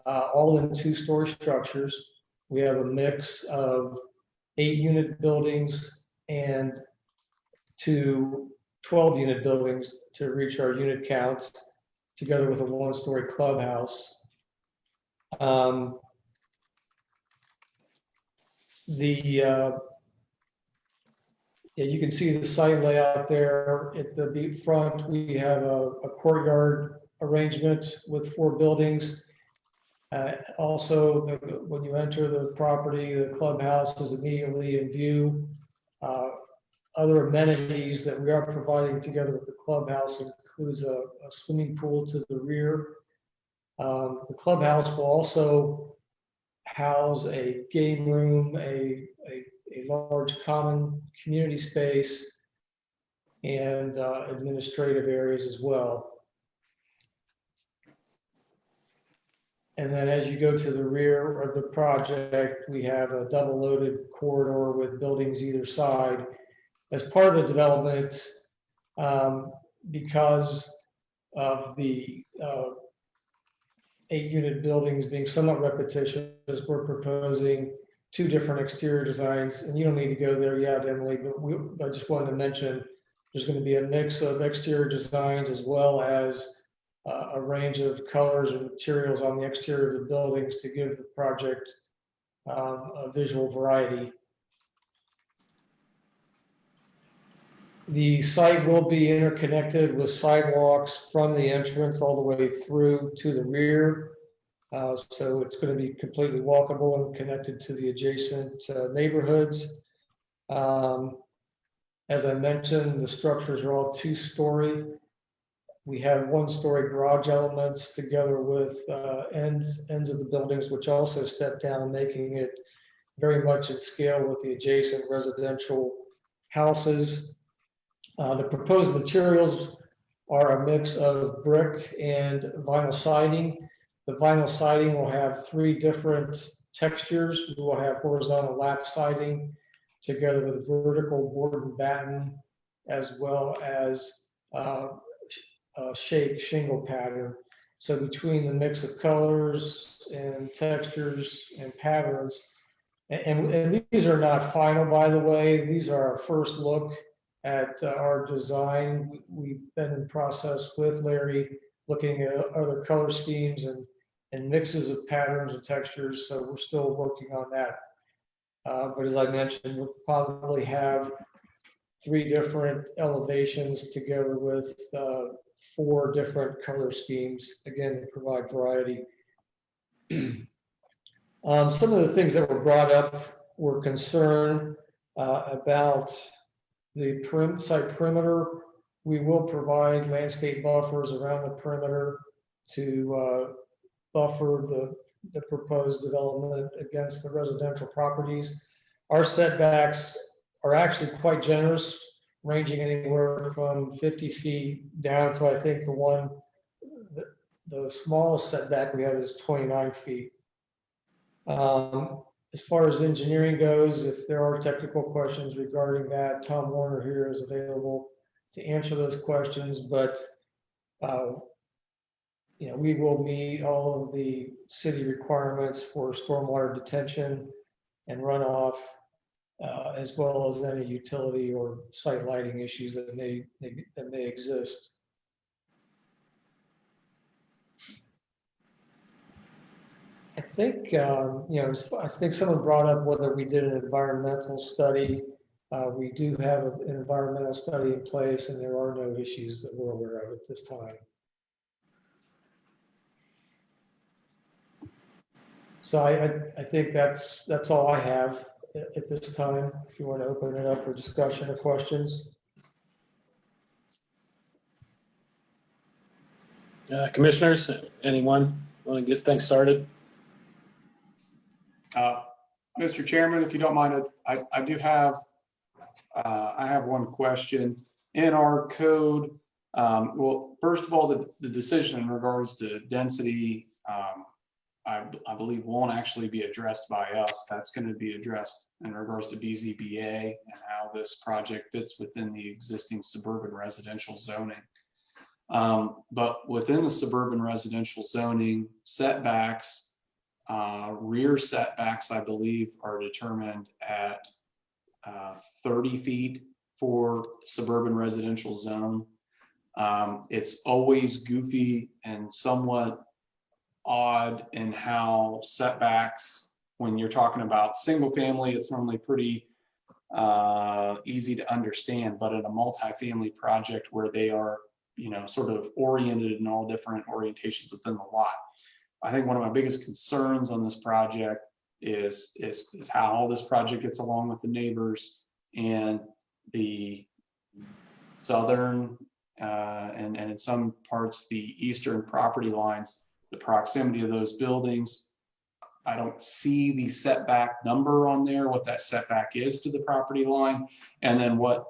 all in 2-story structures. We have a mix of 8-unit buildings and 2 12-unit buildings to reach our unit count, together with a 1-story clubhouse. You can see the site layout there. At the front, we have a courtyard arrangement with 4 buildings. Also, when you enter the property, the clubhouse is immediately in view. Other amenities that we are providing together with the clubhouse includes a swimming pool to the rear. The clubhouse will also house a game room, a large common community space, and administrative areas as well. And then as you go to the rear of the project, we have a double loaded corridor with buildings either side. As part of the development, because of the 8-unit buildings being somewhat repetitious, we're proposing 2 different exterior designs. And you don't need to go there yet, Emily, but I just wanted to mention there's going to be a mix of exterior designs as well as a range of colors and materials on the exterior of the buildings to give the project a visual variety. The site will be interconnected with sidewalks from the entrance all the way through to the rear. So it's going to be completely walkable and connected to the adjacent neighborhoods. As I mentioned, the structures are all 2-story. We have 1-story garage elements together with ends of the buildings, which also step down, making it very much at scale with the adjacent residential houses. The proposed materials are a mix of brick and vinyl siding. The vinyl siding will have 3 different textures. We will have horizontal lap siding together with vertical board and batten, as well as shake shingle pattern. So between the mix of colors and textures and patterns, and these are not final, by the way, these are our first look at our design. We've been in process with Larry looking at other color schemes and mixes of patterns and textures, so we're still working on that. But as I mentioned, we'll probably have 3 different elevations together with 4 different color schemes, again, to provide variety. Some of the things that were brought up were concern about the site perimeter. We will provide landscape buffers around the perimeter to buffer the proposed development against the residential properties. Our setbacks are actually quite generous, ranging anywhere from 50 feet down to, I think, the smallest setback we have is 29 feet. As far as engineering goes, if there are technical questions regarding that, Tom Warner here is available to answer those questions, but we will meet all of the city requirements for stormwater detention and runoff, as well as any utility or site lighting issues that may exist. I think, I think someone brought up whether we did an environmental study. We do have an environmental study in place, and there are no issues that we're aware of at this time. So I think that's all I have at this time. If you want to open it up for discussion or questions. Commissioners, anyone want to get things started? Mr. Chairman, if you don't mind, I do have, I have one question. In our code, well, first of all, the decision in regards to density, I believe won't actually be addressed by us. That's going to be addressed in regards to BZBA and how this project fits within the existing suburban residential zoning. But within the suburban residential zoning, setbacks, rear setbacks, I believe, are determined at 30 feet for suburban residential zone. It's always goofy and somewhat odd in how setbacks, when you're talking about single family, it's normally pretty easy to understand, but in a multifamily project where they are sort of oriented in all different orientations within the lot. I think one of my biggest concerns on this project is how all this project gets along with the neighbors and the southern and in some parts the eastern property lines, the proximity of those buildings. I don't see the setback number on there, what that setback is to the property line, and then what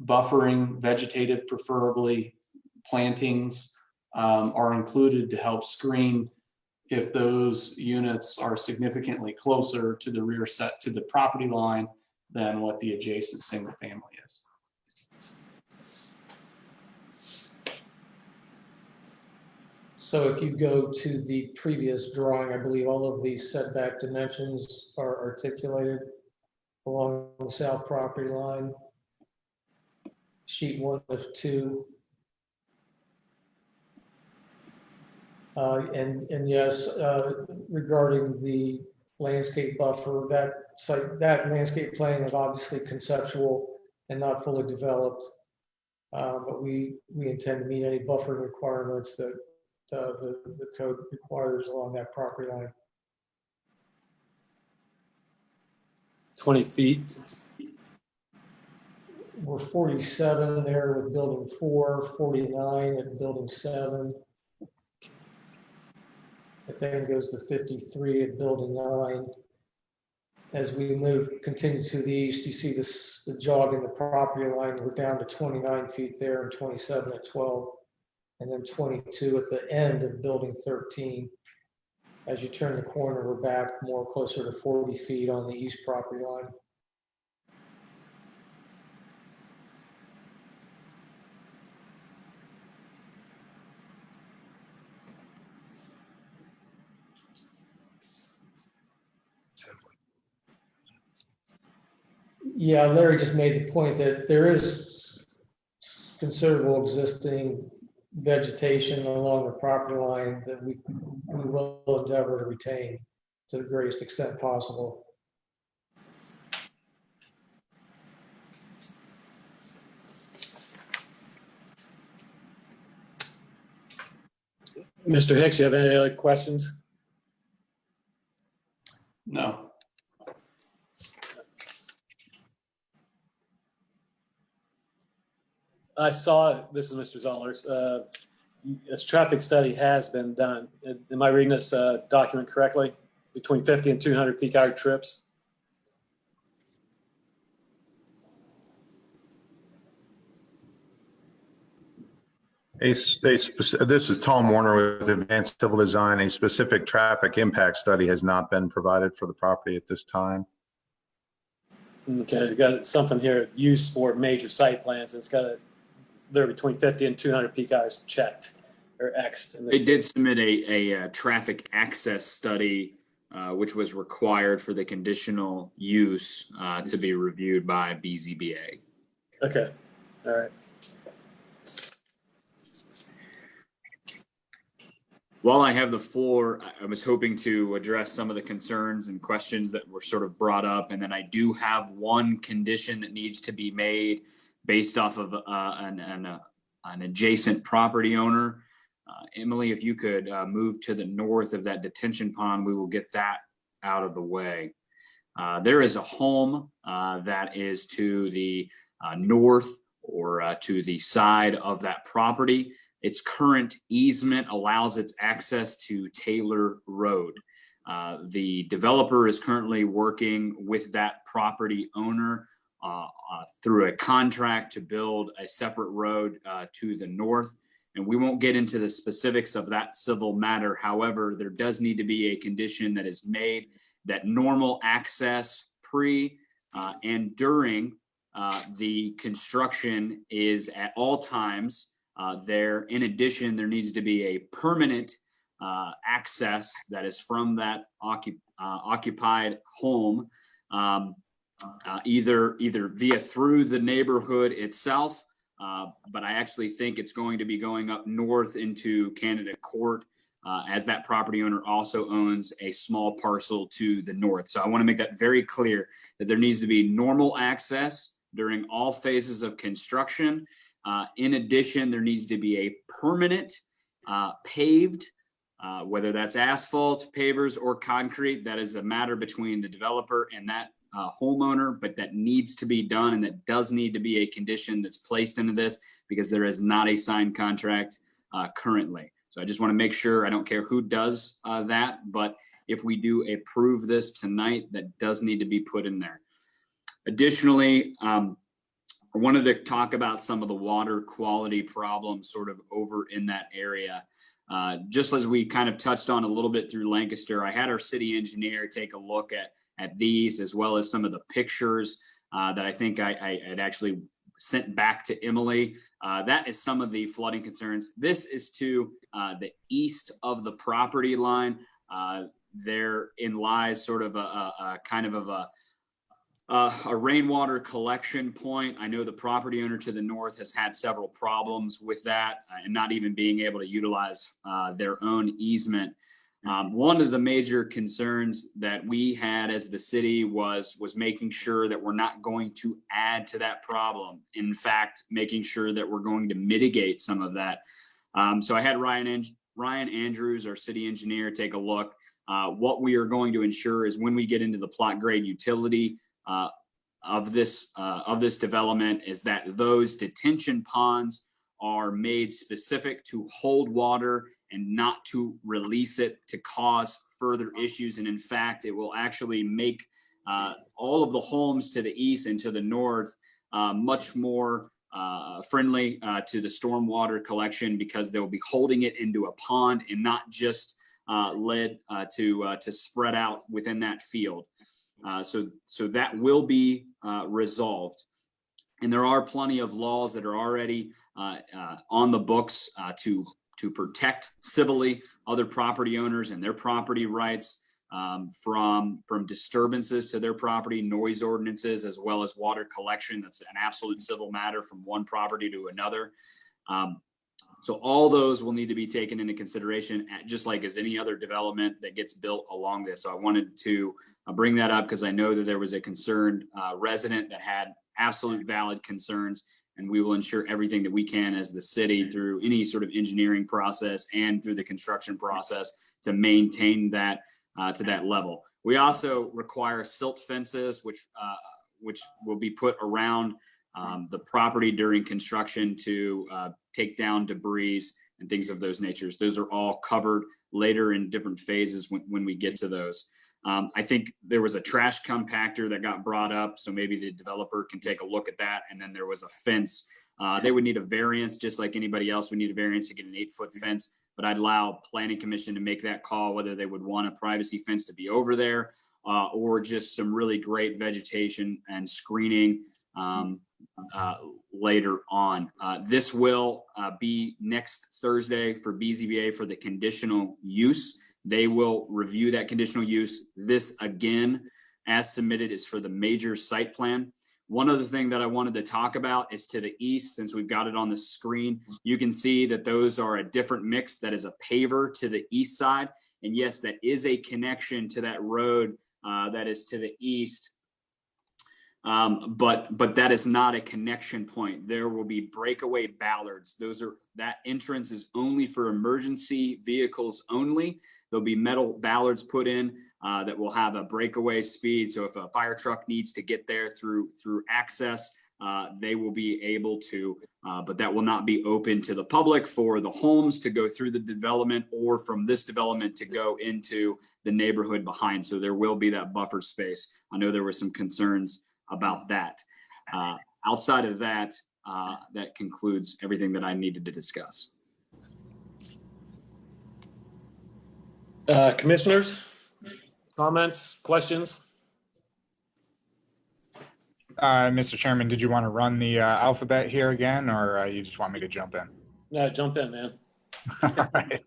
buffering, vegetative preferably, plantings are included to help screen if those units are significantly closer to the rear set to the property line than what the adjacent single family is. So if you go to the previous drawing, I believe all of these setback dimensions are articulated along the south property line. Sheet 1 of 2. And yes, regarding the landscape buffer, that landscape plan is obviously conceptual and not fully developed. But we intend to meet any buffer requirements that the code requires along that property line. 20 feet. We're 47 there with building 4, 49 at building 7. It then goes to 53 at building 9. As we continue to the east, you see the jog in the property line. We're down to 29 feet there and 27 at 12. And then 22 at the end of building 13. As you turn the corner, we're back more closer to 40 feet on the east property line. Yeah, Larry just made the point that there is considerable existing vegetation along the property line that we will endeavor to retain to the greatest extent possible. Mr. Hicks, you have any other questions? No. I saw, this is Mr. Zollers, a traffic study has been done. Am I reading this document correctly? Between 50 and 200 peak hour trips? This is Tom Warner with Advanced Civil Design. A specific traffic impact study has not been provided for the property at this time. Okay, you got something here, use for major site plans. It's got they're between 50 and 200 peak hours checked or X'd. They did submit a traffic access study, which was required for the conditional use to be reviewed by BZBA. Okay, all right. While I have the floor, I was hoping to address some of the concerns and questions that were sort of brought up. And then I do have one condition that needs to be made based off of an adjacent property owner. Emily, if you could move to the north of that detention pond, we will get that out of the way. There is a home that is to the north or to the side of that property. Its current easement allows its access to Taylor Road. The developer is currently working with that property owner through a contract to build a separate road to the north. And we won't get into the specifics of that civil matter. However, there does need to be a condition that is made that normal access pre and during the construction is at all times there. In addition, there needs to be a permanent access that is from that occupied home, either via through the neighborhood itself, but I actually think it's going to be going up north into Candidate Court, as that property owner also owns a small parcel to the north. So I want to make that very clear that there needs to be normal access during all phases of construction. In addition, there needs to be a permanent paved, whether that's asphalt, pavers, or concrete. That is a matter between the developer and that homeowner, but that needs to be done, and that does need to be a condition that's placed into this because there is not a signed contract currently. So I just want to make sure, I don't care who does that, but if we do approve this tonight, that does need to be put in there. Additionally, I wanted to talk about some of the water quality problems sort of over in that area. Just as we kind of touched on a little bit through Lancaster, I had our city engineer take a look at these, as well as some of the pictures that I think I had actually sent back to Emily. That is some of the flooding concerns. This is to the east of the property line. Therein lies sort of a kind of a rainwater collection point. I know the property owner to the north has had several problems with that and not even being able to utilize their own easement. One of the major concerns that we had as the city was making sure that we're not going to add to that problem. In fact, making sure that we're going to mitigate some of that. So I had Ryan Andrews, our city engineer, take a look. What we are going to ensure is when we get into the plot grade utility of this development is that those detention ponds are made specific to hold water and not to release it to cause further issues. And in fact, it will actually make all of the homes to the east and to the north much more friendly to the stormwater collection, because they'll be holding it into a pond and not just led to spread out within that field. So that will be resolved. And there are plenty of laws that are already on the books to protect civilly other property owners and their property rights from disturbances to their property, noise ordinances, as well as water collection. That's an absolute civil matter from one property to another. So all those will need to be taken into consideration, just like as any other development that gets built along this. So I wanted to bring that up because I know that there was a concerned resident that had absolute valid concerns, and we will ensure everything that we can as the city through any sort of engineering process and through the construction process to maintain that to that level. We also require silt fences, which will be put around the property during construction to take down debris and things of those natures. Those are all covered later in different phases when we get to those. I think there was a trash compactor that got brought up, so maybe the developer can take a look at that. And then there was a fence. They would need a variance, just like anybody else would need a variance to get an 8-foot fence. But I'd allow Planning Commission to make that call, whether they would want a privacy fence to be over there or just some really great vegetation and screening later on. This will be next Thursday for BZBA for the conditional use. They will review that conditional use. This, again, as submitted, is for the major site plan. One other thing that I wanted to talk about is to the east, since we've got it on the screen. You can see that those are a different mix. That is a paver to the east side. And yes, that is a connection to that road that is to the east. But that is not a connection point. There will be breakaway ballards. That entrance is only for emergency vehicles only. There'll be metal ballards put in that will have a breakaway speed. So if a fire truck needs to get there through access, they will be able to, but that will not be open to the public for the homes to go through the development or from this development to go into the neighborhood behind. So there will be that buffer space. I know there were some concerns about that. Outside of that, that concludes everything that I needed to discuss. Commissioners, comments, questions? Mr. Chairman, did you want to run the alphabet here again, or you just want me to jump in? No, jump in, man. All right.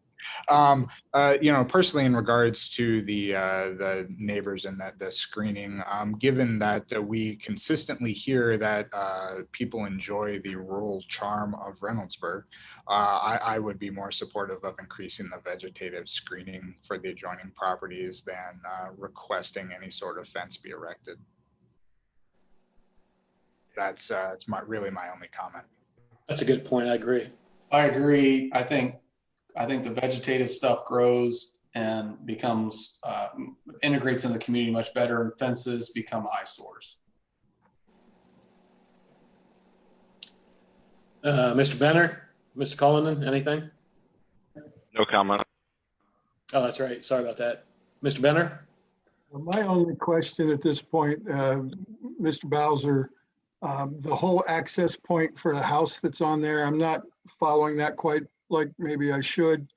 Personally, in regards to the neighbors and the screening, given that we consistently hear that people enjoy the rural charm of Reynoldsburg, I would be more supportive of increasing the vegetative screening for the adjoining properties than requesting any sort of fence be erected. That's really my only comment. That's a good point. I agree. I agree. I think the vegetative stuff grows and becomes, integrates in the community much better, and fences become eyesores. Mr. Benner, Mr. Cullinan, anything? No comment. Oh, that's right. Sorry about that. Mr. Benner? My only question at this point, Mr. Bowser, the whole access point for the house that's on there, I'm not following that quite like maybe I should.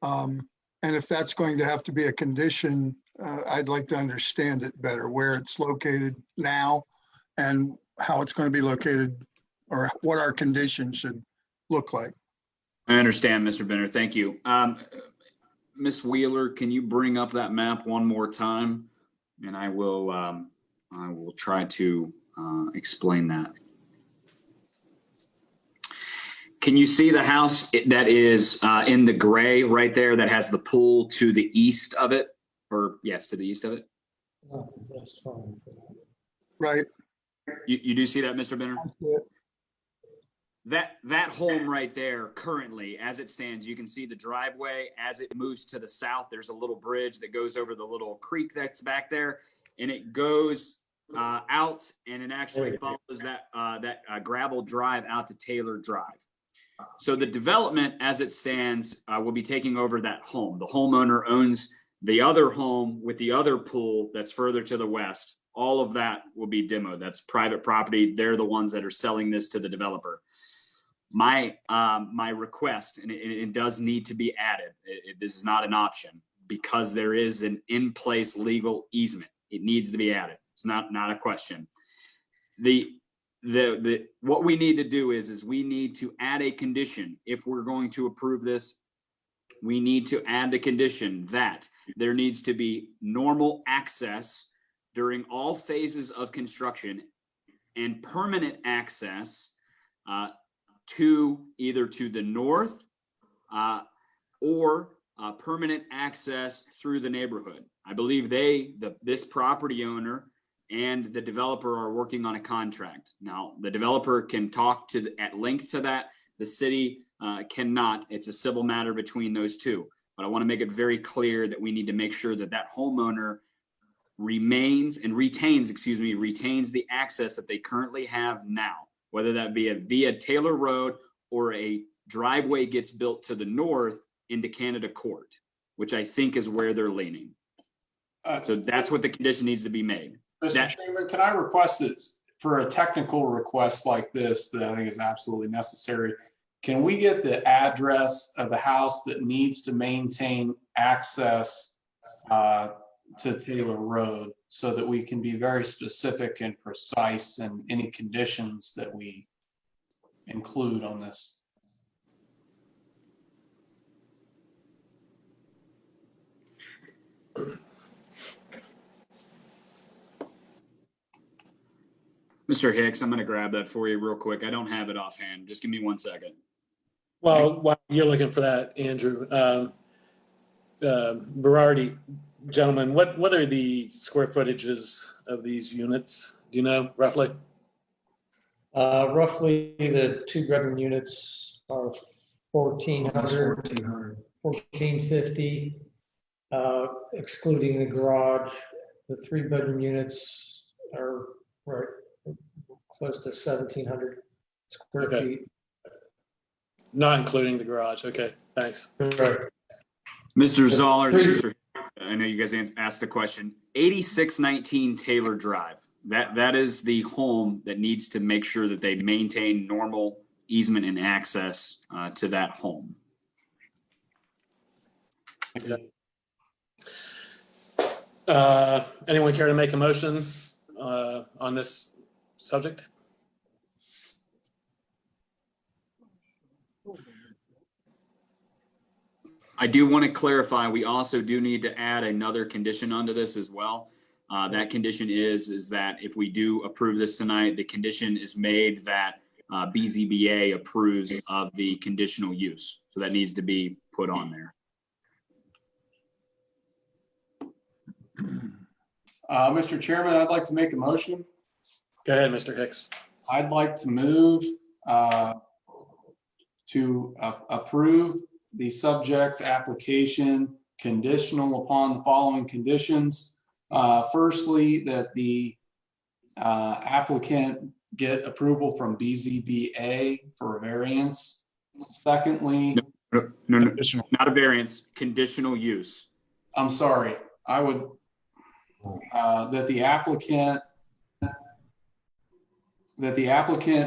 And if that's going to have to be a condition, I'd like to understand it better, where it's located now and how it's going to be located, or what our conditions should look like. I understand, Mr. Benner. Thank you. Ms. Wheeler, can you bring up that map one more time? And I will try to explain that. Can you see the house that is in the gray right there that has the pool to the east of it? Or yes, to the east of it? Right. You do see that, Mr. Benner? I see it. That home right there currently, as it stands, you can see the driveway. As it moves to the south, there's a little bridge that goes over the little creek that's back there, and it goes out, and it actually follows that gravel drive out to Taylor Drive. So the development, as it stands, will be taking over that home. The homeowner owns the other home with the other pool that's further to the west. All of that will be demoed. That's private property. They're the ones that are selling this to the developer. My request, and it does need to be added, this is not an option, because there is an in-place legal easement. It needs to be added. It's not a question. What we need to do is we need to add a condition. If we're going to approve this, we need to add the condition that there needs to be normal access during all phases of construction and permanent access to either to the north or permanent access through the neighborhood. I believe this property owner and the developer are working on a contract. Now, the developer can talk at length to that. The city cannot. It's a civil matter between those two. But I want to make it very clear that we need to make sure that that homeowner retains the access that they currently have now, whether that be via Taylor Road or a driveway gets built to the north into Canada Court, which I think is where they're leaning. So that's what the condition needs to be made. Mr. Chairman, can I request that for a technical request like this that I think is absolutely necessary, can we get the address of the house that needs to maintain access to Taylor Road so that we can be very specific and precise in any conditions that we include on this? Mr. Hicks, I'm going to grab that for you real quick. I don't have it offhand. Just give me 1 second. Well, while you're looking for that, Andrew, Berardi, gentlemen, what are the square footages of these units? Do you know roughly? Roughly the 2-bedroom units are 1,400, 1,450, excluding the garage. The 3-bedroom units are right close to 1,700 square feet. Not including the garage. Okay, thanks. Correct. Mr. Zoller, I know you guys asked the question. 8619 Taylor Drive. That is the home that needs to make sure that they maintain normal easement and access to that home. Anyone care to make a motion on this subject? I do want to clarify, we also do need to add another condition onto this as well. That condition is that if we do approve this tonight, the condition is made that BZBA approves of the conditional use. So that needs to be put on there. Mr. Chairman, I'd like to make a motion. Go ahead, Mr. Hicks. I'd like to move to approve the subject application conditional upon the following conditions. Firstly, that the applicant get approval from BZBA for a variance. Secondly, No, not a variance, conditional use. I'm sorry, I would, that the applicant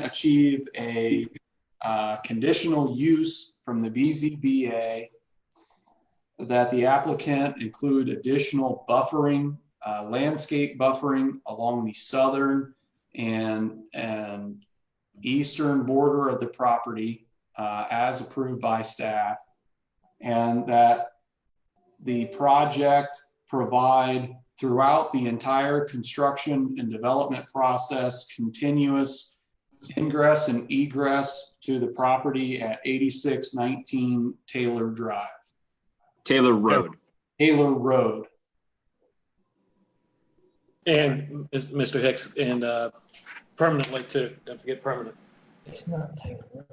achieve a conditional use from the BZBA, that the applicant include additional buffering, landscape buffering along the southern and eastern border of the property as approved by staff, and that the project provide throughout the entire construction and development process continuous ingress and egress to the property at 8619 Taylor Drive. Taylor Road. Taylor Road. And Mr. Hicks, and permanently too. Don't forget permanent. It's not Taylor Road.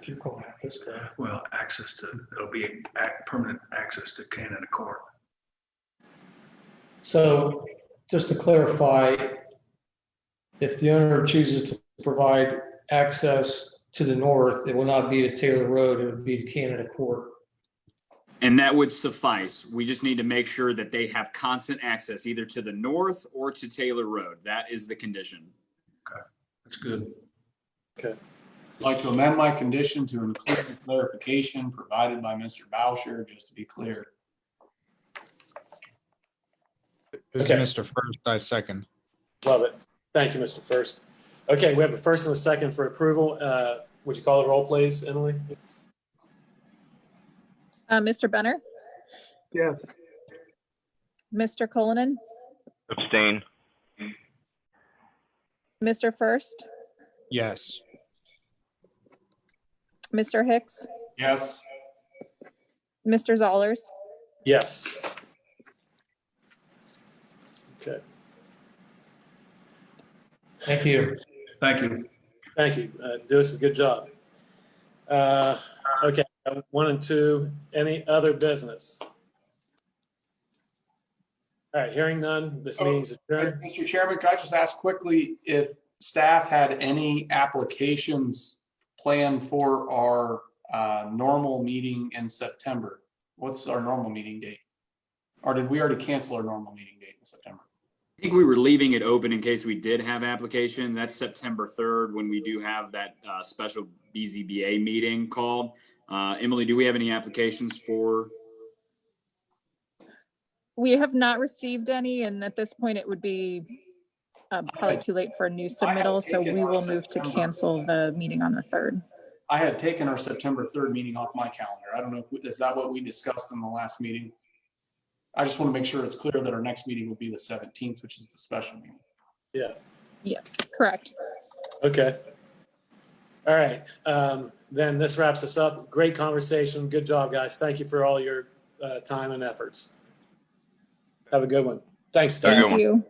If you're going out this way. Well, it'll be permanent access to Canada Court. So just to clarify, if the owner chooses to provide access to the north, it will not be to Taylor Road, it would be to Canada Court. And that would suffice. We just need to make sure that they have constant access either to the north or to Taylor Road. That is the condition. Okay, that's good. Okay. I'd like to amend my condition to include the clarification provided by Mr. Bowsher, just to be clear. This Okay. is Mr. First, I second. Love it. Thank you, Mr. First. Okay, we have a first and a second for approval. Would you call the roll, please, Emily? Mr. Benner, Yes. Mr. Cullinan, Abstain. Mr. First, Yes. Mr. Hicks, Yes. Mr. Zollers. Yes. Okay. Thank you. Thank you. Thank you. Deuce, good job. Okay, 1 and 2, any other business? All right, hearing none, this meeting's adjourned. Mr. Chairman, could I just ask quickly if staff had any applications planned for our normal meeting in September? What's our normal meeting date? Or did we already cancel our normal meeting date in September? I think we were leaving it open in case we did have application. That's September 3rd when we do have that special BZBA meeting called. Emily, do we have any applications for? We have not received any, and at this point it would be probably too late for a new submittal, so we will move to cancel the meeting on the 3rd. I had taken our September 3rd meeting off my calendar. I don't know, is that what we discussed in the last meeting? I just want to make sure it's clear that our next meeting will be the 17th, which is the special meeting. Yeah. Yes, correct. Okay. All right. Then this wraps us up. Great conversation. Good job, guys. Thank you for all your time and efforts. Have a good one. Thanks, Steve. Thank you.